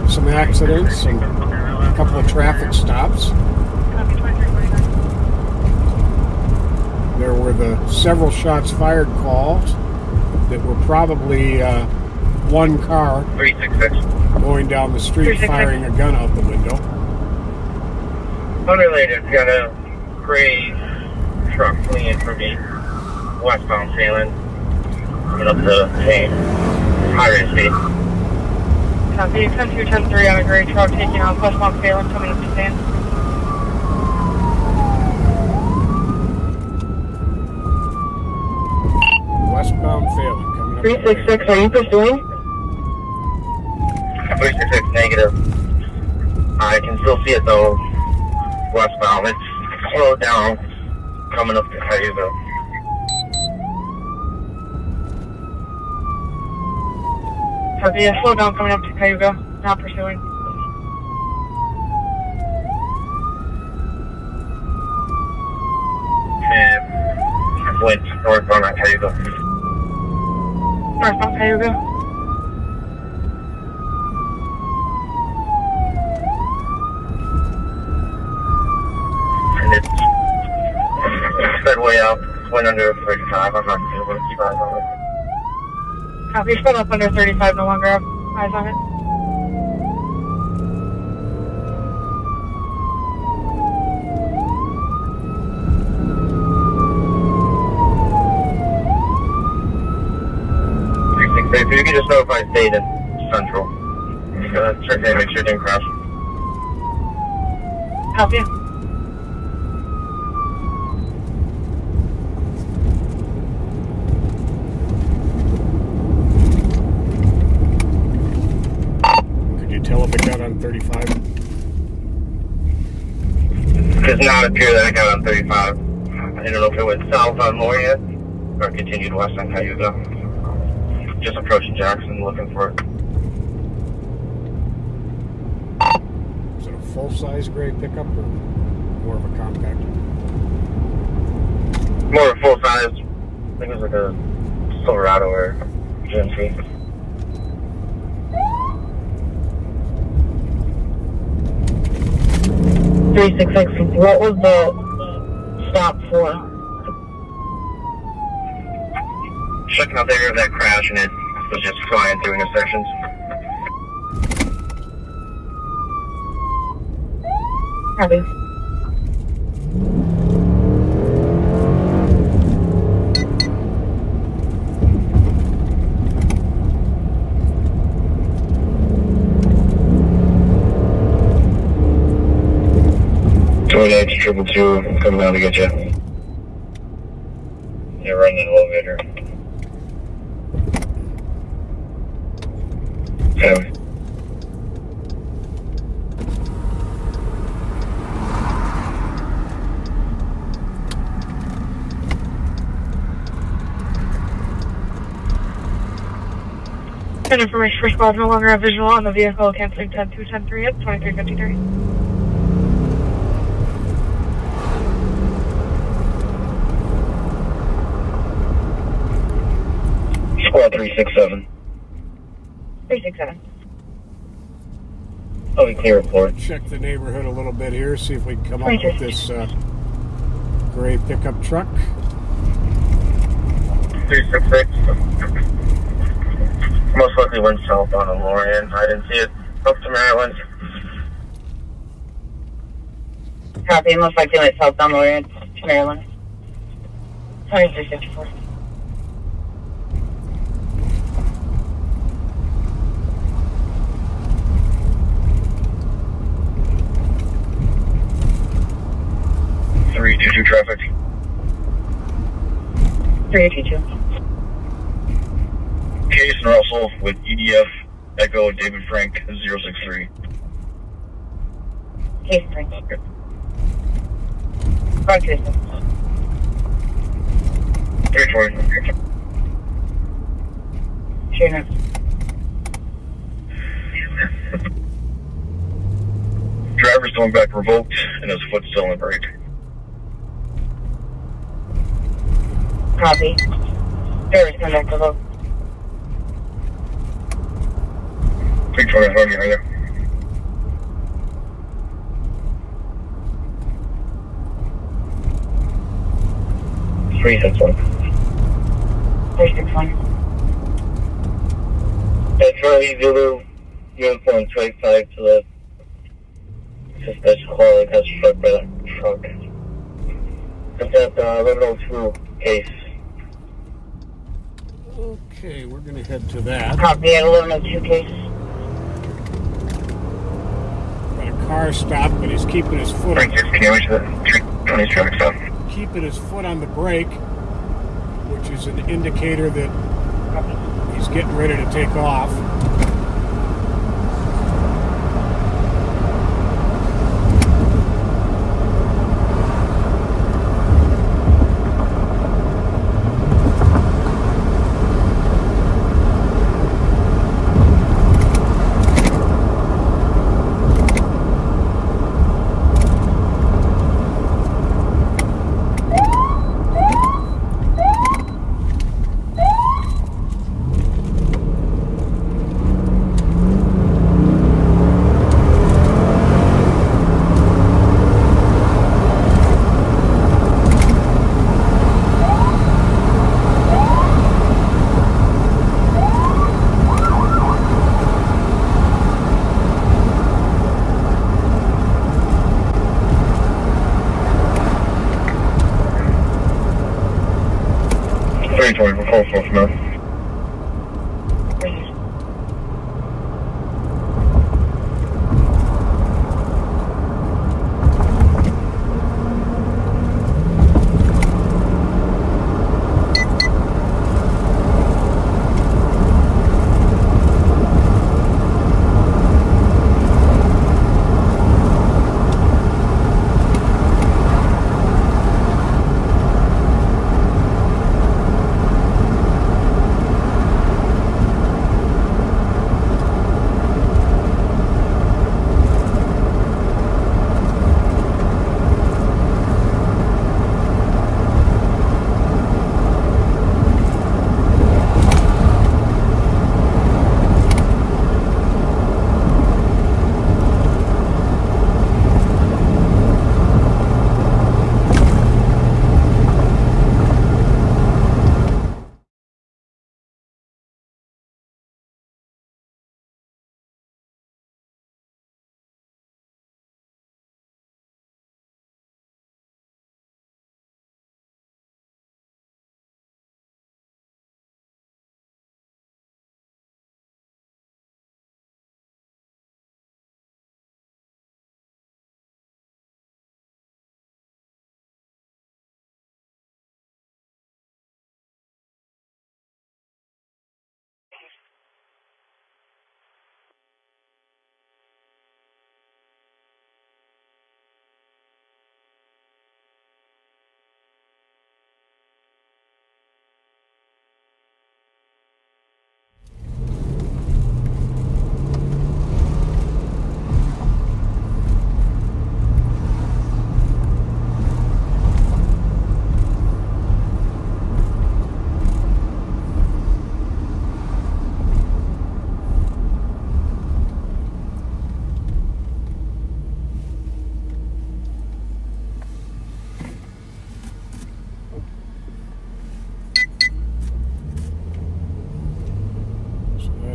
some accidents and a couple of traffic stops. There were the several shots fired calls that were probably one car 366 going down the street firing a gun out the window. Unrelated, got a gray truck fleeing from me, westbound sailing, coming up to Maine, high rate speed. Copy, 10210-3 on a gray truck taking off westbound sailing, coming up to Maine. Westbound failing, coming up. 366, are you pursuing? 366 negative. I can still see it though, westbound. It's slow down coming up to Cayuga. Copy, slow down coming up to Cayuga, not pursuing. And went northbound on Cayuga. Northbound Cayuga. And it sped way up, went under 35. I'm not able to keep eyes on it. Copy, sped up under 35, no longer have eyes on it. If you can just notify State and Central. Check in, make sure it didn't crash. Copy. Could you tell if it got on 35? It does not appear that it got on 35. I don't know if it went south on Lorient or continued west on Cayuga. Just approaching Jackson, looking for it. Is it a full-size gray pickup or more of a compact? More full size. I think it was like a Silverado or GMC. What was the stop for? Checking out the area of that crash, and it was just flying through intersections. Copy. Triple two coming down to get you. You're running an elevator. Okay. Good information for squad, no longer have visual on the vehicle, canceling 10-2-10-3 at 2353. Squad 367. 367. Oh, we clear report. Check the neighborhood a little bit here, see if we can come up with this gray pickup truck. 366. Most likely went southbound on Lorient. I didn't see it. Up to Maryland. Copy, most likely went southbound Lorient to Maryland. 2354. .322 traffic. 382. Case and Russell with EDF Echo David Frank 063. Case and Frank. Right to 320. Sure enough. Driver's going back revoked and his foot's still on the brake. Copy. Driver's going back revoked. 320, how are you there? Three six one. 361. Charlie Zulu, uniform 25 to the suspicious calling has struck by that truck. It's at 1102 case. Okay, we're going to head to that. Copy at 1102 case. Got a car stopped, but he's keeping his foot on, 360 damage to the 320 traffic stop. keeping his foot on the brake, which is an indicator that he's getting ready to take off. call for now.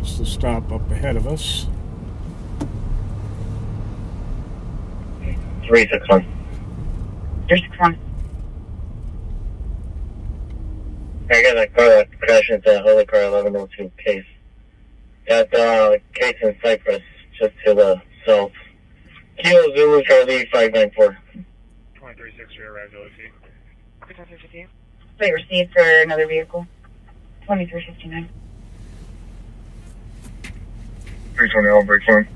That's the stop up ahead of us. 361. 361. I got a car that crashed into Holy Car 1102 case. Got case in Cypress, just to the south. Kilo Zulu Charlie 594. 2360 arrived at OC. 352. Plate received for another vehicle. 2359. 320 all break line.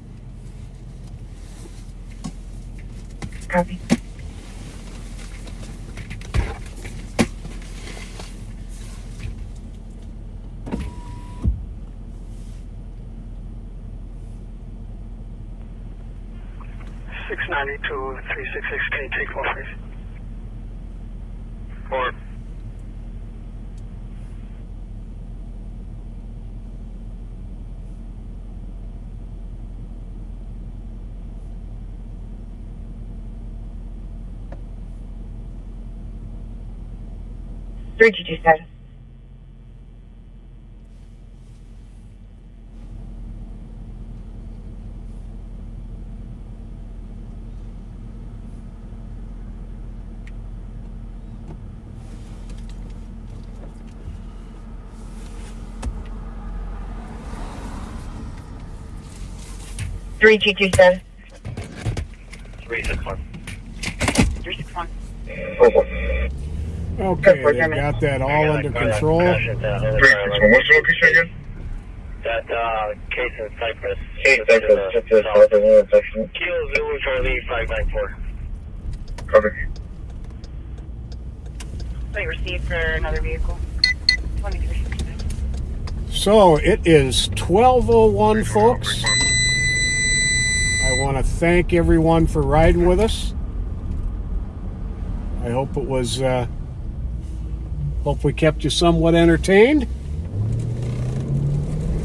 Copy. (692) 366. Can you take 4 please? 4. Three two status. Three two status. 361. 361. Okay, they got that all under control. 361. What's the location again? That case in Cypress. Case Cypress, just to the south of the intersection. Kilo Zulu Charlie 594. Copy. Plate received for another vehicle. 2369. So it is 12:01, folks. I want to thank everyone for riding with us. I hope it was, hope we kept you somewhat entertained.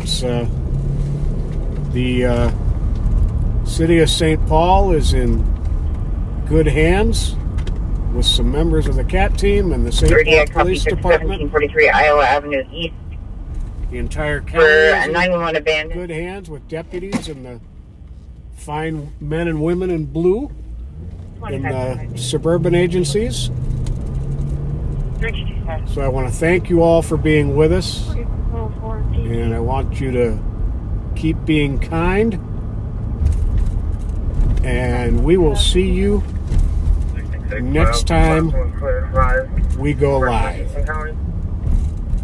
It's, the city of St. Paul is in good hands with some members of the CAT team and the St. Paul Police Department. 1743 Iowa Avenue East. The entire For county is a in 911 abandoned. good hands with deputies and the fine men and women in blue in the suburban agencies. So I want to thank you all for being with us. And I want you to keep being kind. And we will see you next time we go live.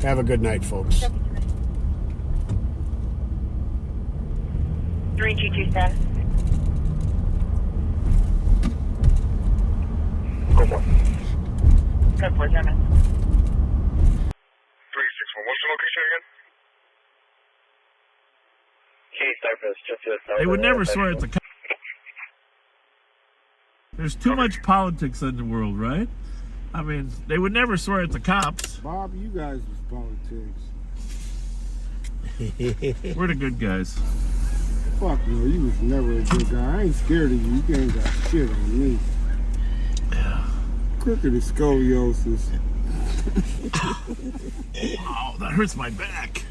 Have a good night, folks. 322 status. Go for it. Good for German. 361. What's the location again? Key Cypress, just to the south. They would never swear at the cops. There's too much politics in the world, right? I mean, they would never swear at the cops. Bob, you guys was politics. We're the good guys. Fuck no, you was never a good guy. I ain't scared of you. You ain't got shit on me. Crooked is scoliosis. Oh, that hurts my back.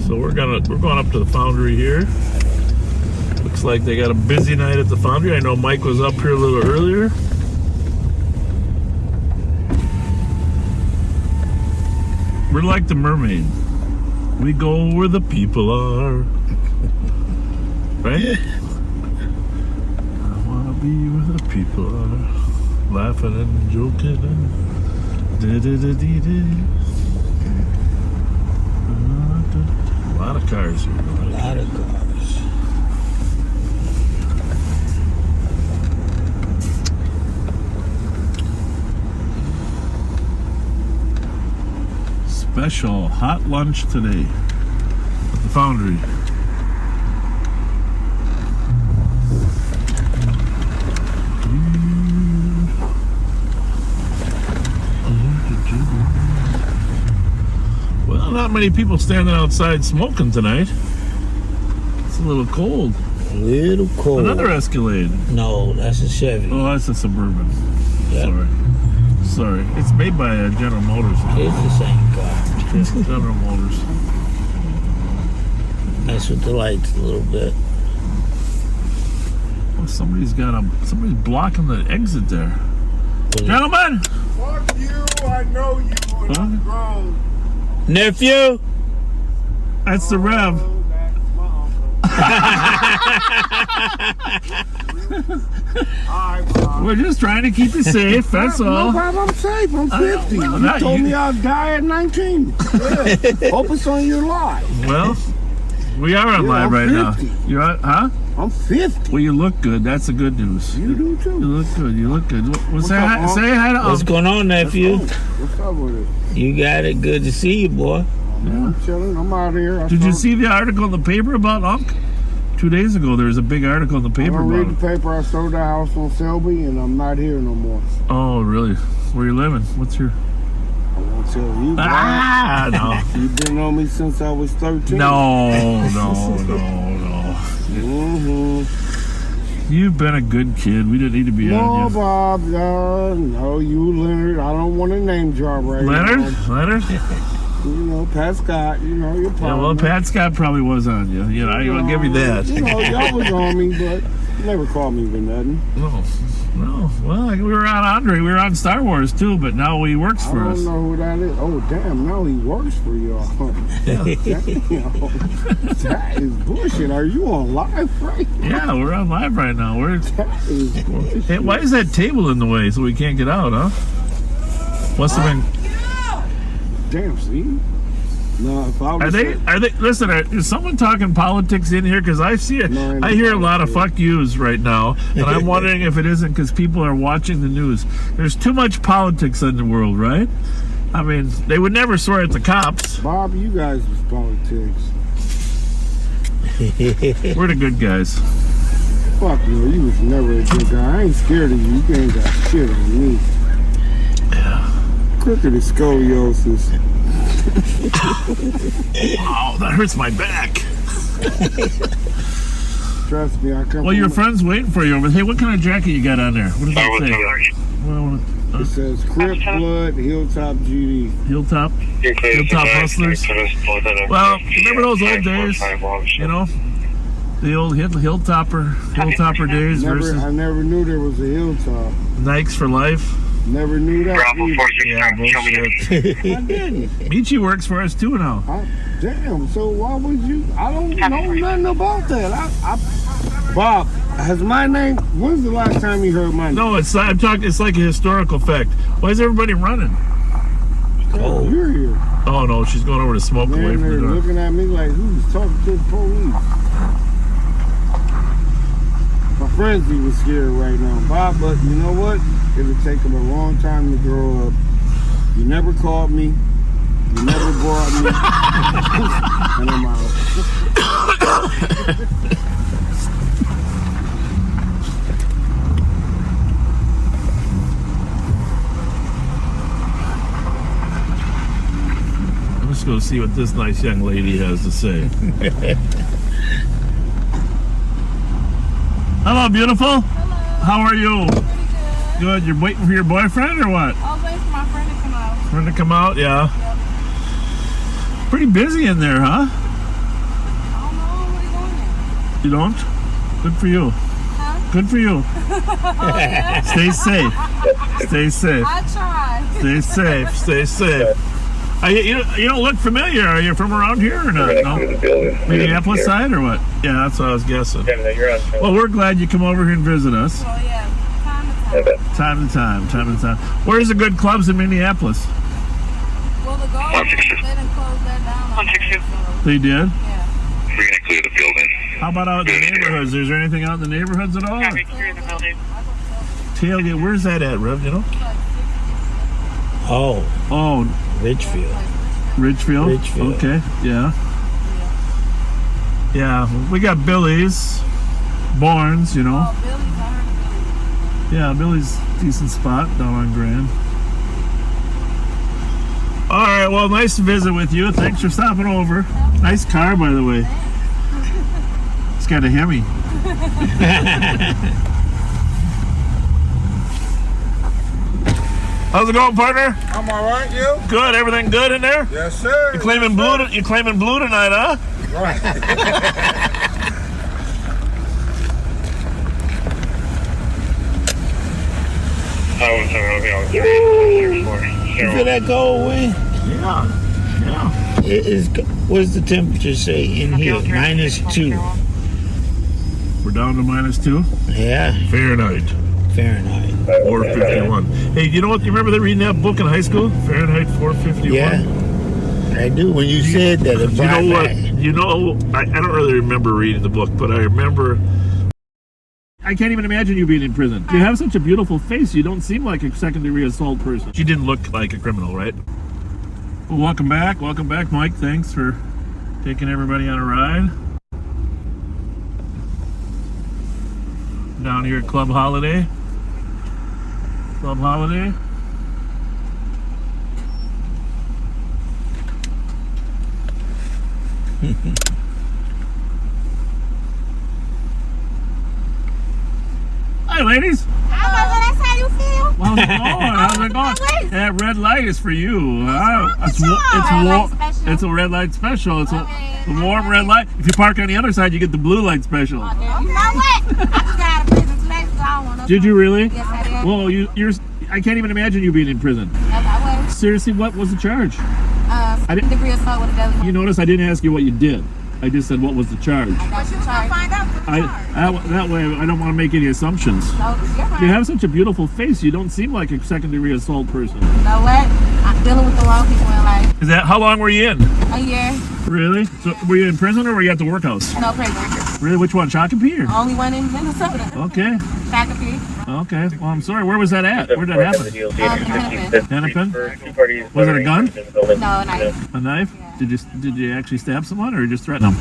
So we're going up to the foundry here. Looks like they got a busy night at the foundry. I know Mike was up here a little earlier. We're like the mermaid. We go where the people are. Right? I wanna be where the people are. Laughing and joking and a lot of cars here. A lot of cars. Special hot lunch today at the foundry. Well, not many people standing outside smoking tonight. It's a little cold. A little cold. Another Escalade. No, that's a Chevy. Oh, that's a Suburban. Yep. Sorry. It's made by General Motors. It's the same car. General Motors. Mess with the lights a little bit. Oh, somebody's blocking the exit there. Gentlemen! Fuck you, I know you, and I'm grown. Nephew? That's the Rev. We're just trying to keep you safe, that's all. No, Bob, I'm safe. I'm 50. You told me I'd die at 19. Yeah. Hope it's on your live. Well, we are on live right 50. Now. You're on, huh? I'm 50. Well, you look good. That's the good news. You do too. You look good. You look good. Say hi to What's going on, nephew? What's up with it? You got it. Good to see you, boy. Yeah. I'm chilling. I'm out here. Did you see the article in the paper about Unc? 2 days ago, there was a big article in the paper about it. I read the paper. I sold the house on Selby, and I'm not here no more. Oh, really? Where you living? What's your... I won't tell you. Ah, no. You've been on me since I was 13. No. Mm-hmm. You've been a good kid. We didn't need to be on you. No, Bob. No, you, Leonard. I don't want to name drop right now. Leonard? You know, Pat Scott, you know, you're probably... Yeah, well, Pat Scott probably was on you. You know, I'll give you that. You know, y'all was on me, but you never called me for nothing. No. Well, we were on Andre. We were on Star Wars, too, but now he works for us. I don't know who that is. Oh, damn, now he works for y'all. Damn. That is bullshit. Are you on live right now? Yeah, we're on live right now. That is bullshit. Hey, why is that table in the way so we can't get out, huh? Must have been... Damn, see? No, if I was are they? Listen, is someone talking politics in here? Because I see it. No, I hear a lot of fuck yous right now, and I'm wondering if it isn't because people are watching the news. There's too much politics in the world, right? I mean, they would never swear at the cops. Bob, you guys was politics. We're the good guys. Fuck no, you was never a good guy. I ain't scared of you. You ain't got shit on me. Crooked is scoliosis. Oh, that hurts my back. Trust me, I come. Well, your friend's waiting for you over there. Hey, what kind of jacket you got on there? What does it say? It says Crip Blood Hilltop GD. Hilltop Hustlers. Well, remember those old days? You know, the old Hilltopper days versus. I never knew there was a Hilltop. Nikes for life. Never knew that. Bravo either. 46 Yeah, times. Show me bullshit. I didn't. Michi works for us too now. Damn, so why would you? I don't know nothing about that. Bob, has my name, when's the last time you heard my name? No, it's I'm talking. It's like a historical fact. Why is everybody running? Oh, you're here. Oh no, she's going over to smoke away Man, from the they're door. looking at me like, who's talking to the police? My frenzy was scared right now, Bob, but you know what? It'll take them a long time to grow up. You never called me. You never brought me. And I'm out. Let's go see what this nice young lady has to say. Hello, beautiful. Hello. How are you? Pretty good. Good. You're waiting for your boyfriend or what? I was waiting for my friend to come out. Friend to come out? Yeah. Yep. Pretty busy in there, huh? I don't know. What are you doing there? You don't? Good for you. Huh? Good for you. Oh, yeah. Stay safe. Stay safe. I tried. Stay safe. Stay safe. You don't look familiar. Are you from around here or not? No? Minneapolis side or what? Yeah, that's what I was guessing. Well, we're glad you come over here and visit us. Oh, yeah. Time to time. Time to time. Where's the good clubs in Minneapolis? Well, the goal is they didn't close that down. They did? Yeah. We're going to clear the building. How about out in the neighborhoods? Is there anything out in the neighborhoods at all? Clear the building. Tailgate, where's that at, Rev? You know? Oh, Ridgefield. Ridgefield? Ridgefield. Okay, yeah. Yeah, we got Billy's, Barnes, you know. Oh, Billy's. I heard of Billy's. Yeah, Billy's decent spot down on Grand. All right, well, nice to visit with you. Thanks for stopping over. Nice car, by the way. It's got a Hemi. How's it going, partner? I'm all right, you? Good. Everything good in there? Yes, sir. You claiming blue? You claiming blue tonight, huh? Right. You feel that go away? Yeah. What's the temperature say in here? -2. We're down to -2? Yeah. Fahrenheit. 451. Hey, you know what? You remember reading that book in high school? Fahrenheit 451? Yeah. I do. When you said that, it you know what? You know, I don't really remember reading the book, but I remember. I can't even imagine you being in prison. You have such a beautiful face. You don't seem like a second-degree assault person. She didn't look like a criminal, right? Well, welcome back, Mike. Thanks for taking everybody on a ride. Down here at Club Holiday. Hi, ladies. That's how you feel? How's it going? How's it going? That red light is for you. It's a red light special. It's a warm red light. If you park on the other side, you get the blue light special. You know what? I just got out of prison today, so I want to. Did you really? Yes, I did. Well, you're. I can't even imagine you being in prison. Seriously, what was the charge? Degree assault with a deadly. You notice I didn't ask you what you did. I just said what was the charge. But you was gonna find out the charge. That way I don't want to make any assumptions. No, you're right. You have such a beautiful face. You don't seem like a second-degree assault person. You know what? I'm dealing with the wrong people in life. Is that how long were you in? A year. Really? So were you in prison or were you at the workhouse? No prison. Really? Which one? Shakopee or? Only one in Minnesota. Okay. Shakopee. Okay. Well, I'm sorry. Where was that at? Where did that happen? Hennepin? Was it a gun? No, a knife. A knife? Yeah. Did you actually stab someone or just threaten them?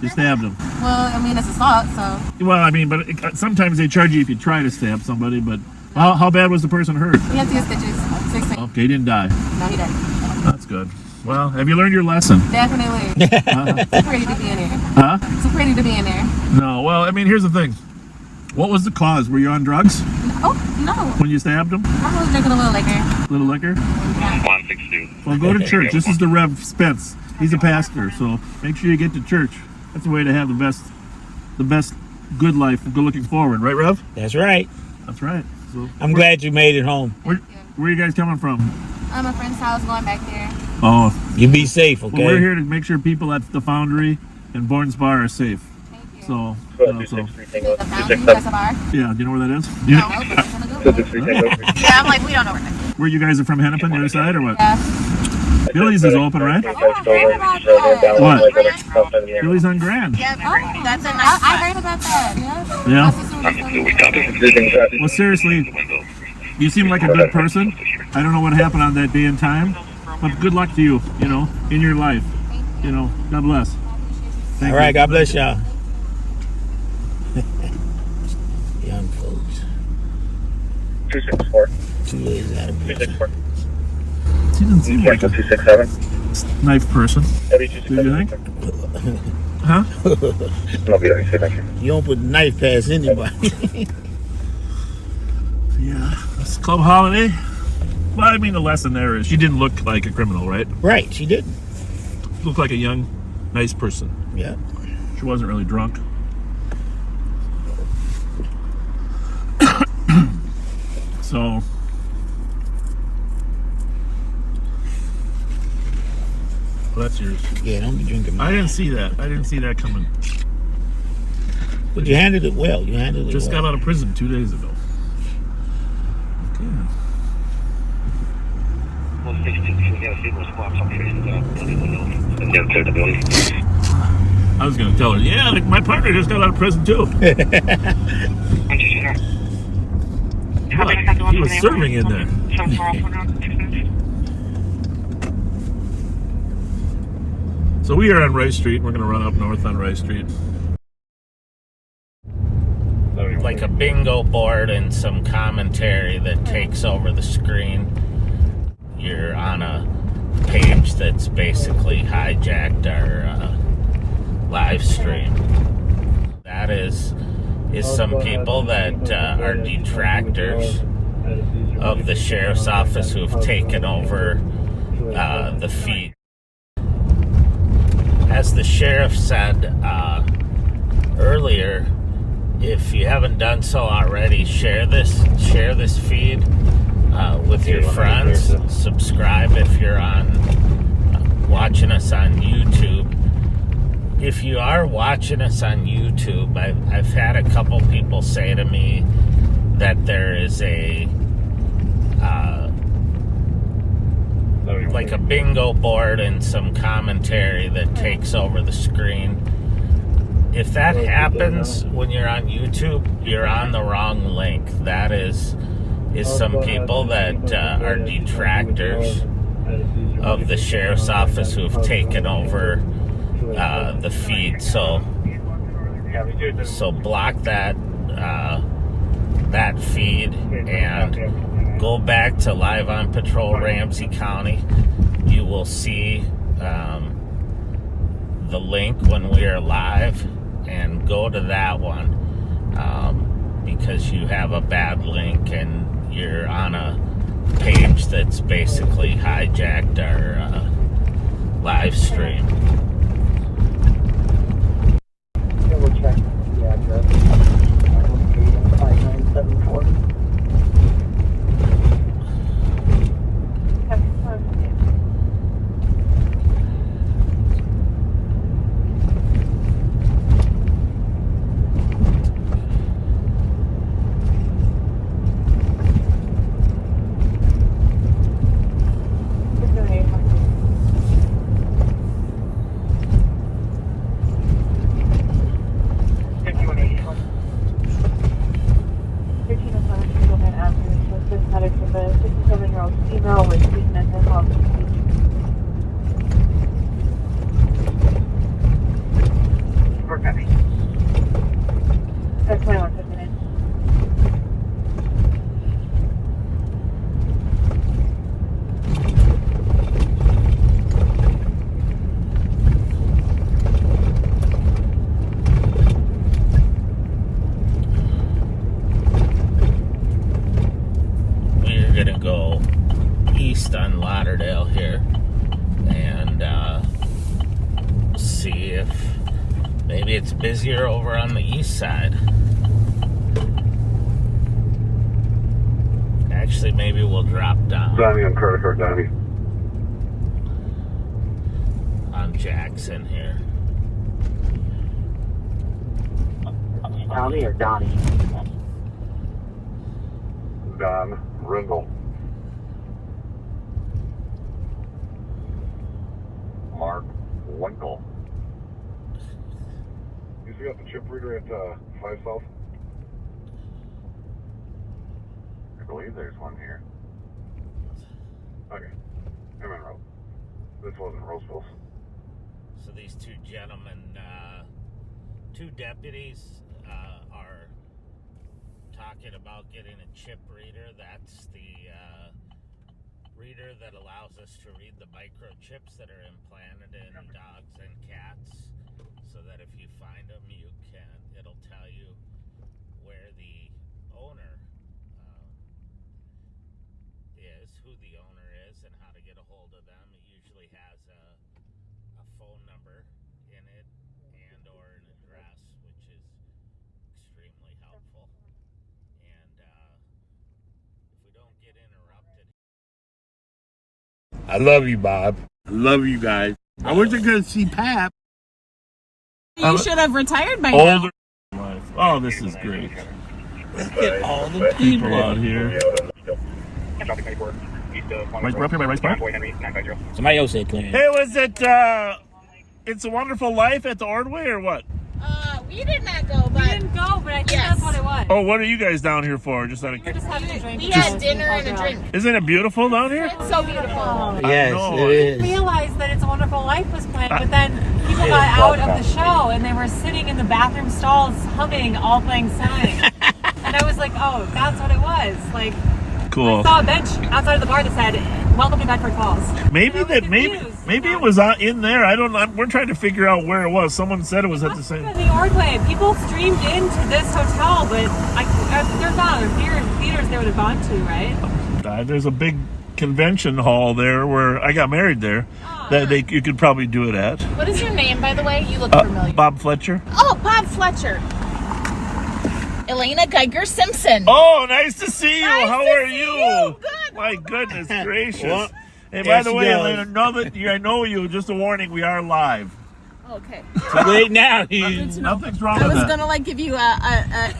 You stabbed them. Well, I mean, it's assault, so. Well, I mean, but sometimes they charge you if you try to stab somebody, but how bad was the person hurt? He had 2 stitches. 16. Okay, he didn't die. No, he didn't. That's good. Well, have you learned your lesson? Definitely. Too pretty to be in there. Huh? Too pretty to be in there. No, well, I mean, here's the thing. What was the cause? Were you on drugs? Oh, no. When you stabbed him? I was drinking a little liquor. Little liquor? 162. Well, go to church. This is the Rev Spence. He's a pastor, so make sure you get to church. That's the way to have the best good life, good looking forward. Right, Rev? That's right. That's right. So, I'm glad you made it home. Where are you guys coming from? I'm a friend's house going back there. Oh. You be safe, okay? Well, we're here to make sure people at the Foundry and Born's Bar are safe. Thank you. So, The Foundry has a bar? yeah, do you know where that is? No, but I'm gonna go. Yeah, I'm like, we don't know where that is. Where you guys are from, Hennepin, the other side, or what? Yeah. Billy's is open, right? Oh, I heard about that. What? Billy's on Grand. Yeah, that's a nice I heard about that. Yeah? Yeah. Well, seriously, you seem like a good person. I don't know what happened on that day and time, but good luck to you, you know, in your life. You know, God bless. All right, God bless y'all. Young folks. 264. 2 days out of prison. 264. He doesn't seem like a 267. nice person. Do you think? Huh? You don't put knife past anybody. Yeah. It's Club Holiday. Well, I mean, the lesson there is she didn't look like a criminal, right? Right, she didn't. Looked like a young, nice person. Yeah. She wasn't really drunk. So, well, that's yours. Yeah, don't be drinking. I didn't see that. I didn't see that coming. But you handled it well. You handled it Just well. got out of prison 2 days ago. Okay. I was gonna tell her, yeah, like my partner just got out of prison too. But he was serving in there. So we are on Rice Street. We're gonna run up north on Rice Street. Like a bingo board and some commentary that takes over the screen. You're on a page that's basically hijacked our live stream. That is some people that are detractors of the sheriff's office who've taken over the feed. As the sheriff said earlier, if you haven't done so already, share this feed with your friends. Subscribe if you're watching us on YouTube. If you are watching us on YouTube, I've had a couple people say to me that there is like a bingo board and some commentary that takes over the screen. If that happens when you're on YouTube, you're on the wrong link. That is some people that are detractors of the sheriff's office who've taken over the feed. So block that feed and go back to Live on Patrol Ramsey County. You will see the link when we are live, and go to that one because you have a bad link and you're on a page that's basically hijacked our live stream. We'll check the address. 5974. On Lauderdale here and see if maybe it's busier over on the east side. Actually, maybe we'll drop down. Donnie on credit card, Donnie. On Jackson here. Tommy or Donnie? Don Rindle. Mark Winkle. You still got the chip reader at 5 South? I believe there's one here. Okay. I'm in Rose. This wasn't Roseville's. So these two gentlemen, two deputies, are talking about getting a chip reader. That's the reader that allows us to read the microchips that are implanted in dogs and cats, so that if you find them, it'll tell you where the owner is, who the owner is, and how to get a hold of them. It usually has a phone number in it and or an address, which is extremely helpful. And if we don't get interrupted. I love you, Bob. I love you guys. I wish I could see Pat. You should have retired by now. Older life. Oh, this is great. Look at all the people out here. We're up here by Rice Park. Somebody else said clean. Hey, was it It's a Wonderful Life at the Ordway or what? We did not go, but... We didn't go, but I think that's what it was. Oh, what are you guys down here for? Just out of... We're just having a drink. We had dinner and a drink. Isn't it beautiful down here? It's so beautiful. Yes, it is. I realized that It's a Wonderful Life was playing, but then people got out of the show and they were sitting in the bathroom stalls humming All Playing Sign. And I was like, oh, that's what it was. Like, cool. I saw a bench outside of the bar that said, "Welcome to Bedford Falls." Maybe it was in there. I don't know. We're trying to figure out where it was. Someone said it was at the same. The Ordway. People streamed into this hotel, but there's not other theaters they would have gone to, right? There's a big convention hall there where I got married there. That you could probably do it at. What is your name, by the way? You look familiar. Bob Fletcher. Oh, Bob Fletcher. Elena Geiger Simpson. Oh, nice to see you. Nice How to are see you? you. Good. My goodness gracious. Well, hey, by the way, Elena, I know you. Just a warning, we are live. Okay. So wait now. Nothing's wrong I with was that. gonna give you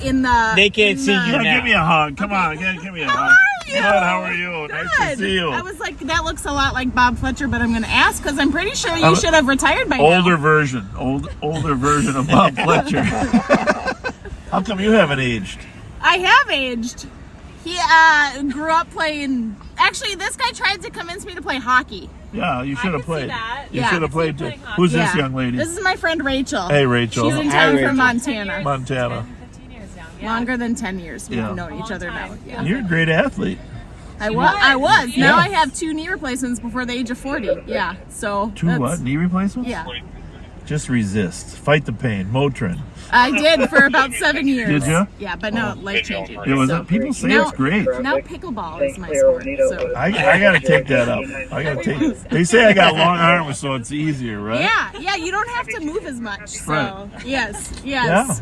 in the. They can't see you Yeah, now. give me a hug. Come on, give me a hug. Good. How are you? Nice to see you. I was like, that looks a lot like Bob Fletcher, but I'm going to ask because I'm pretty sure you should have retired by now. Older version of Bob Fletcher. How come you haven't aged? I have aged. He grew up playing. Actually, this guy tried to convince me to play hockey. Yeah, you should have played. You Yeah. should have played too. Who's this young lady? This is my friend Rachel. Hey, Rachel. She's in town from Montana. Montana. Longer than 10 years. We've known each other now. Yeah. You're a great athlete. I was. Yeah. Now I have 2 knee replacements before the age of 40. Yeah. So 2 what? Knee replacements? Yeah. Just resist. Fight the pain. Motrin. I did for about 7 years. Did you? Yeah, but no, life changing. It was. People say it's great. Now pickleball is my sport. So. I gotta take that up. They say I got long arms, so it's easier, right? Yeah. You don't have to move as much. So Right. yes. Yeah.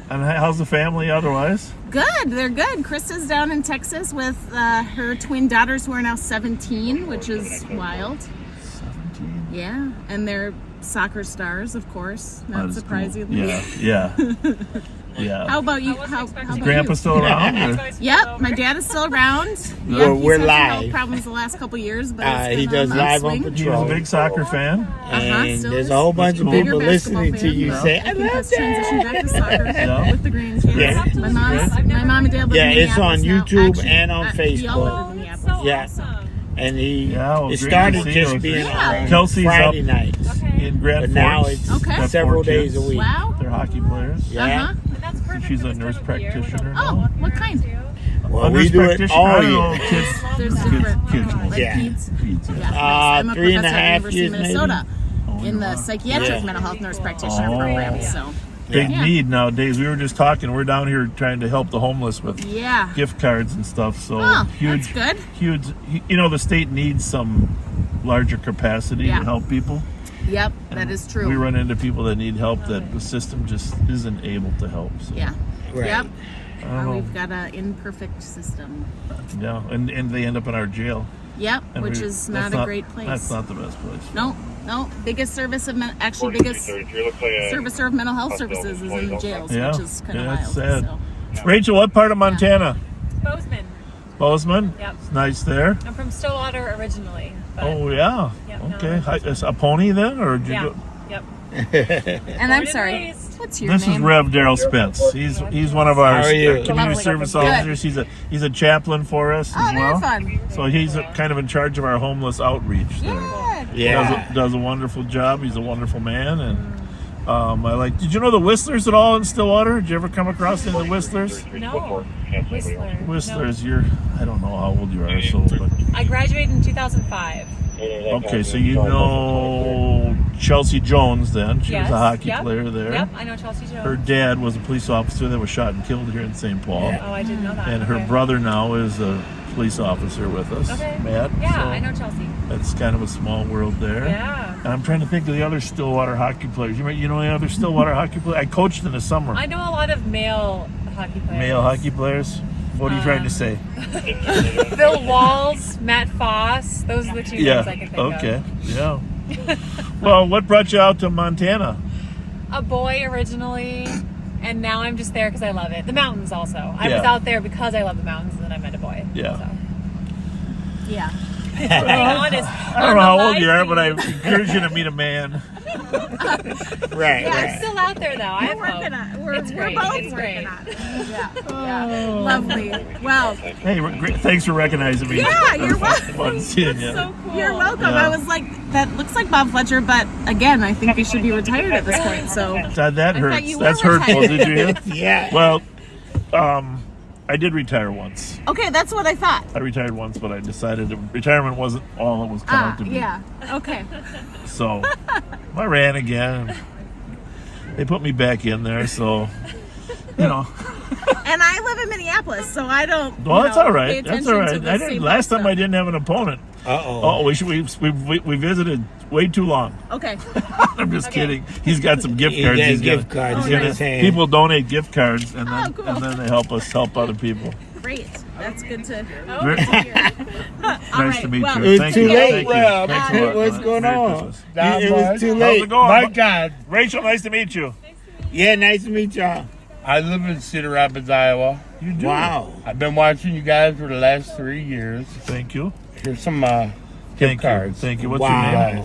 And how's the family otherwise? Good. They're good. Krista's down in Texas with her twin daughters who are now 17, which is wild. 17. Yeah, and they're soccer stars, of course. Not surprisingly. Cool. Yeah. Yeah. How about you? How about Grandpa you? still around? Yep, my dad is still around. Yeah, he's we're had some live. health problems the last couple years, but He does live on He's patrol. a big soccer fan. And still there's is. a whole bunch of Bigger people basketball listening to fan. you say, I think that's transitioned back to soccer with the grandkids. Yeah. My mom and dad live in it's on Minneapolis now. YouTube Actually, and on we all Facebook. live in Minneapolis. Yeah. And it great started to see just you. being on Kelsey's Friday up nights. in Grand But now Forks. it's Got several 4 days a kids. week. Wow. They're hockey players. Yeah. She's a nurse practitioner. Oh, what kind? Well, A we nurse do it practitioner? all I don't year. know, kids. There's different, Kids. like Yeah. peds. Yeah. I'm a 3.5 professor at the University years, of Minnesota maybe? in the psychiatric mental health nurse practitioner program. So Big need nowadays. We were just talking. We're down here trying to help the homeless with gift cards and stuff. So that's good. Huge. You know, the state needs some larger capacity to help people. Yep, that is true. We run into people that need help that the system just isn't able to help. So. Yeah. Right. Yep. We've got an imperfect system. Yeah, and they end up in our jail. Yep, And which is not a great place. That's not the best place. No. Biggest service of biggest servicer of mental health services is in the jails, which is kind of wild. Sad. So. Rachel, what part of Montana? Bozeman. Bozeman? Yep. It's nice there. I'm from Stillwater originally. But Oh, yeah. Yep, Okay. Is a pony then? Or did you yeah. go? Yep. And I'm sorry. What's your This name? is Rev Daryl Spence. He's one of our community Lovely. service Good. officers. He's a chaplain for us as Oh, well. very fun. So he's kind of in charge of our homeless outreach there. Yeah. Does a wonderful job. He's a wonderful man, and I like. Did you know the Whistlers at all in Stillwater? Did you ever come across any of the Whistlers? No. Whistlers, you're. I don't know how old you are, so. But, I graduated in 2005. okay, so you know Chelsea Jones then. She was a hockey player there. Yep, I know Chelsea Jones. Her dad was a police officer that was shot and killed here in St. Paul. Oh, I didn't know that. And her brother now is a police officer with us, Matt. Yeah, so I know Chelsea. That's kind of a small world there. Yeah. And I'm trying to think of the other Stillwater hockey players. You know any other Stillwater hockey players? I coached in the summer. I know a lot of male hockey players. Male hockey players? What are you trying to say? Bill Walls, Matt Foss. Those are the two names I can think of. Okay. Yeah. Well, what brought you out to Montana? A boy originally, and now I'm just there because I love it. The mountains also. I was Yeah. out there because I love the mountains, and then I met a boy. Yeah. So. Yeah. Being honest. I don't know how old you are, but I encourage you to meet a man. Right. Yeah, I'm still out there though. I have working hope. on it. We're great. both It's great. working on it. Yeah. Lovely. Well. Hey, great. Thanks for recognizing me. Yeah, you're welcome. Fun seeing you. So cool. You're welcome. Yeah. I was like, that looks like Bob Fletcher, but again, I think he should be retired at this point. So That I thought hurts. you were That's hurtful. retired. Did you hear? Yeah. Well, I did retire once. Okay, that's what I thought. I retired once, but I decided that retirement wasn't all it was cut out to be. Yeah. Okay. So I ran again. They put me back in there, so you know. And I live in Minneapolis, so I don't. Well, that's all pay right. That's attention all to right. the I didn't, same last time stuff. I didn't have an opponent. Oh, we visited way too long. Okay. I'm just kidding. He's got some gift He cards. got He's gift gonna- cards he's in gonna- his hand. People donate gift cards, and then cool. and then they help us help other people. Great. That's good to, Very- to hear. Nice to meet well, you. It was Thank too you. late, Thank you. Rob. Thanks a lot. What's going Merry on? Christmas. It was too How's late. it going? My God. Rachel, nice to meet you. Yeah, nice to meet y'all. I live in Cedar Rapids, Iowa. You do? Wow. I've been watching you guys for the last 3 years. Thank you. Here's some gift Thank you. cards. Thank you. What's Wow. your name?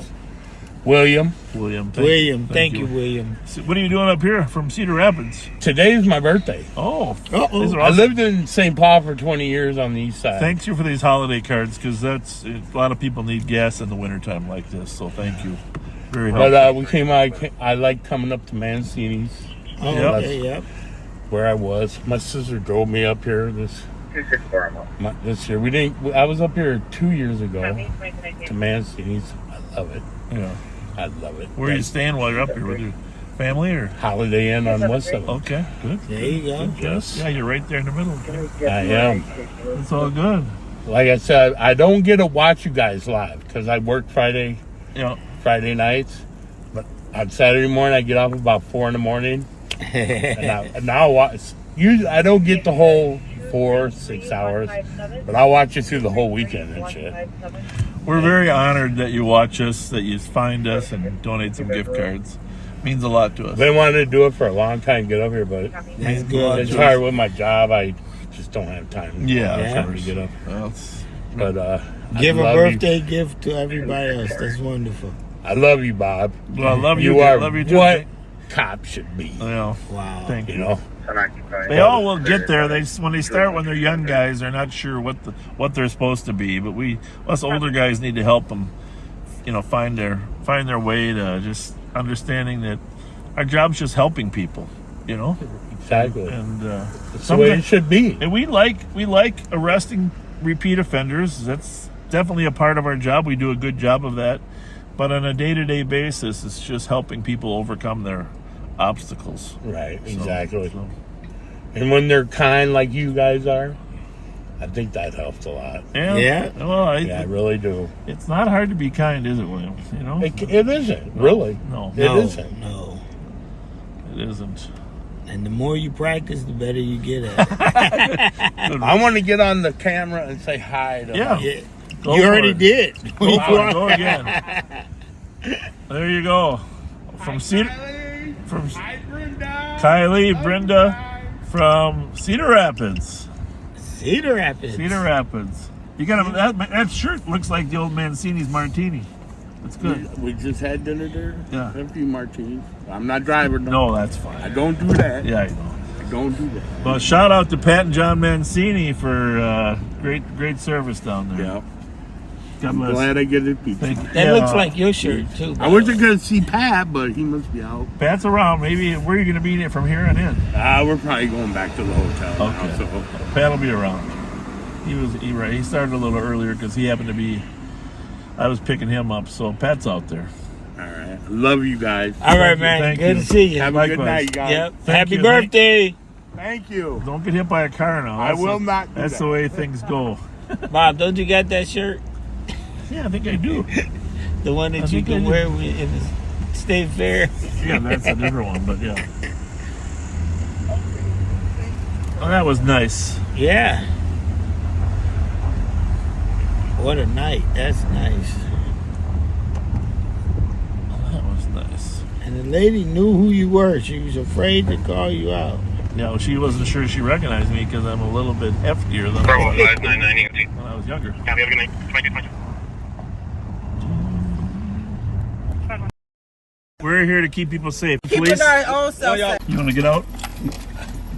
William. William. William, thank you, William. So what are you doing up here from Cedar Rapids? Today's my birthday. Oh, Uh-oh. these are I awesome. lived in St. Paul for 20 years on the east side. Thanks you for these holiday cards, because that's a lot of people need gas in the wintertime like this. So thank you. Very helpful. But we came out. I like coming up to Mancini's. Oh, Yep. okay, yep. Where I was. My sister drove me up here this year. We didn't. I was up here 2 years ago to Mancini's. I love it. Yeah. I love it. Where are you staying while you're up here? With your family or? Holiday Inn on West of it. Okay, good. There you go. Good. Yes. Yeah, you're right there in the middle. I am. It's all good. Like I said, I don't get to watch you guys live because I work Friday nights. But on Saturday morning, I get off about 4 in the morning. and I'll watch. Usually, I don't get the whole 4-6 hours, but I'll watch you through the whole weekend and shit. We're very honored that you watch us, that you find us, and donate some gift cards. Means a lot to us. Been wanting to do it for a long time, get up here, but That's good. it's hard with my job. I just don't have time. Yeah, All the of time course. to get up. Well, But Give I a love birthday gift to everybody else. That's wonderful. I love you, Bob. Well, I love you. You are Love you too. what cops should be. Well, Wow. thank you. You know. They all will get there. When they're young guys, they're not sure what they're supposed to be. But us older guys need to help them, find their way to just understanding that our job's just helping people, Exactly. And That's the way it should be. And we like arresting repeat offenders. That's definitely a part of our job. We do a good job of that. But on a day-to-day basis, it's just helping people overcome their obstacles. Right, exactly. And when they're kind like you guys are, I think that helps a lot. Yeah. Well, I really do. It's not hard to be kind, is it, William? It isn't, really. No. It isn't. No. It isn't. And the more you practice, the better you get at it. I want to get on the camera and say hi to Yeah. him. You already did. Go for it. Go again. There you go. From Cedar. From Kylie, Brenda from Cedar Rapids. Cedar Rapids. Cedar Rapids. You got that shirt looks like the old Mancini's martini. That's good. We just had dinner there. Yeah. A few martinis. I'm not driving. No, that's fine. I don't do that. Yeah, I know. I don't do that. Well, shout out to Pat and John Mancini for great service down there. Yeah. God bless. Glad I get it. That looks like your shirt too. I wasn't going to see Pat, but he must be out. Pat's around. Maybe where are you going to be from here on in? We're probably going back to the hotel. Okay. Now, so. Pat will be around. He started a little earlier because he happened to be. I was picking him up, so Pat's out there. All right. Love you guys. All right, man. Thank Good you. to see you. Have a good night, guys. Yep. Thank Happy you. birthday. Thank you. Don't get hit by a car now. I will not do That's that. the way things go. Bob, don't you got that shirt? Yeah, I think I do. The one that you can wear in the state fair? Yeah, that's a different one, but yeah. Oh, that was nice. Yeah. What a night. That's nice. Oh, that was nice. And the lady knew who you were. She was afraid to call you out. Yeah, well, she wasn't sure she recognized me because I'm a little bit heftier than Bravo 599 when I was younger. Have a good night. Thank you. We're here to keep people safe. Keeping Police, our own self safe. you want to get out?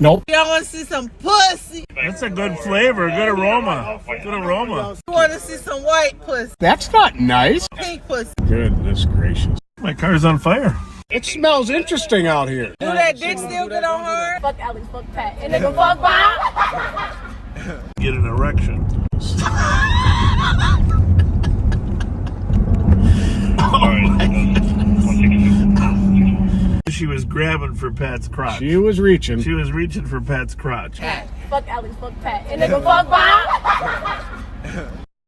Nope. Y'all want to see some pussy? That's a good flavor, good aroma. Good aroma. You want to see some white pussy? That's not nice. Pink pussy? Goodness gracious. My car's on fire. It smells interesting out here. Do that dick still get on hard? Fuck Alex, fuck Pat, and nigga fuck Bob. Get an erection. She was grabbing for Pat's crotch. She was reaching. She was reaching for Pat's crotch. Fuck Alex, fuck Pat, and nigga fuck Bob.